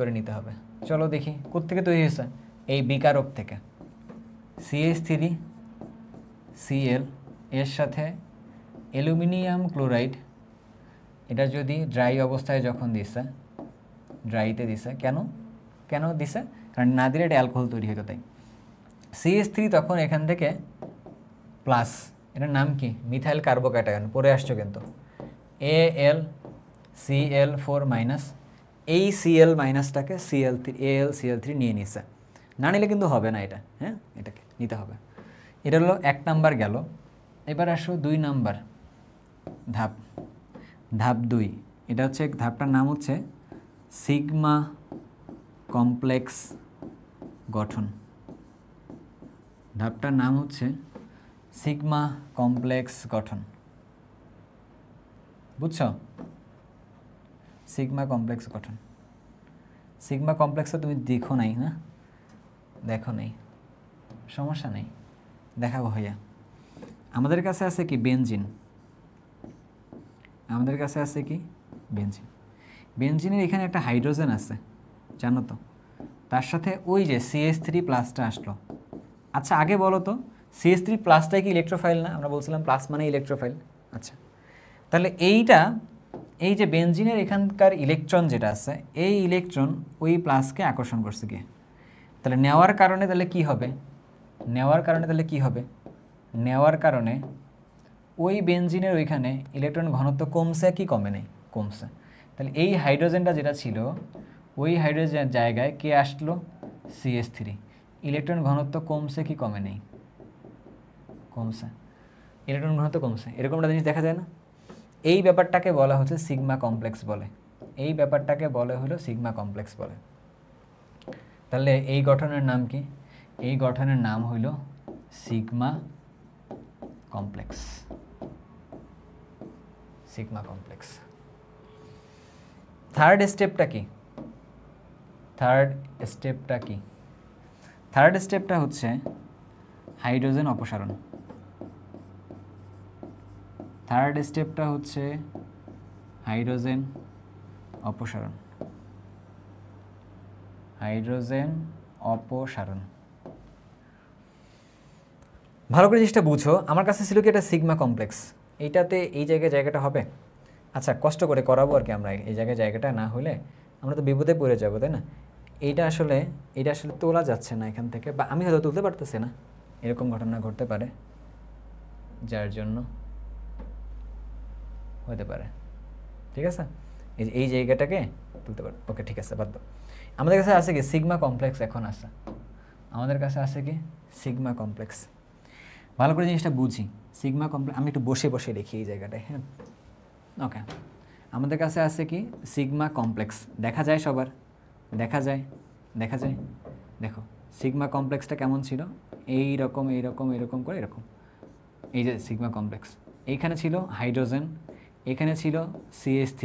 করে নিতে হবে। চলো দেখি কোত্থেকে তৈরি হয়েছে, এই বিকারক থেকে। CH3 Cl এর সাথে অ্যালুমিনিয়াম ক্লোরাইড, এটা যদি ড্রাই অবস্থায় যখন দিছে, ড্রাইতে দিছে, কেন দিছে, কারণ না দিলে এটা অ্যালকোহল তৈরি হতো তাই। CH3 তখন এখান থেকে প্লাস, এটার নাম কি, মিথাইল কার্বোক্যাটায়ন, পরে আসছো কিন্তু, AlCl4 মাইনাস, এই Cl মাইনাসটাকে AlCl3 নিয়ে নিছে, না নিলে কিন্তু হবে না এটা, হ্যাঁ এটাকে নিতে হবে। এটা হলো 1 নাম্বার গেল। এবার আসো 2 নাম্বার ধাপ, ধাপ 2, এটা হচ্ছে ধাপটার নাম হচ্ছে সিগমা কমপ্লেক্স গঠন। ধাপটার নাম হচ্ছে সিগমা কমপ্লেক্স গঠন, বুঝছো? সিগমা কমপ্লেক্স গঠন। সিগমা কমপ্লেক্সও তুমি দেখো নাই না, দেখো নাই, সমস্যা নেই, দেখাবো ভাইয়া। আমাদের কাছে আছে কি বেনজিন, আমাদের কাছে আছে কি বেনজিন। বেনজিনের এখানে একটা হাইড্রোজেন আছে জানো তো, তার সাথে ওই যে CH3 প্লাসটা আসলো। আচ্ছা আগে বলো তো, CH3 প্লাসটাই কি ইলেকট্রোফাইল না? আমরা বলছিলাম প্লাস মানে ইলেকট্রোফাইল। আচ্ছা তাহলে এইটা, এই যে বেনজিনের এখানকার ইলেকট্রন যেটা আছে, এই ইলেকট্রন ওই প্লাসকে আকর্ষণ করছে গিয়ে, তাহলে নেওয়ার কারণে তাহলে কি হবে, নেওয়ার কারণে তাহলে কি হবে, নেওয়ার কারণে ওই বেনজিনের ওইখানে ইলেকট্রন ঘনত্ব কমছে কি কমে নেই, কমছে। তাহলে এই হাইড্রোজেনটা যেটা ছিল, ওই হাইড্রোজেন জায়গায় কে আসলো, CH3, ইলেকট্রন ঘনত্ব কমছে কি কমে নেই, কমছে, ইলেকট্রন ঘনত্ব কমছে। এরকমটা জিনিস দেখা যায় না? এই ব্যাপারটাকে বলা হচ্ছে সিগমা কমপ্লেক্স বলে, এই ব্যাপারটাকে বলে হলো সিগমা কমপ্লেক্স বলে। তাহলে এই গঠনের নাম কি, এই গঠনের নাম হইল sigma complex, sigma complex. Third স্টেপটা কি, থার্ড স্টেপটা কি, থার্ড স্টেপটা হচ্ছে হাইড্রোজেন অপসারণ। থার্ড স্টেপটা হচ্ছে হাইড্রোজেন অপসারণ, হাইড্রোজেন অপসারণ। ভালো করে জিনিসটা বুঝো, আমার কাছে ছিল কি এটা সিগমা কমপ্লেক্স, এইটাতে এই জায়গাটা হবে। আচ্ছা কষ্ট করে করাবো আর কি আমরা, এই জায়গাটা না হলে আমরা তো বিপদে পড়ে যাবো তাই না। এটা আসলে তোলা যাচ্ছে না এখান থেকে, বা আমি হয়তো তুলতে পারতেছি না, এরকম ঘটনা ঘটতে পারে, যার জন্য হতে পারে। ঠিক আছে, এই জায়গাটাকে তুলতে পারে, ওকে ঠিক আছে, বাদ দাও। আমাদের কাছে আছে কি সিগমা কমপ্লেক্স, এখন আছে আমাদের কাছে আছে কি সিগমা কমপ্লেক্স। ভালো করে জিনিসটা বুঝি, সিগমা কমপ্লেক্স আমি একটু বসে বসে লিখি এই জায়গাটায়, হ্যাঁ ওকে। আমাদের কাছে আছে কি সিগমা কমপ্লেক্স, দেখা যায় সবার, দেখা যায়, দেখা যায়, দেখো সিগমা কমপ্লেক্সটা কেমন ছিল, এইরকম এইরকম এরকম করে এরকম, এই যে সিগমা কমপ্লেক্স, এইখানে ছিল হাইড্রোজেন, এখানে ছিল CH3।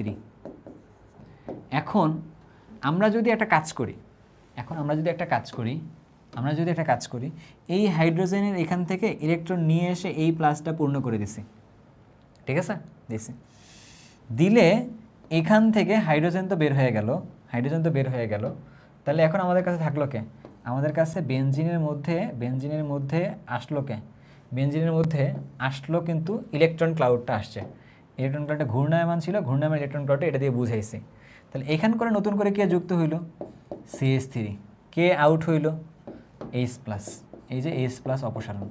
এখন আমরা যদি একটা কাজ করি, আমরা যদি একটা কাজ করি, এই হাইড্রোজেনের এখান থেকে ইলেকট্রন নিয়ে এসে এই প্লাসটা পূর্ণ করে দিছি, ঠিক আছে, দিছি, দিলে এখান থেকে হাইড্রোজেন তো বের হয়ে গেল, তাহলে এখন আমাদের কাছে থাকলো কে, আমাদের কাছে বেনজিনের মধ্যে আসলো কে, বেনজিনের মধ্যে আসলো কিন্তু ইলেকট্রন ক্লাউডটা আসছে, ইলেকট্রন ক্লাউডটা ঘূর্ণায়মান ছিল, ঘূর্ণায়মান ইলেকট্রন ক্লাউডটা এটা দিয়ে বুঝাইছি। তাহলে এখান করে নতুন করে কে যুক্ত হইল, CH3, কে আউট হইল H+, এই যে H+ অপসারণ,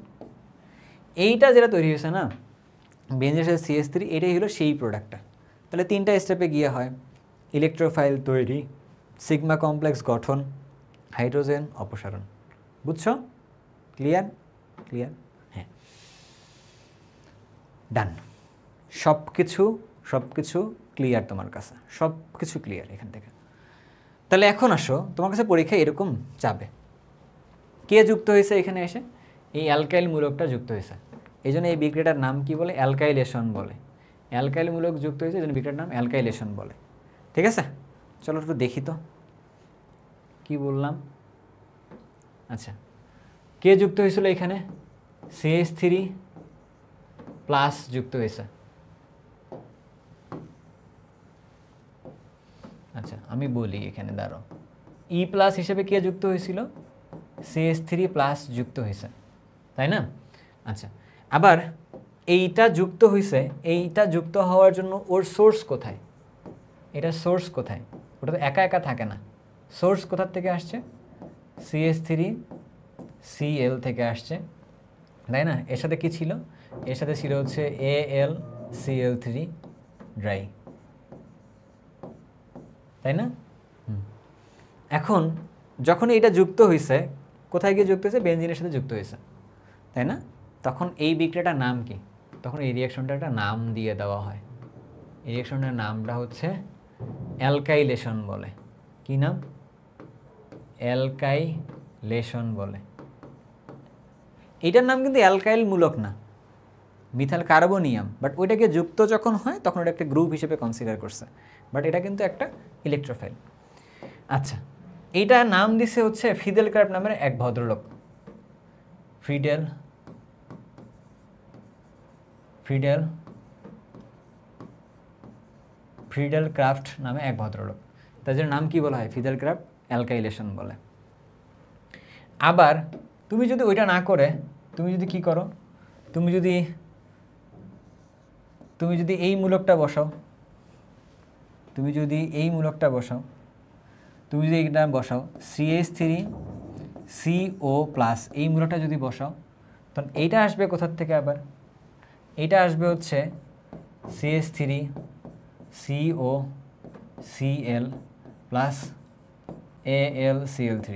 এইটা যেটা তৈরি হয়েছে না বেনজিনের সাথে CH3, এটাই হলো সেই প্রোডাক্টটা। তাহলে 3টা স্টেপে গিয়ে হয় ইলেকট্রোফাইল তৈরি, সিগমা কমপ্লেক্স গঠন, হাইড্রোজেন অপসারণ। বুঝছো? ক্লিয়ার? হ্যাঁ, ডান। সব কিছু ক্লিয়ার তোমার কাছে, সব কিছু ক্লিয়ার এখান থেকে। তাহলে এখন আসো, তোমার কাছে পরীক্ষায় এরকম যাবে, কে যুক্ত হয়েছে এখানে এসে, এই অ্যালকাইল মূলকটা যুক্ত হয়েছে, এই জন্য এই বিক্রিয়াটার নাম কি বলে, অ্যালকাইলেশন বলে। অ্যালকাইল মূলক যুক্ত হয়েছে, এই জন্য বিক্রিয়াটার নাম অ্যালকাইলেশন বলে। ঠিক আছে, চলো একটু দেখি তো কি বললাম। আচ্ছা, কে যুক্ত হয়েছিল এখানে, CH3 প্লাস যুক্ত হয়েছে। আচ্ছা আমি বলি এখানে, দাঁড়ো, E+ হিসেবে কে যুক্ত হয়েছিল, CH3 প্লাস যুক্ত হয়েছে, তাই না? আচ্ছা, আবার এইটা যুক্ত হয়েছে, এইটা যুক্ত হওয়ার জন্য ওর সোর্স কোথায়, এটা সোর্স কোথায়, ওটা তো একা একা থাকে না, সোর্স কোথার থেকে আসছে, CH3Cl থেকে আসছে, তাই না? এর সাথে কি ছিল, এর সাথে ছিল হচ্ছে AlCl3 ড্রাই, তাই না? এখন যখন এটা যুক্ত হয়েছে, কোথায় গিয়ে যুক্ত হয়েছে, বেনজিনের সাথে যুক্ত হয়েছে, তাই না? তখন এই বিক্রিয়াটার নাম কি, তখন এই রিয়াকশনটা একটা নাম দিয়ে দেওয়া হয়, এই রিয়াকশনের নামটা হচ্ছে অ্যালকাইলেশন বলে। কি নাম? অ্যালকাইলেশন বলে। এটার নাম কিন্তু অ্যালকাইল মূলক না, মিথাইল কার্বনিয়াম, বাট ওইটাকে যুক্ত যখন হয় তখন ওটা একটা গ্রুপ হিসেবে কনসিডার করছে, বাট এটা কিন্তু একটা ইলেকট্রোফাইল। আচ্ছা, এইটা নাম দিছে হচ্ছে ফিদেল ক্রাফট নামের এক ভদ্রলোক, ফিডেল ক্রাফট নামে এক ভদ্রলোক, তাদের নাম কি বলা হয়, ফিদেল ক্রাফট অ্যালকাইলেশন বলে। আবার তুমি যদি ওইটা না করে তুমি যদি কি করো, তুমি যদি এই মূলকটা বসাও, তুমি যদি এইটা বসাও CH3CO+, এই মূলকটা যদি বসাও, তখন এইটা আসবে কোথার থেকে, আবার এইটা আসবে হচ্ছে CH3COCl+ AlCl3,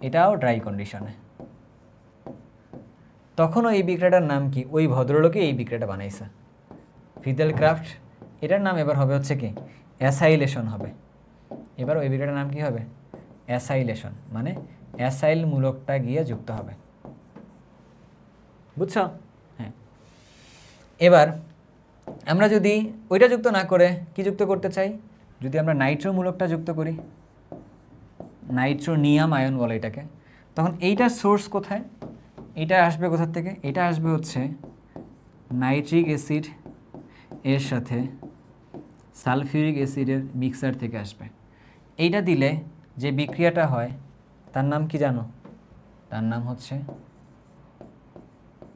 এটাও ড্রাই কন্ডিশনে। তখনও এই বিক্রিয়াটার নাম কি, ওই ভদ্রলোকে এই বিক্রিয়াটা বানাইছে ফিদেল ক্রাফট, এটার নাম এবার হবে হচ্ছে কি, অ্যাসাইলেশন হবে। এবার ওই বিক্রিয়াটার নাম কি হবে, অ্যাসাইলেশন, মানে অ্যাসাইল মূলকটা গিয়ে যুক্ত হবে, বুঝছো? হ্যাঁ। এবার আমরা যদি ওইটা যুক্ত না করে কি যুক্ত করতে চাই, যদি আমরা নাইট্রো মূলকটা যুক্ত করি, নাইট্রোনিয়াম আয়ন বলে এটাকে, তখন এইটার সোর্স কোথায়, এটা আসবে কোথার থেকে, এটা আসবে হচ্ছে নাইট্রিক অ্যাসিড এর সাথে সালফিউরিক অ্যাসিডের মিক্সার থেকে আসবে। এইটা দিলে যে বিক্রিয়াটা হয় তার নাম কি জানো, তার নাম হচ্ছে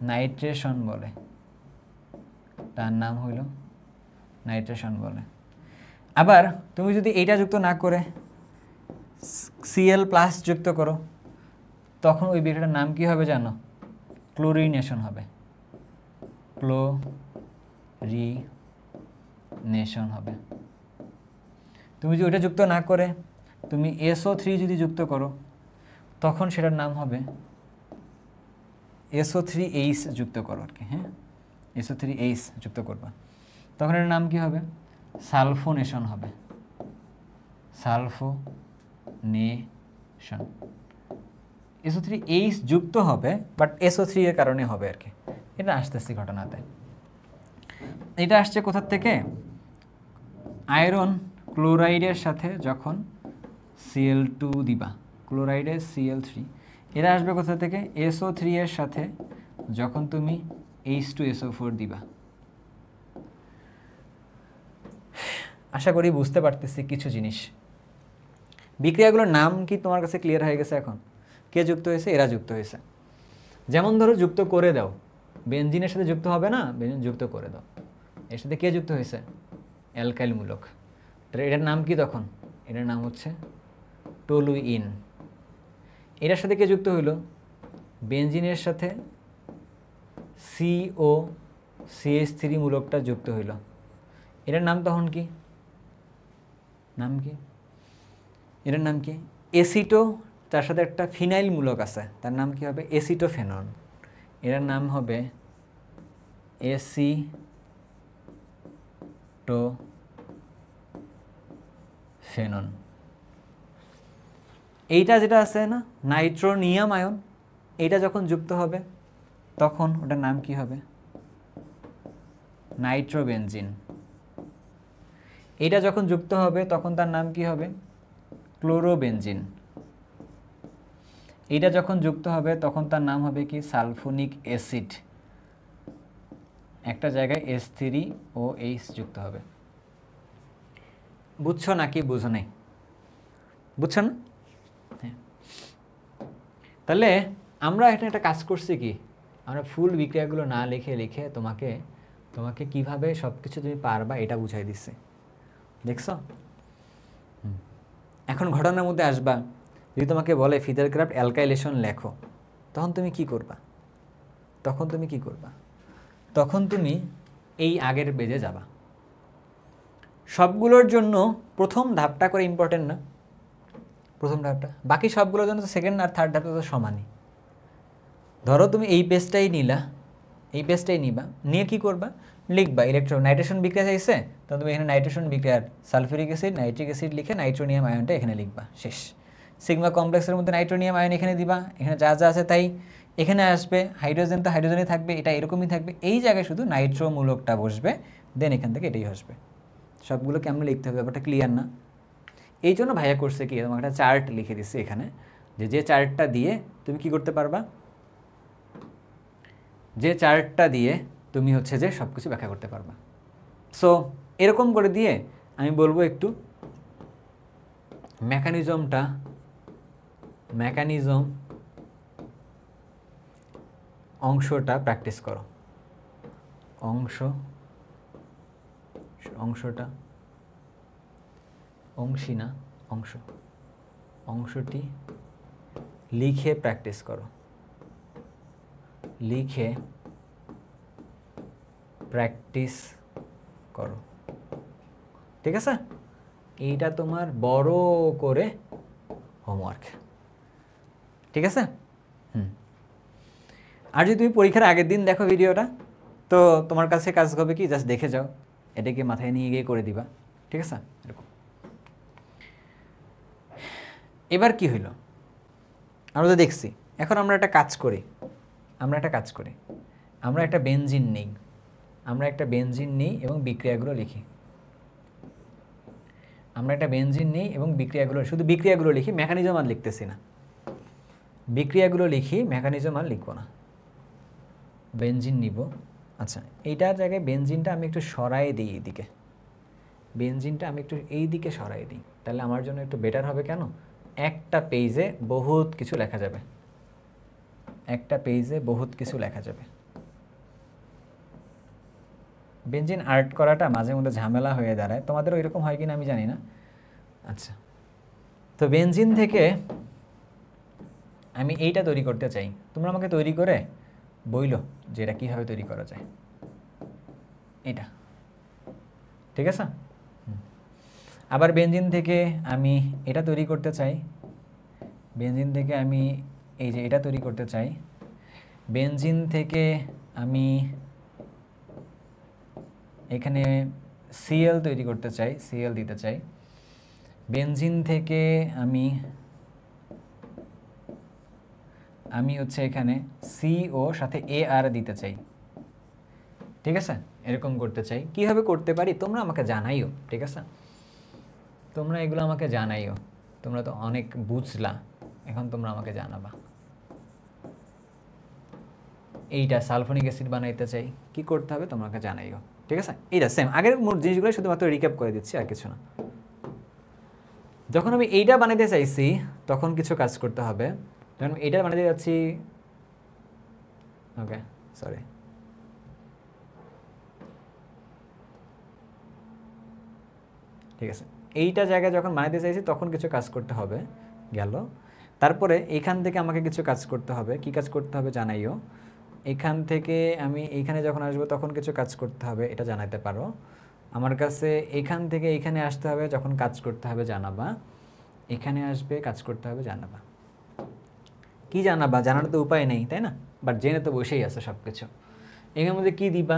নাইট্রেশন বলে, তার নাম হইল নাইট্রেশন বলে। আবার তুমি যদি এইটা যুক্ত না করে Cl+ যুক্ত করো, তখন ওই বিক্রিয়াটার নাম কি হবে জানো, ক্লোরিনেশন হবে, ক্লোরিনেশন হবে। তুমি যদি ওইটা যুক্ত না করে তুমি SO3 যদি যুক্ত করো, তখন সেটার নাম হবে SO3H যুক্ত করো আর কি, হ্যাঁ, SO3H যুক্ত করবা, তখন এটার নাম কি হবে, সালফোনেশন হবে, সালফোনেশন। SO3H যুক্ত হবে, বাট SO3 এর কারণে হবে আর কি, এটা আসতেছি ঘটনাতে। এটা আসছে কোথার থেকে, আয়রন ক্লোরাইডের সাথে যখন Cl2 দিবা, ক্লোরাইডের Cl3, এরা আসবে কোথা থেকে, SO3 এর সাথে যখন তুমি H2SO4 দিবা। আশা করি বুঝতে পারতেছি কিছু জিনিস। বিক্রিয়াগুলোর নাম কি তোমার কাছে ক্লিয়ার হয়ে গেছে এখন, কে যুক্ত হয়েছে, এরা যুক্ত হয়েছে। যেমন ধরো যুক্ত করে দাও, বেনজিনের সাথে যুক্ত হবে না, বেনজিন যুক্ত করে দাও, এর সাথে কে যুক্ত হয়েছে, অ্যালকাইল মূলক, এটার নাম কি তখন, এটার নাম হচ্ছে টলুইন। এটার সাথে কে যুক্ত হইল, বেনজিনের সাথে COCH3 মূলকটা যুক্ত হইল, এটার নাম তখন কি, এটার নাম কি, এসিটো, তার সাথে একটা ফিনাইল মূলক আছে, তার নাম কি হবে, এসিটোফেনন, এটার নাম হবে এসিটোফেনন। এইটা যেটা আছে না নাইট্রোনিয়াম আয়ন, এইটা যখন যুক্ত হবে তখন ওটার নাম কি হবে, নাইট্রোবেনজিন। এইটা যখন যুক্ত হবে তখন তার নাম কি হবে, ক্লোরোবেনজিন। এইটা যখন যুক্ত হবে তখন তার নাম হবে কি, সালফোনিক অ্যাসিড। একটা জায়গায় H3OH যুক্ত হবে। বুঝছো নাকি বুঝো নাই, বুঝছো না? হ্যাঁ। তাহলে আমরা এখানে একটা কাজ করছি কি, আমরা ফুল বিক্রিয়াগুলো না লিখে লিখে তোমাকে কিভাবে সব কিছু তুমি পারবা এটা বুঝাই দিচ্ছে, দেখছো? এখন ঘটনার মধ্যে আসবা, যদি তোমাকে বলে ফিদারক্রাফট অ্যালকাইলেশন লেখো, তখন তুমি কি করবা? তখন তুমি এই আগের পেজে যাবা। সবগুলোর জন্য প্রথম ধাপটা করে ইম্পর্টেন্ট না? প্রথম ধাপটা, বাকি সবগুলোর জন্য তো সেকেন্ড আর থার্ড ধাপটা তো সমানই। ধরো তুমি এই পেজটাই নিবা, নিয়ে কি করবা? লিখবা নাইট্রেশন বিক্রিয়া চাইছে, তো তুমি এখানে নাইট্রেশন বিক্রিয়ার সালফিউরিক অ্যাসিড, নাইট্রিক অ্যাসিড লিখে নাইট্রোনিয়াম আয়নটা এখানে লিখবা, শেষ। সিগমা কমপ্লেক্সের মধ্যে নাইট্রোনিয়াম আয়ন এখানে দিবা, এখানে যা যা আছে তাই এখানে আসবে। হাইড্রোজেন তো হাইড্রোজেনই থাকবে, এটা এরকমই থাকবে। এই জায়গায় শুধু নাইট্রোমূলকটা বসবে, দেন এখান থেকে এটাই আসবে। সবগুলো কেমন লিখতে হবে ব্যাপারটা ক্লিয়ার না? এই জন্য ভাইয়া করছে কি, তোমাকে একটা চার্ট লিখে দিচ্ছে এখানে, যে চার্টটা দিয়ে তুমি কি করতে পারবা, যে চার্টটা দিয়ে তুমি হচ্ছে যে সব কিছু ব্যাখ্যা করতে পারবা। সো এরকম করে দিয়ে আমি বলবো একটু মেকানিজম অংশটা প্র্যাকটিস করো। অংশটি লিখে প্র্যাকটিস করো, ঠিক আছে? এইটা তোমার বড় করে হোমওয়ার্ক, ঠিক আছে? আর যদি তুমি পরীক্ষার আগের দিন দেখো ভিডিওটা, তো তোমার কাছে কাজ হবে কি, জাস্ট দেখে যাও, এটাকে মাথায় নিয়ে গিয়ে করে দিবা, ঠিক আছে? এরকম। এবার কি হইল, আমরা তো দেখছি। এখন আমরা একটা কাজ করি, আমরা একটা বেনজিন নিই, এবং বিক্রিয়াগুলো লিখি। শুধু বিক্রিয়াগুলো লিখি, মেকানিজম আর লিখতেছি না। বিক্রিয়াগুলো লিখি, মেকানিজম আর লিখবো না। বেনজিন নিব, আচ্ছা এইটার জায়গায় বেনজিনটা আমি একটু সরাই দিই এইদিকে, তাহলে আমার জন্য একটু বেটার হবে। কেন? একটা পেজে বহুত কিছু লেখা যাবে, বেনজিন আর্ট করাটা মাঝে মধ্যে ঝামেলা হয়ে দাঁড়ায়, তোমাদেরও এরকম হয় কিনা আমি জানি না। আচ্ছা, তো বেনজিন থেকে আমি এইটা তৈরি করতে চাই, তোমরা আমাকে তৈরি করে বইলো যে এটা কীভাবে তৈরি করা যায়, এটা ঠিক আছে? আবার বেনজিন থেকে আমি এটা তৈরি করতে চাই, এই যে এটা তৈরি করতে চাই। বেনজিন থেকে আমি এখানে সিএল তৈরি করতে চাই, সিএল দিতে চাই। বেনজিন থেকে আমি হচ্ছে এখানে সিও সাথে এআর দিতে চাই, ঠিক আছে? এরকম করতে চাই। কীভাবে করতে পারি তোমরা আমাকে জানাইও, ঠিক আছে? তোমরা এগুলো আমাকে জানাইও, তোমরা তো অনেক বুঝলা, এখন তোমরা আমাকে জানাবা। এইটা সালফোনিক অ্যাসিড বানাইতে চাই, কি করতে হবে তোমাকে জানাইও, ঠিক আছে? এইটা সেম আগের জিনিসগুলো শুধুমাত্র রিক্যাপ করে দিচ্ছি, আর কিছু না। যখন আমি এইটা বানাইতে চাইছি তখন কিছু কাজ করতে হবে। যখন এইটা বানাইতে যাচ্ছি, ওকে সরি, ঠিক আছে, এইটা জায়গায় যখন বানাইতে চাইছি তখন কিছু কাজ করতে হবে, গেল। তারপরে এখান থেকে আমাকে কিছু কাজ করতে হবে, কি কাজ করতে হবে জানাইও। এখান থেকে আমি এইখানে যখন আসবো তখন কিছু কাজ করতে হবে, এটা জানাইতে পারো আমার কাছে। এখান থেকে এইখানে আসতে হবে, যখন কাজ করতে হবে জানাবা। এখানে আসবে, কাজ করতে হবে জানাবা। কি জানাবা? জানার তো উপায় নেই, তাই না? বাট জেনে তো বসেই আছে সব কিছু। এখানের মধ্যে কি দিবা?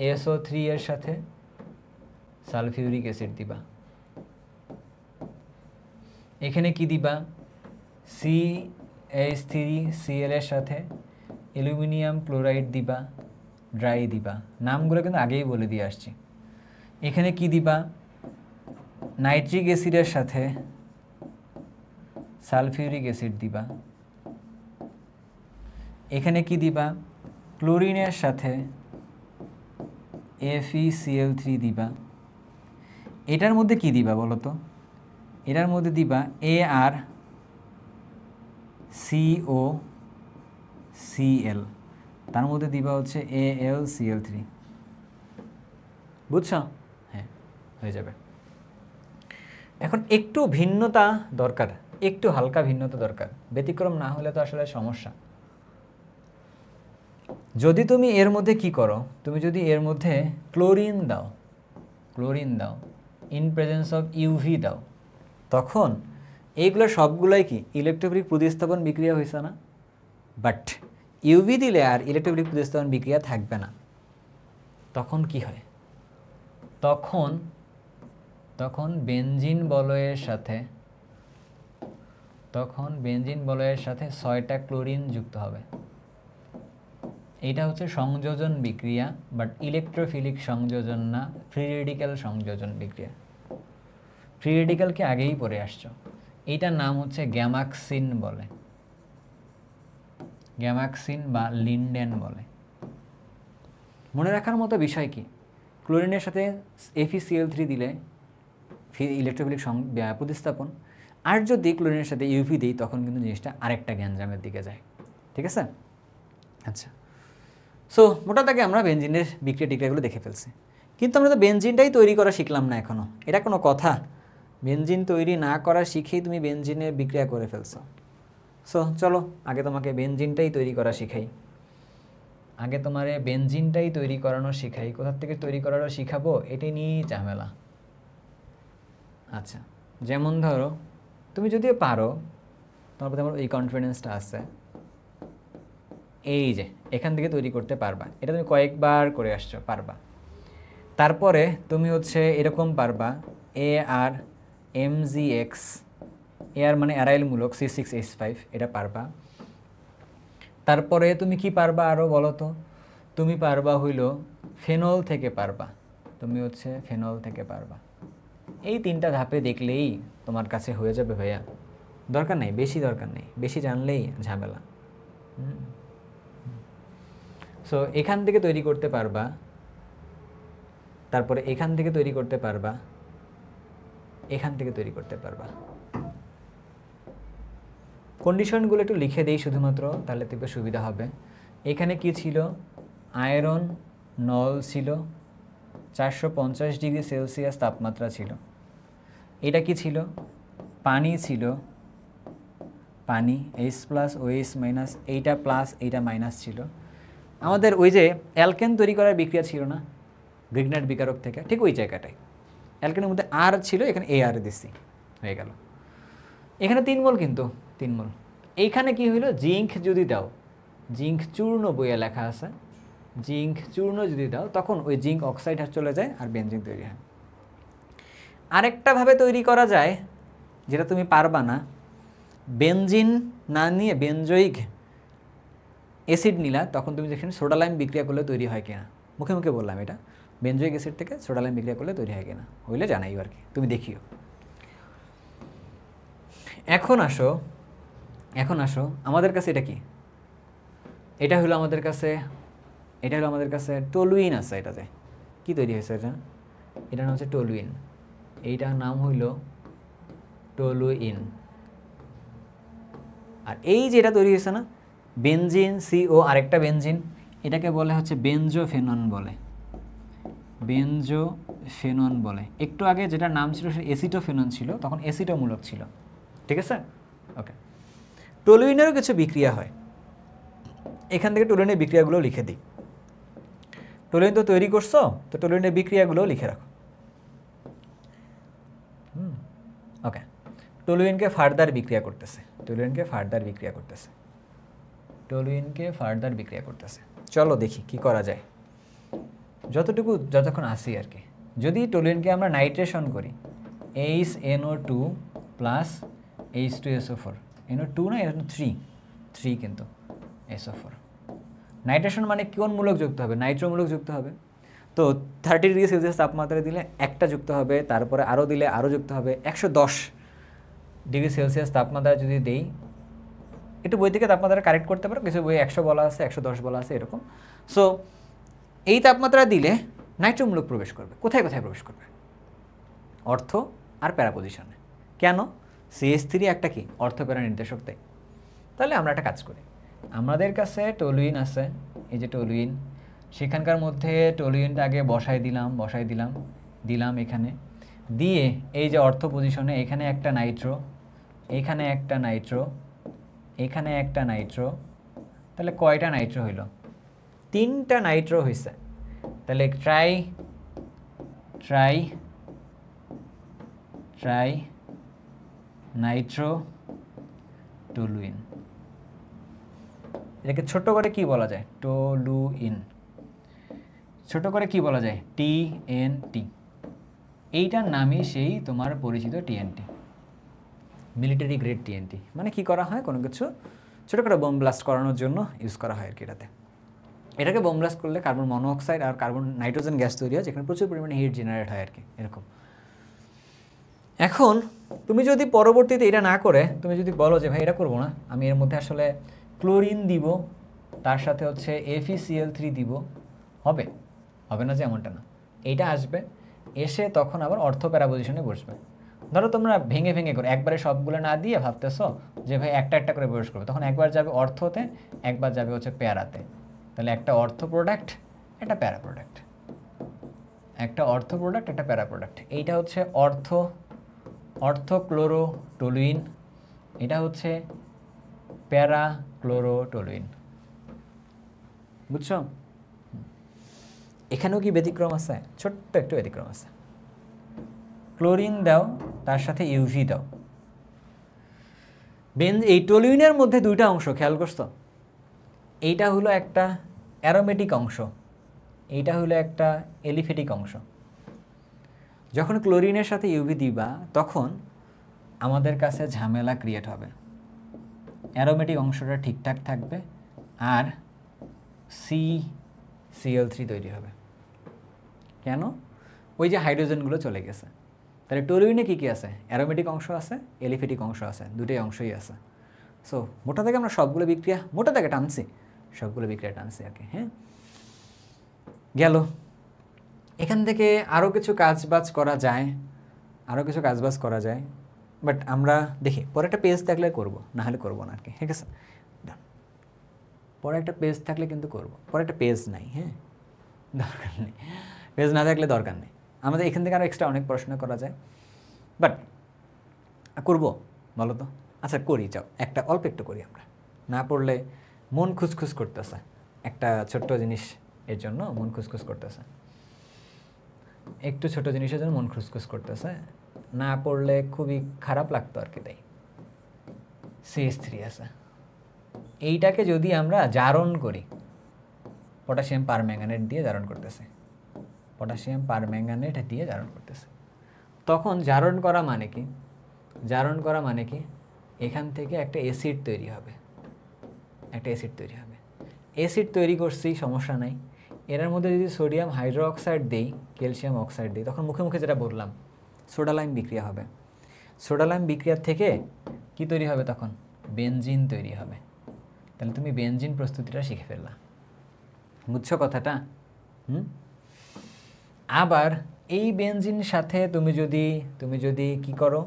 ASO3 এর সাথে সালফিউরিক অ্যাসিড দিবা। এখানে কি দিবা? CH3Cl এর সাথে অ্যালুমিনিয়াম ক্লোরাইড দিবা, ড্রাই দিবা। নামগুলো কিন্তু আগেই বলে দিয়ে আসছি। এখানে কি দিবা? নাইট্রিক অ্যাসিডের সাথে সালফিউরিক অ্যাসিড দিবা। এখানে কি দিবা? ক্লোরিনের সাথে FeCl3 দিবা। এটার মধ্যে কি দিবা বলো তো? এটার মধ্যে দিবা ArCOCl, তার মধ্যে দিবা হচ্ছে AlCl3, বুঝছো? হ্যাঁ, হয়ে যাবে। এখন একটু ভিন্নতা দরকার, একটু হালকা ভিন্নতা দরকার, ব্যতিক্রম না হলে তো আসলে সমস্যা। যদি তুমি এর মধ্যে কি করো, তুমি যদি এর মধ্যে ক্লোরিন দাও ইন প্রেজেন্স অফ ইউভি দাও, তখন এইগুলো সবগুলোই কি ইলেকট্রোফিলিক প্রতিস্থাপন বিক্রিয়া হয়েছে না? বাট ইউভি দিলে আর ইলেকট্রোফিলিক প্রতিস্থাপন বিক্রিয়া থাকবে না। তখন কি হয়? তখন বেনজিন বলয়ের সাথে 6টা ক্লোরিন যুক্ত হবে। এটা হচ্ছে সংযোজন বিক্রিয়া, বাট ইলেকট্রোফিলিক সংযোজন না, ফ্রি রেডিক্যাল সংযোজন বিক্রিয়া। ফ্রি রেডিক্যালকে আগেই পড়ে আসছো। এইটার নাম হচ্ছে গ্যামাক্সিন বলে, গ্যামাক্সিন বা লিন্ডেন বলে। মনে রাখার মতো বিষয় কি, ক্লোরিনের সাথে FeCl3 দিলে ইলেকট্রোফিলিক প্রতিস্থাপন, আর যদি ক্লোরিনের সাথে ইউভি দিই তখন কিন্তু জিনিসটা আরেকটা গ্যাঞ্জামের দিকে যায়। ঠিক আছে? আচ্ছা, সো মোটা দাগে আমরা বেনজিনের বিক্রিয়া টিক্রিয়াগুলো দেখে ফেলছি, কিন্তু আমরা তো বেনজিনটাই তৈরি করা শিখলাম না এখনও। এটা কোনো কথা? বেনজিন তৈরি না করা শিখেই তুমি বেনজিনের বিক্রিয়া করে ফেলছো। সো চলো আগে তোমাকে বেনজিনটাই তৈরি করা শিখাই, আগে তোমারে বেনজিনটাই তৈরি করানো শিখাই। কোথার থেকে তৈরি করানো শিখাবো এটাই নিয়েই ঝামেলা। আচ্ছা, যেমন ধরো তুমি যদিও পারো, তোমার প্রতি আমার এই কনফিডেন্সটা আছে, এই যে এখান থেকে তৈরি করতে পারবা, এটা তুমি কয়েকবার করে আসছো, পারবা। তারপরে তুমি হচ্ছে এরকম পারবা ArMgX, AR মানে অ্যারাইলমূলক C6H5, এটা পারবা। তারপরে তুমি কি পারবা আরও বলো তো? তুমি পারবা হইল ফেনল থেকে পারবা, তুমি হচ্ছে ফেনল থেকে পারবা। এই 3টা ধাপে দেখলেই তোমার কাছে হয়ে যাবে ভাইয়া। দরকার নেই, বেশি দরকার নেই, বেশি জানলেই ঝামেলা। সো এখান থেকে তৈরি করতে পারবা, তারপরে এখান থেকে তৈরি করতে পারবা, এখান থেকে তৈরি করতে পারবা। কন্ডিশনগুলো একটু লিখে দেই শুধুমাত্র, তাহলে দেখবে সুবিধা হবে। এখানে কি ছিল? আয়রন নল ছিল, 450 ডিগ্রি সেলসিয়াস তাপমাত্রা ছিল। এটা কি ছিল? পানি ছিল, পানি H+OH-, এইটা প্লাস এইটা মাইনাস ছিল। আমাদের ওই যে অ্যালকেন তৈরি করার বিক্রিয়া ছিল না গ্রিগনাইট বিকারক থেকে, ঠিক ওই জায়গাটায় অ্যালকেনের মধ্যে আর ছিল, এখানে AR দিচ্ছি, হয়ে গেল। এখানে 3 মোল, কিন্তু 3 মোল। এইখানে কি হইলো? জিঙ্ক যদি দাও, জিঙ্ক চূর্ণ বইয়ে লেখা আছে, জিঙ্ক চূর্ণ যদি দাও তখন ওই জিঙ্ক অক্সাইড চলে যায় আর বেনজিন তৈরি হয়। আরেকটাভাবে তৈরি করা যায়, যেটা তুমি পারবা না, বেনজিন না নিয়ে বেনজোইক অ্যাসিড নিলা, তখন তুমি যেখানে সোডালাইম বিক্রিয়া করলে তৈরি হয় কিনা, মুখে মুখে বললাম এটা, বেনজোইক অ্যাসিড থেকে সোডালাইম বিক্রিয়া করলে তৈরি হয় কিনা, হইলে জানাইও আর কি, তুমি দেখিও। এখন আসো আমাদের কাছে এটা কি? এটা হলো আমাদের কাছে টলুইন আছে। এটাতে কি তৈরি হয়েছে? এটার নাম হচ্ছে টলুইন, এইটার নাম হইল টলুইন। আর এই যে এটা তৈরি হয়েছে না, বেনজিন CO আরেকটা বেনজিন, এটাকে বলে হচ্ছে বেনজোফেনন বলে। একটু আগে যেটা নাম ছিল সেটা এসিটোফেনন ছিল, তখন এসিটোমূলক ছিল। ঠিক আছে? ওকে, টলুইনেরও কিছু বিক্রিয়া হয়, এখান থেকে টলুইনের বিক্রিয়াগুলো লিখে দিই। টলুইন তো তৈরি করছো, তো টলুইনের বিক্রিয়াগুলো লিখে রাখো। ওকে, টলুইনকে ফার্দার বিক্রিয়া করতেছে, চলো দেখি কি করা যায়, যতক্ষণ আসি আর কি। যদি টলুইনকে আমরা নাইট্রেশন করি, HNO2 প্লাস H2SO4, NO2 না, NO3 কিন্তু SO4। নাইট্রেশন মানে কোন মূলক যুক্ত হবে? নাইট্রোমূলক যুক্ত হবে। তো 30 ডিগ্রি সেলসিয়াস তাপমাত্রায় দিলে একটা যুক্ত হবে, তারপরে আরও দিলে আরও যুক্ত হবে। 110 ডিগ্রি সেলসিয়াস তাপমাত্রায় যদি দেই, একটু বই থেকে তাপমাত্রা কারেক্ট করতে পারো, কিছু বই 100 বলা আছে, 110 বলা আছে, এরকম। সো এই তাপমাত্রা দিলে নাইট্রোমূলক প্রবেশ করবে। কোথায় প্রবেশ করবে? অর্থ আর প্যারা পজিশনে। কেন? CH3 একটা কি অর্থ প্যারা নির্দেশক, তাই। তাহলে আমরা একটা কাজ করি, আমাদের কাছে টলুইন আছে, এই যে টলুইন, সেখানকার মধ্যে টলুইনটা আগে বসাই দিলাম এখানে, দিয়ে এই যে অর্থ পজিশনে এখানে একটা নাইট্রো, এখানে একটা নাইট্রো, এখানে একটা নাইট্রো, তাহলে কয়টা নাইট্রো হইল? 3টা নাইট্রো হয়েছে। তাহলে ট্রাই নাইট্রো টলুইন। এটাকে ছোট করে কি বলা যায়? টলুইন। ছোট করে কি বলা যায়? টিএনটি। এইটার নামই সেই তোমার পরিচিত টিএনটি, মিলিটারি গ্রেড টিএনটি। মানে কি করা হয়, কোনো কিছু ছোটো করে বোম ব্লাস্ট করানোর জন্য ইউজ করা হয় আর কি। এটাকে বোম ব্লাস্ট করলে কার্বন মনোঅক্সাইড আর কার্বন নাইট্রোজেন গ্যাস তৈরি হয়, যেখানে প্রচুর পরিমাণে হিট জেনারেট হয় আর কি, এরকম। এখন তুমি যদি পরবর্তীতে এটা না করে তুমি যদি বলো যে ভাই এটা করবো না, আমি এর মধ্যে আসলে ক্লোরিন দিব, তার সাথে হচ্ছে FeCl3 দিব, হবে না যে এমনটা না, এইটা আসবে, এসে তখন আবার অর্থ প্যারা পজিশনে বসবে। ধরো তোমরা ভেঙে করে একবারে সবগুলো না দিয়ে ভাবতেছ যে ভাই একটা করে প্রবেশ করবে, তখন একবার যাবে অর্থতে, একবার যাবে হচ্ছে প্যারাতে। তাহলে একটা অর্থ প্রোডাক্ট, একটা প্যারা প্রোডাক্ট, একটা অর্থ প্রোডাক্ট, একটা প্যারা প্রোডাক্ট। এইটা হচ্ছে অর্থক্লোরোটলুইন, এটা হচ্ছে প্যারাক্লোরোটলুইন। বুঝছো? এখানেও কি ব্যতিক্রম আছে? ছোট্ট একটু ব্যতিক্রম আছে। ক্লোরিন দাও, তার সাথে ইউভি দাও। এই টলুইনের মধ্যে 2টা অংশ, খেয়াল করছো? এইটা হলো একটা অ্যারোমেটিক অংশ, এইটা হলো একটা এলিফেটিক অংশ। যখন ক্লোরিনের সাথে ইউভি দিবা তখন আমাদের কাছে ঝামেলা ক্রিয়েট হবে। অ্যারোমেটিক অংশটা ঠিকঠাক থাকবে আর CCl3 তৈরি হবে। কেন? ওই যে হাইড্রোজেনগুলো চলে গেছে। তাহলে টলুইনে কী কী আছে? অ্যারোমেটিক অংশ আছে, এলিফেটিক অংশ আছে, দুটোই অংশই আছে। সো মোটা থেকে আমরা সবগুলো বিক্রিয়া সবগুলো বিক্রিয়া টানছি আর কি। হ্যাঁ, গেল। এখান থেকে আরও কিছু কাজবাজ করা যায়, বাট আমরা দেখি পরে একটা পেজ থাকলে করবো, না হলে করবো না আর কি। ঠিক আছে, পরে একটা পেজ থাকলে কিন্তু করবো, পরে একটা পেজ নাই। হ্যাঁ, দরকার নেই, পেজ না থাকলে দরকার নেই। আমাদের এখান থেকে আরও এক্সট্রা অনেক পড়াশোনা করা যায়, বাট করবো বলো তো? আচ্ছা করি, যাও একটা অল্প একটু করি। আমরা না পড়লে মন খুসখুস করতেছে, একটা ছোট্ট জিনিস এর জন্য মন খুসখুস করতেছে, একটু ছোট জিনিসের জন্য মন খুসখুস করতেছে, না পড়লে খুবই খারাপ লাগতো আর কি। তাই CH3 আছে, এইটাকে যদি আমরা জারণ করি, পটাশিয়াম পারম্যাঙ্গানেট দিয়ে জারণ করতেছে, তখন জারণ করা মানে কি? এখান থেকে একটা অ্যাসিড তৈরি হবে, অ্যাসিড তৈরি করছি, সমস্যা নাই। এর মধ্যে যদি সোডিয়াম হাইড্রোক্সাইড দেই, ক্যালসিয়াম অক্সাইড দিই, তখন মুখে মুখে যেটা বললাম সোডা লাইম বিক্রিয়া হবে। সোডা লাইম বিক্রিয়া থেকে কি তৈরি হবে? তখন বেনজিন তৈরি হবে। তাহলে তুমি বেনজিন প্রস্তুতিটা শিখে ফেললা। বুঝছো কথাটা? আবার এই বেনজিন সাথে তুমি যদি কি করো,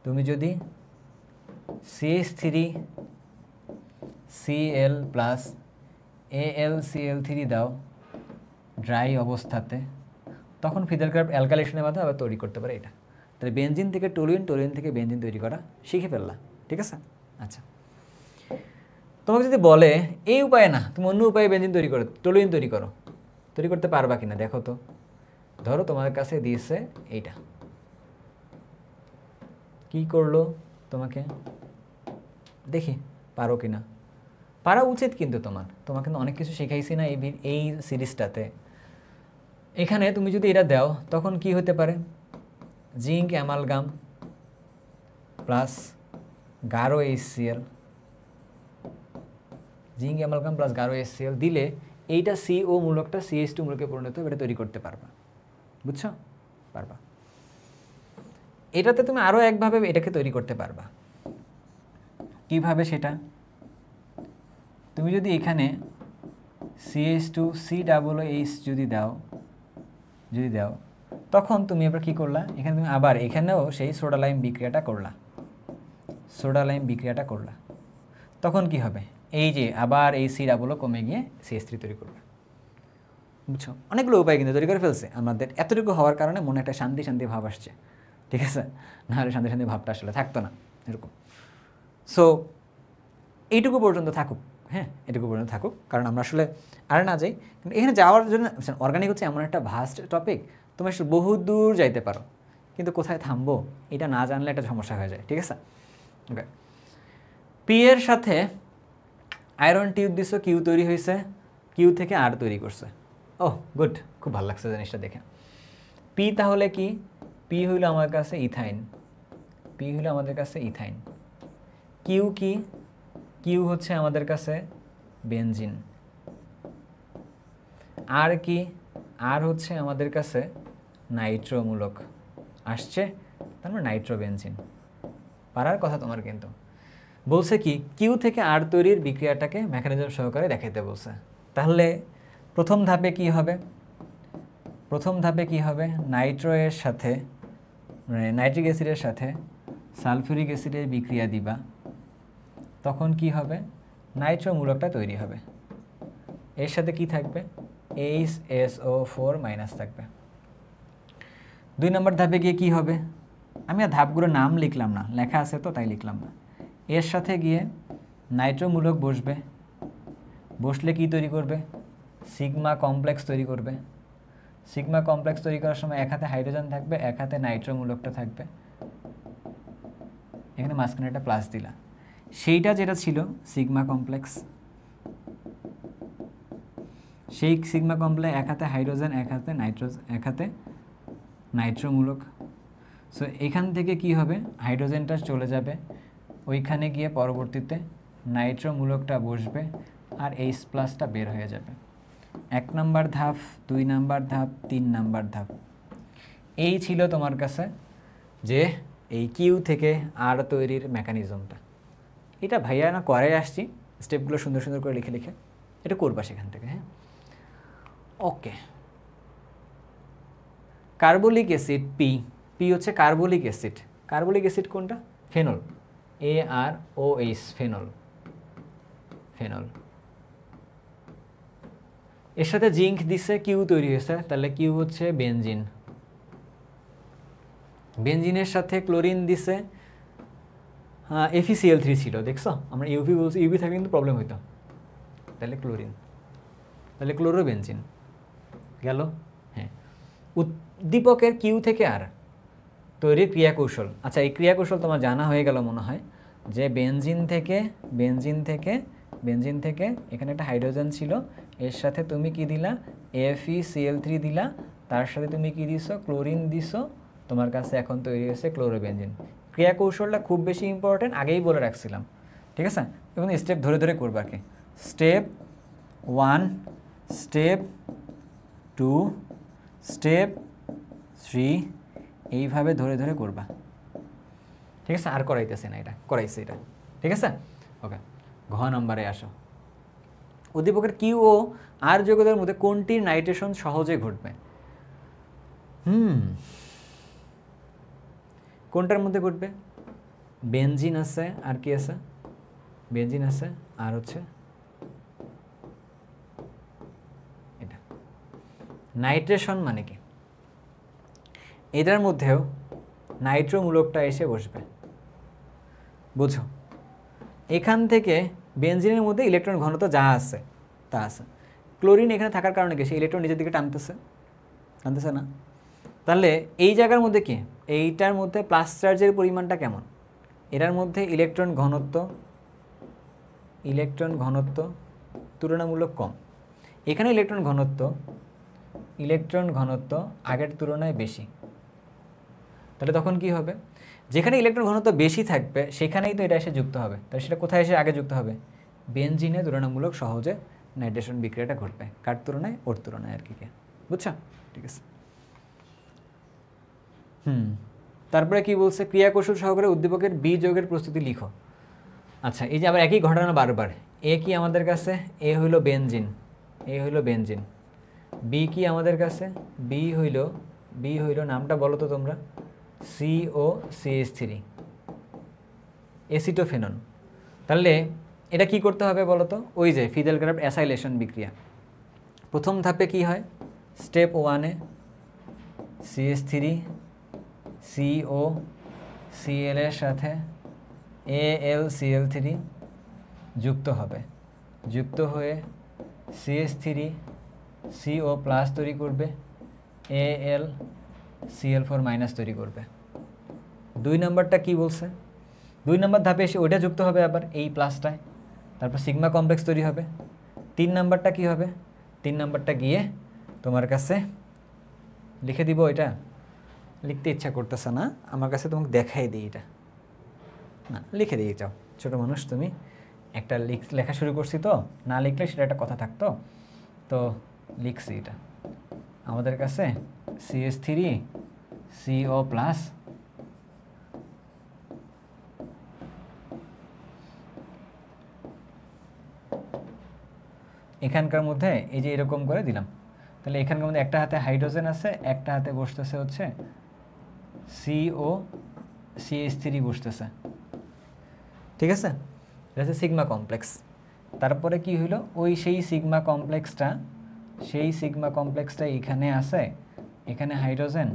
তুমি যদি CH3Cl প্লাস AlCl3 দাও ড্রাই অবস্থাতে, তখন ফিদেলক্রাফট অ্যালকাইলেশনের মাধ্যমে আবার তৈরি করতে পারে এটা। তাহলে বেনজিন থেকে টলুইন, টলুইন থেকে বেনজিন তৈরি করা শিখে ফেললা। ঠিক আছে? আচ্ছা, তোমাকে যদি বলে এই উপায়ে না, তুমি অন্য উপায়ে বেনজিন তৈরি করো, টলুইন তৈরি করতে পারবা কিনা দেখো তো। ধরো তোমার কাছে দিয়েছে এইটা, কি করলো তোমাকে, দেখি পারো কিনা। পারা উচিত কিন্তু তোমাকে কিন্তু অনেক কিছু শেখাইছি না এই সিরিজটাতে। এখানে তুমি যদি এটা দাও তখন কি হতে পারে? জিঙ্ক অ্যামালগাম প্লাস গাঢ় HCl, জিঙ্ক অ্যামালগাম প্লাস গাঢ় HCl দিলে এইটা CO মূলকটা CH2 মূলকে পরিণত হবে, এটা তৈরি করতে পারবা। বুঝছো? পারবা। এটাতে তুমি আরও একভাবে এটাকে তৈরি করতে পারবা। কিভাবে সেটা? তুমি যদি এখানে CH2COOH যদি দাও, তখন তুমি আবার কি করলা? এখানে তুমি আবার এখানেও সেই সোডা লাইম বিক্রিয়াটা করলা, তখন কি হবে? এই যে আবার এই সি ডাবলও কমে গিয়ে CH3 তৈরি করবে। বুঝছো, অনেকগুলো উপায় কিন্তু তৈরি করে ফেলছে। আমাদের এতটুকু হওয়ার কারণে মনে একটা শান্তি শান্তি ভাব আসছে, ঠিক আছে, নাহলে শান্তি শান্তি ভাবটা আসলে থাকতো না এরকম। সো এইটুকু পর্যন্ত থাকুক, হ্যাঁ এটুকু পর্যন্ত থাকুক, কারণ আমরা আসলে আর না যাই। কিন্তু এখানে যাওয়ার জন্য অর্গানিক হচ্ছে এমন একটা ভাস্ট টপিক, তুমি আসলে বহু দূর যাইতে পারো, কিন্তু কোথায় থামবো এটা না জানলে একটা সমস্যা হয়ে যায়, ঠিক আছে। ওকে, পি এর সাথে আয়রন টিউব দিছো, কিউ তৈরি হয়েছে, কিউ থেকে আর তৈরি করছে। ওহ গুড, খুব ভালো লাগছে জিনিসটা দেখে। পি তাহলে কি? পি হইল আমার কাছে ইথাইন, পি হইল আমাদের কাছে ইথাইন। কিউ কি? কিউ হচ্ছে আমাদের কাছে বেনজিন। আর কি? আর হচ্ছে আমাদের কাছে নাইট্রোমূলক আসছে, তার মানে নাইট্রোবেনজিন। পারার কথা তোমার কিন্তু। বলছে কি কিউ থেকে আর তৈরির বিক্রিয়াটাকে মেকানিজম সহকারে দেখাইতে বলছে। তাহলে প্রথম ধাপে কি হবে? প্রথম ধাপে কি হবে? নাইট্রো এর সাথে মানে নাইট্রিক অ্যাসিডের সাথে সালফিউরিক অ্যাসিডের বিক্রিয়া দিবা, তখন কি হবে? নাইট্রোমূলকটা তৈরি হবে। এর সাথে কি থাকবে? HSO4 মাইনাস থাকবে। 2 নম্বর ধাপে গিয়ে কি হবে? আমি আর ধাপগুলোর নাম লিখলাম না, লেখা আছে তো তাই লিখলাম না। এর সাথে গিয়ে নাইট্রোমূলক বসবে, বসলে কি তৈরি করবে? সিগমা কমপ্লেক্স তৈরি করবে। সিগমা কমপ্লেক্স তৈরি করার সময় এক হাতে হাইড্রোজেন থাকবে, এক হাতে নাইট্রোমূলকটা থাকবে, এখানে মাঝখানে একটা প্লাস দিলা। সেইটা যেটা ছিল সিগমা কমপ্লেক্স, সেই সিগমা কমপ্লেক্স এক হাতে হাইড্রোজেন, এক হাতে এক হাতে নাইট্রোমূলক। সো এখান থেকে কি হবে? হাইড্রোজেনটা চলে যাবে ওইখানে গিয়ে পরবর্তীতে নাইট্রোমূলকটা বসবে আর H প্লাসটা বের হয়ে যাবে। 1 নাম্বার ধাপ, 2 নাম্বার ধাপ, 3 নাম্বার ধাপ। এই ছিল তোমার কাছে যে এই কিউ থেকে আর তৈরির মেকানিজমটা। এটা ভাইয়া না করে আসছি, স্টেপগুলো সুন্দর সুন্দর করে লিখে লিখে এটা করবা সেখান থেকে, হ্যাঁ। ওকে, কার্বলিক অ্যাসিড পি, পি হচ্ছে কার্বলিক অ্যাসিড। কার্বলিক অ্যাসিড কোনটা? Phenol, AROH, phenol, phenol. এর সাথে জিঙ্ক দিছে, কিউ তৈরি হয়েছে, তাহলে কিউ হচ্ছে বেনজিন। বেনজিনের সাথে ক্লোরিন দিছে, FeCl3 ছিল, দেখছো আমরা ইউভি বলছি, ইউভি থাকে কিন্তু প্রবলেম হইতো, তাহলে ক্লোরিন, তাহলে ক্লোরোবেনজিন গেল। হ্যাঁ, উদ্দীপকের কিউ থেকে আর তৈরির ক্রিয়াকৌশল। আচ্ছা, এই ক্রিয়াকৌশল তোমার জানা হয়ে গেল মনে হয়, যে বেনজিন থেকে এখানে একটা হাইড্রোজেন ছিল, এর সাথে তুমি কি দিলা? FeCl3 দিলা, তার সাথে তুমি কি দিছো? ক্লোরিন দিছো, তোমার কাছে এখন তৈরি হয়েছে ক্লোরোবেনজিন। ক্রিয়াকৌশলটা খুব বেশি ইম্পর্টেন্ট, আগেই বলে রাখছিলাম, ঠিক আছে। এবং স্টেপ ধরে ধরে করবা আর কি। স্টেপ 1, স্টেপ 2, স্টেপ 3, এইভাবে ধরে ধরে করবা, ঠিক আছে। আর করাইতেছে না, এটা করাইছে এটা, ঠিক আছে। ওকে, ঘ নম্বরে আসো। উদ্দীপকের কিউ ও আর যৌগদের মধ্যে কোনটির নাইট্রেশন সহজে ঘটবে? কোনটার মধ্যে ঘটবে? বেনজিন আছে, আর কি আছে? বেনজিন আছে, আর হচ্ছে এটা। নাইট্রেশন মানে কি? এটার মধ্যেও নাইট্রোমূলকটা এসে বসবে, বুঝো। এখান থেকে বেনজিনের মধ্যে ইলেকট্রন ঘনত্ব যা আছে তা আছে। ক্লোরিন এখানে থাকার কারণে কি? সে ইলেকট্রন নিজের দিকে টানতেছে না? তাহলে এই জায়গার মধ্যে কি? এইটার মধ্যে প্লাস চার্জের পরিমাণটা কেমন? এটার মধ্যে ইলেকট্রন ঘনত্ব তুলনামূলক কম। এখানে ইলেকট্রন ঘনত্ব আগের তুলনায় বেশি। তাহলে তখন কি হবে? যেখানে ইলেকট্রন ঘনত্ব বেশি থাকবে সেখানেই তো এটা এসে যুক্ত হবে। তাহলে সেটা কোথায় এসে আগে যুক্ত হবে? বেনজিনে তুলনামূলক সহজে নাইট্রেশন বিক্রিয়াটা ঘটবে। কার তুলনায়? ওর তুলনায় আর কি, বুঝছো? ঠিক আছে। তারপরে কি বলছে? ক্রিয়াকৌশল সহকারে উদ্দীপকের বি যৌগের প্রস্তুতি লিখো। আচ্ছা, এই যে আবার একই ঘটনা বারবার। এ কি আমাদের কাছে? এ হইল বেনজিন, বি কি আমাদের কাছে? বি হইল নামটা বলো তো তোমরা, COCH3, এসিটোফেনন। তাহলে এটা কি করতে হবে বলো তো? ওই যে ফিদেল ক্রাফট অ্যাসাইলেশন বিক্রিয়া, প্রথম ধাপে কি হয়, স্টেপ 1-এ CH3 CO Cl এর সাথে AlCl3 যুক্ত হবে, যুক্ত হয়ে CH3 CO প্লাস তৈরি করবে, AlCl4 মাইনাস তৈরি করবে। 2 নাম্বারটা কি বলছে? 2 নাম্বার ধাপে এসে ওইটা যুক্ত হবে আবার এই প্লাসটায়, তারপর সিগমা কমপ্লেক্স তৈরি হবে। 3 নাম্বারটা কি হবে? 3 নাম্বারটা গিয়ে তোমার কাছে লিখে দিব। এটা লিখতে ইচ্ছা করতেছে না আমার কাছে, তোমাকে দেখাই দিই। এটা না লিখে দিই, যাও ছোটো মানুষ তুমি, একটা লেখা শুরু করছি তো, না লিখলে সেটা একটা কথা থাকতো, তো লিখছি। এটা আমাদের কাছে CH3 CO প্লাস এখানকার মধ্যে এই যে এরকম করে দিলাম, তাহলে এখানকার মধ্যে একটা হাতে হাইড্রোজেন আছে, একটা হাতে বসতেছে হচ্ছে CO CH3 বসতেছে, ঠিক আছে? এটা হচ্ছে সিগমা কমপ্লেক্স। তারপরে কি হইলো, ওই সেই সিগমা কমপ্লেক্সটা এখানে আছে, এখানে হাইড্রোজেন,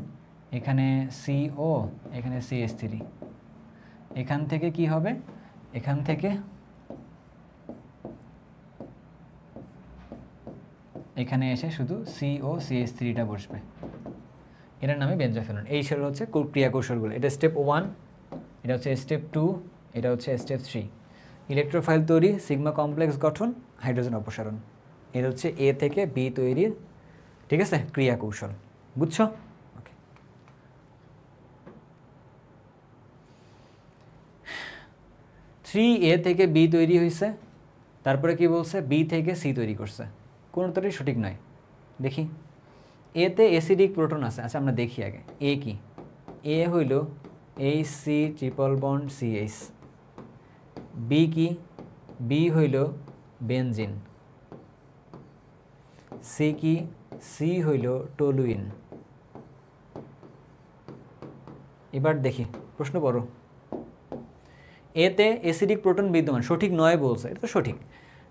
এখানে CO, এখানে CH3। এখান থেকে কি হবে, এখান থেকে এখানে এসে শুধু CO CH3টা বসবে, এটার নামে বেঞ্জোফেনন। এই ছিল হচ্ছে ক্রিয়া কৌশলগুলো। এটা স্টেপ 1, এটা হচ্ছে স্টেপ 2, এটা হচ্ছে স্টেপ 3। ইলেকট্রোফাইল তৈরি, সিগমা কমপ্লেক্স গঠন, হাইড্রোজেন অপসারণ, এটা হচ্ছে A থেকে B তৈরির, ঠিক আছে, ক্রিয়া কৌশল। বুঝছো? ওকে, 3A থেকে B তৈরি হয়েছে, তারপরে কি বলছে, B থেকে C তৈরি করছে। কোনোটাই সঠিক নয়। দেখি, এতে অ্যাসিডিক প্রোটন আছে। আচ্ছা আমরা দেখি আগে এ কি। এ হইল HC triple bond CH। B কি? বি হইল বেনজিন। সি কি? সি হইল টলুইন। এবার দেখি, প্রশ্ন পড়ো। এতে অ্যাসিডিক প্রোটন বিদ্যমান, সঠিক নয় বলছে, এটা তো সঠিক।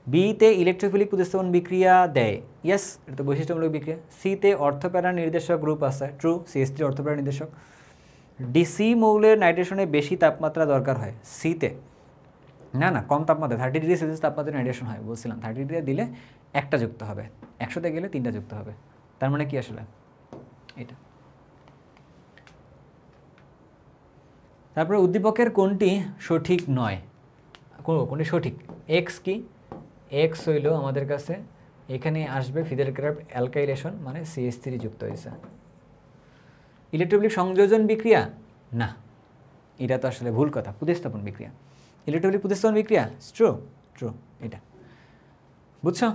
বিতে ইলেকট্রোফিলিক প্রতিস্থাপন বিক্রিয়া দেয়, ইয়েস, এটা তো বৈশিষ্ট্যমূলক বিক্রিয়া। সিতে অর্থপ্যারা নির্দেশক গ্রুপ আছে, ট্রু, CH3 অর্থপ্যারা নির্দেশক। ডিসি মৌলের নাইট্রেশনে বেশি তাপমাত্রা দরকার হয় সিতে, না না কম তাপমাত্রা 30 ডিগ্রি সেলসিয়াস তাপমাত্রায় নাইট্রেশন হয় বলছিলাম। 30 ডিগ্রি দিলে একটা যুক্ত হবে, 100তে গেলে 3টা যুক্ত হবে। তার মানে কি আসলে এটা। তারপরে উদ্দীপকের কোনটি সঠিক নয়, কোনটি সঠিক? এক্স কি? এক্স হইল আমাদের কাছে এখানে আসবে ফিদেল ক্রাফট অ্যালকাইলেশন, মানে CH3 যুক্ত হয়েছে। ইলেকট্রোফিলিক সংযোজন বিক্রিয়া, না এটা তো আসলে ভুল কথা, প্রতিস্থাপন বিক্রিয়া। ইলেকট্রোফিলিক প্রতিস্থাপন বিক্রিয়া, ট্রু, ট্রু, এটা বুঝছো?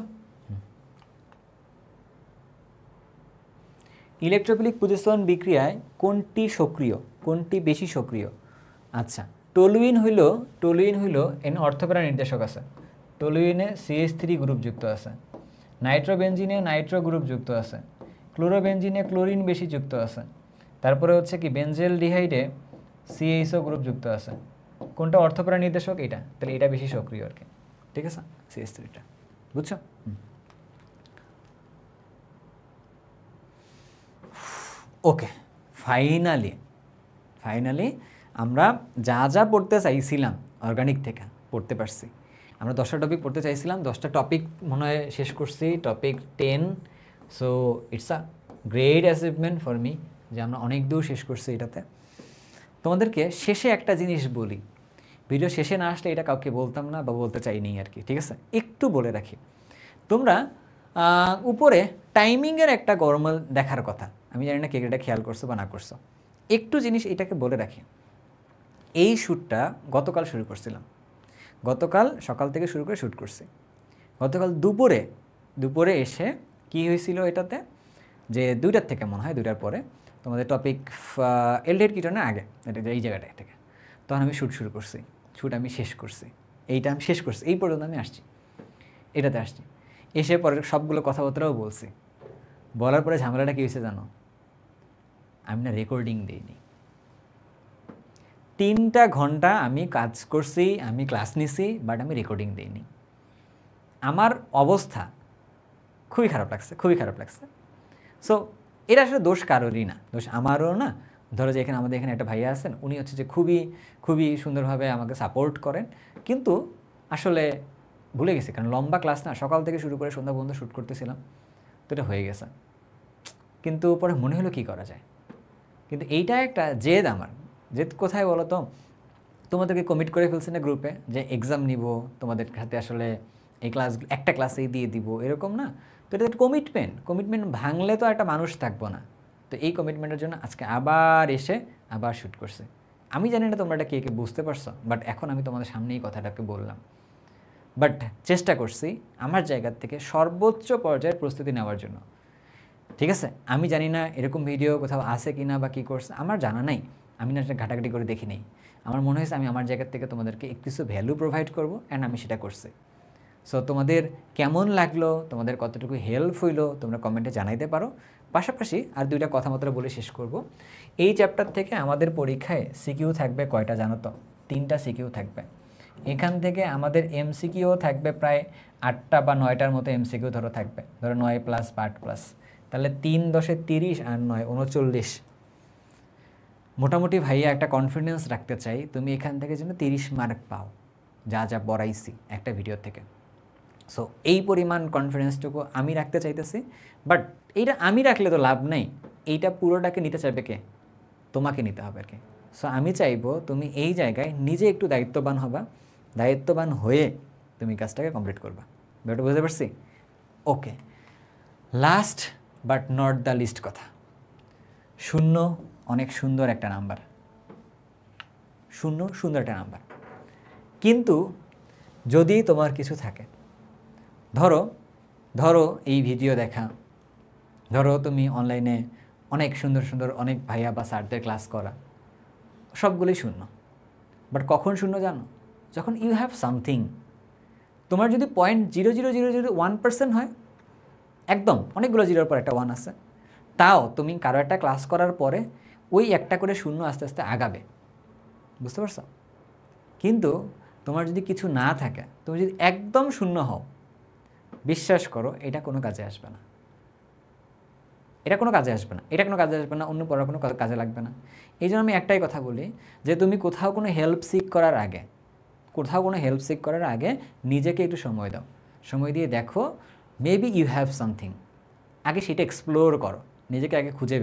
ইলেকট্রোফিলিক প্রতিস্থাপন বিক্রিয়ায় কোনটি সক্রিয়, কোনটি বেশি সক্রিয়? আচ্ছা, টলুইন হইল এন অর্থপ্যারা নির্দেশক আছে, টলুইনে CH3 গ্রুপ যুক্ত আছে। নাইট্রোবেনজিনে নাইট্রো গ্রুপ যুক্ত আছে। ক্লোরোবেনজিনে ক্লোরিন বেশি যুক্ত আছে। তারপরে হচ্ছে কি বেনজেল ডিহাইডে CHO গ্রুপ যুক্ত আছে। কোনটা অর্থপ্যারা নির্দেশক? এটা, তাহলে এটা বেশি সক্রিয় আর কি, ঠিক আছে, CH3টা। বুঝছো? ওকে, ফাইনালি আমরা যা যা পড়তে চাইছিলাম অর্গানিক থেকে পড়তে পারছি। আমরা 10টা টপিক পড়তে চাইছিলাম, 10টা টপিক মনে হয় শেষ করছি, topic 10। So it's a great achievement for me যে আমরা অনেক দূর শেষ করছি এটাতে। তোমাদেরকে শেষে একটা জিনিস বলি, ভিডিও শেষে না আসলে এটা কাউকে বলতাম না বা বলতে চাইনি আর কি, ঠিক আছে? একটু বলে রাখি, তোমরা উপরে টাইমিংয়ের একটা গরমাল দেখার কথা, আমি জানি না কে এটা খেয়াল করছো বা না করছো। একটু জিনিস এটাকে বলে রাখি, এই শ্যুটটা গতকাল শুরু করছিলাম, গতকাল সকাল থেকে শুরু করে শ্যুট করছি। গতকাল দুপুরে এসে কি হয়েছিল এটাতে, যে 2টার থেকে মনে হয় 2টার পরে তোমাদের টপিক এলডেড কিটনের আগে, এটা এই জায়গাটা থেকে তখন আমি শ্যুট শুরু করছি, শ্যুট আমি শেষ করছি, এইটা আমি শেষ করছি, এই পর্যন্ত আমি আসছি, এটাতে আসছি। এসে পরে সবগুলো কথাবার্তাও বলছি, বলার পরে ঝামেলাটা কী হয়েছে জানো? আমি না রেকর্ডিং দিইনি। 3টা ঘন্টা আমি কাজ করছি, আমি ক্লাস নিছি, বাট আমি রেকর্ডিং দিইনি। আমার অবস্থা খুবই খারাপ লাগছে। সো এটা আসলে দোষ কারোরই না, দোষ আমারও না। ধরো যে আমাদের এখানে একটা ভাইয়া আছেন, উনি হচ্ছে যে খুবই সুন্দরভাবে আমাকে সাপোর্ট করেন, কিন্তু আসলে ভুলে গেছি, কারণ লম্বা ক্লাস না, সকাল থেকে শুরু করে সন্ধ্যা পর্যন্ত শ্যুট করতেছিলাম, তো এটা হয়ে গেছে। কিন্তু পরে মনে হলো কী করা যায়। কিন্তু এইটা একটা জেদ, আমার জেদ কোথায় বলো তো, তোমাদেরকে কমিট করে ফেলছি না গ্রুপে যে এক্সাম নিব, তোমাদের সাথে আসলে এই একটা ক্লাসেই দিয়ে দিব, এরকম না। তো এটা কমিটমেন্ট ভাঙলে তো একটা মানুষ থাকবো না। তো এই কমিটমেন্টের জন্য আজকে আবার শ্যুট করছে। আমি জানি না তোমরা এটা কে বুঝতে পারছো, বাট এখন আমি তোমাদের সামনে এই কথাটাকে বললাম। বাট চেষ্টা করছি আমার জায়গার থেকে সর্বোচ্চ পর্যায়ের প্রস্তুতি নেওয়ার জন্য, ঠিক আছে। আমি জানি না এরকম ভিডিও কোথাও আছে কি না বা কী করছে, আমার জানা নাই, আমি না সেটা ঘাটাঘাটি করে দেখি নেই। আমার মনে হয়েছে আমি আমার জায়গার থেকে তোমাদেরকে কিছু ভ্যালু প্রোভাইড করবো, অ্যান্ড আমি সেটা করছি। সো তোমাদের কেমন লাগলো, তোমাদের কতটুকু হেল্প হইলো, তোমরা কমেন্টে জানাইতে পারো। পাশাপাশি আর 2টা কথা মাত্র বলে শেষ করব। এই চ্যাপ্টার থেকে আমাদের পরীক্ষায় সিকিউ থাকবে কয়টা জানো তো? 3টা সিকিউ থাকবে। এখান থেকে আমাদের এমসিকিউ থাকবে প্রায় 8টা বা 9টার মতো এমসিকিউ থাকবে, ধরো 9 প্লাস 8 প্লাস, তাহলে 3 × 30 আর 9 39। মোটামুটি ভাইয়া একটা কনফিডেন্স রাখতে চাই তুমি এখান থেকে যেন 30 মার্ক পাও, যা পড়াইছি একটা ভিডিও থেকে। সো এই পরিমাণ কনফিডেন্সটুকু আমি রাখতে চাইতেছি। বাট এইটা আমি রাখলে তো লাভ নেই, এইটা পুরোটাকে নিতে চাইবে কে? তোমাকে নিতে হবে আর কি। সো আমি চাইবো তুমি এই জায়গায় নিজে একটু দায়িত্ববান হয়ে তুমি কাজটাকে কমপ্লিট করবা। ব্যাপারটা বুঝতে পারছি? Okay, last but not the least কথা, 0 অনেক সুন্দর একটা নাম্বার, 0 সুন্দর একটা নাম্বার। কিন্তু যদি তোমার কিছু থাকে, ধরো এই ভিডিও দেখা, ধরো তুমি অনলাইনে অনেক সুন্দর অনেক ভাইয়া বা স্যারদের ক্লাস করা, সবগুলোই 0। বাট কখন 0 জানো? যখন ইউ হ্যাভ সামথিং। তোমার যদি 0.00001% হয়, একদম অনেকগুলো জিরোর পর একটা 1 আছে, তাও তুমি কারো একটা ক্লাস করার পরে ওই একটা করে 0 আস্তে আস্তে আগাবে, বুঝতে পারছো? কিন্তু তোমার যদি কিছু না থাকে, তুমি যদি একদম 0 হও, বিশ্বাস করো এটা কোনো কাজে আসবে না, এটা কোনো কাজে আসবে না, অন্য পড়ার কোনো কাজে লাগবে না। এই জন্য আমি একটাই কথা বলি যে তুমি কোথাও কোনো হেল্প সিক করার আগে নিজেকে একটু সময় দাও, সময় দিয়ে দেখো মেবি ইউ হ্যাভ সামথিং। আগে সেটা এক্সপ্লোর করো, নিজেকে আগে খুঁজে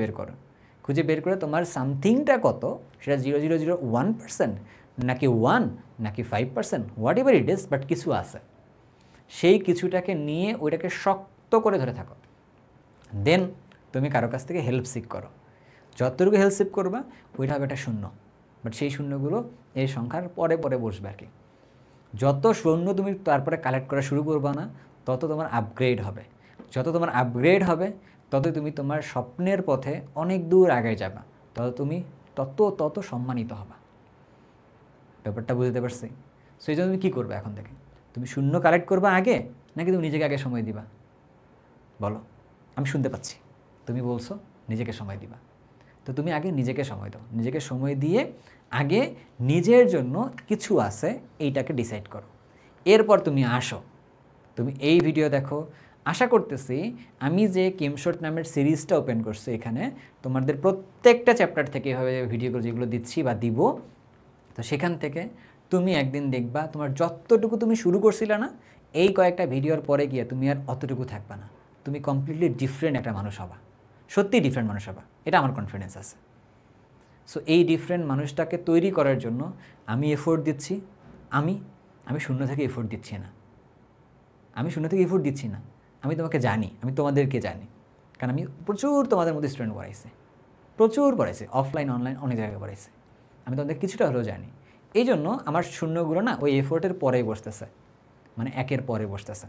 বের করে তোমার সামথিংটা কত, সেটা 0.001% নাকি 1 নাকি 5%, what ever it is, but কিছু আছে। সেই কিছুটাকে নিয়ে ওইটাকে শক্ত করে ধরে থাকো। দেন তুমি কারো কাছ থেকে হেল্প সিক করো, যতটুকু হেল্প সিক করবা ওইটা হবে একটা 0। বাট সেই 0গুলো এই সংখ্যার পরে বসবে আর কি। যত 0 তুমি তারপরে কালেক্ট করা শুরু করবা না, তত তোমার আপগ্রেড হবে। তত তুমি তোমার স্বপ্নের পথে অনেক দূর আগে যাবা, তুমি তত সম্মানিত হবা। ব্যাপারটা বুঝতে পারছি? সো এই জন্য তুমি কী করবে এখন থেকে? তুমি 0 কালেক্ট করবা আগে, নাকি তুমি নিজেকে আগে সময় দিবা? বলো, আমি শুনতে পাচ্ছি তুমি বলছো নিজেকে সময় দিবা। তো তুমি আগে নিজেকে সময় দাও, নিজেকে সময় দিয়ে আগে নিজের জন্য কিছু আছে এইটাকে ডিসাইড করো। এরপর তুমি আসো, তুমি এই ভিডিও দেখো। আশা করতেছি আমি যে কেমশট নামের সিরিজটা ওপেন করছি এখানে, তোমাদের প্রত্যেকটা চ্যাপ্টার থেকে এভাবে ভিডিওগুলো যেগুলো দিচ্ছি বা দিব, তো সেখান থেকে তুমি একদিন দেখবা তোমার যতটুকু তুমি শুরু করছিলে না, এই কয়েকটা ভিডিওর পরে গিয়ে তুমি আর অতটুকু থাকবা না, তুমি কমপ্লিটলি ডিফারেন্ট একটা মানুষ হবা, সত্যি ডিফারেন্ট মানুষ হবা, এটা আমার কনফিডেন্স আছে। সো এই ডিফারেন্ট মানুষটাকে তৈরি করার জন্য আমি এফোর্ট দিচ্ছি। আমি 0 থেকে এফোর্ট দিচ্ছি না, আমি তোমাকে জানি, আমি তোমাদেরকে জানি, কারণ আমি প্রচুর তোমাদের মধ্যে স্টুডেন্ট পড়াইছি, অফলাইন অনলাইন অনেক জায়গায় পড়াইছি, আমি তোমাদের কিছুটা হলেও জানি। এই জন্য আমার 0গুলো না ওই এফোর্টের পরেই বসতেছে, মানে 1-এর পরে বসতেছে,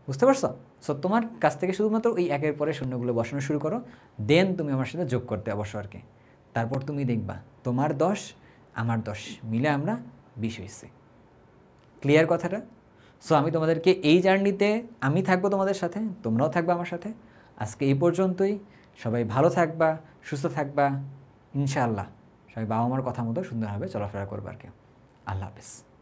বুঝতে পারছো? সো তোমার কাছ থেকে শুধুমাত্র ওই 1-এর পরে 0গুলো বসানো শুরু করো, দেন তুমি আমার সাথে যোগ করতে অবশ্য আর কি। তারপর তুমি দেখবা তোমার 10 আমার 10 মিলে আমরা 20 হয়েছি। ক্লিয়ার কথাটা? সো আমি তোমাদেরকে এই জার্নিতে আমি থাকবো তোমাদের সাথে, তোমরাও থাকবে আমার সাথে। আজকে এই পর্যন্তই। সবাই ভালো থাকবা, সুস্থ থাকবা, ইনশাআল্লাহ সবাই বাবা মার কথা মতো সুন্দরভাবে চলাফেরা করবে আর কি। আল্লাহ হাফেজ।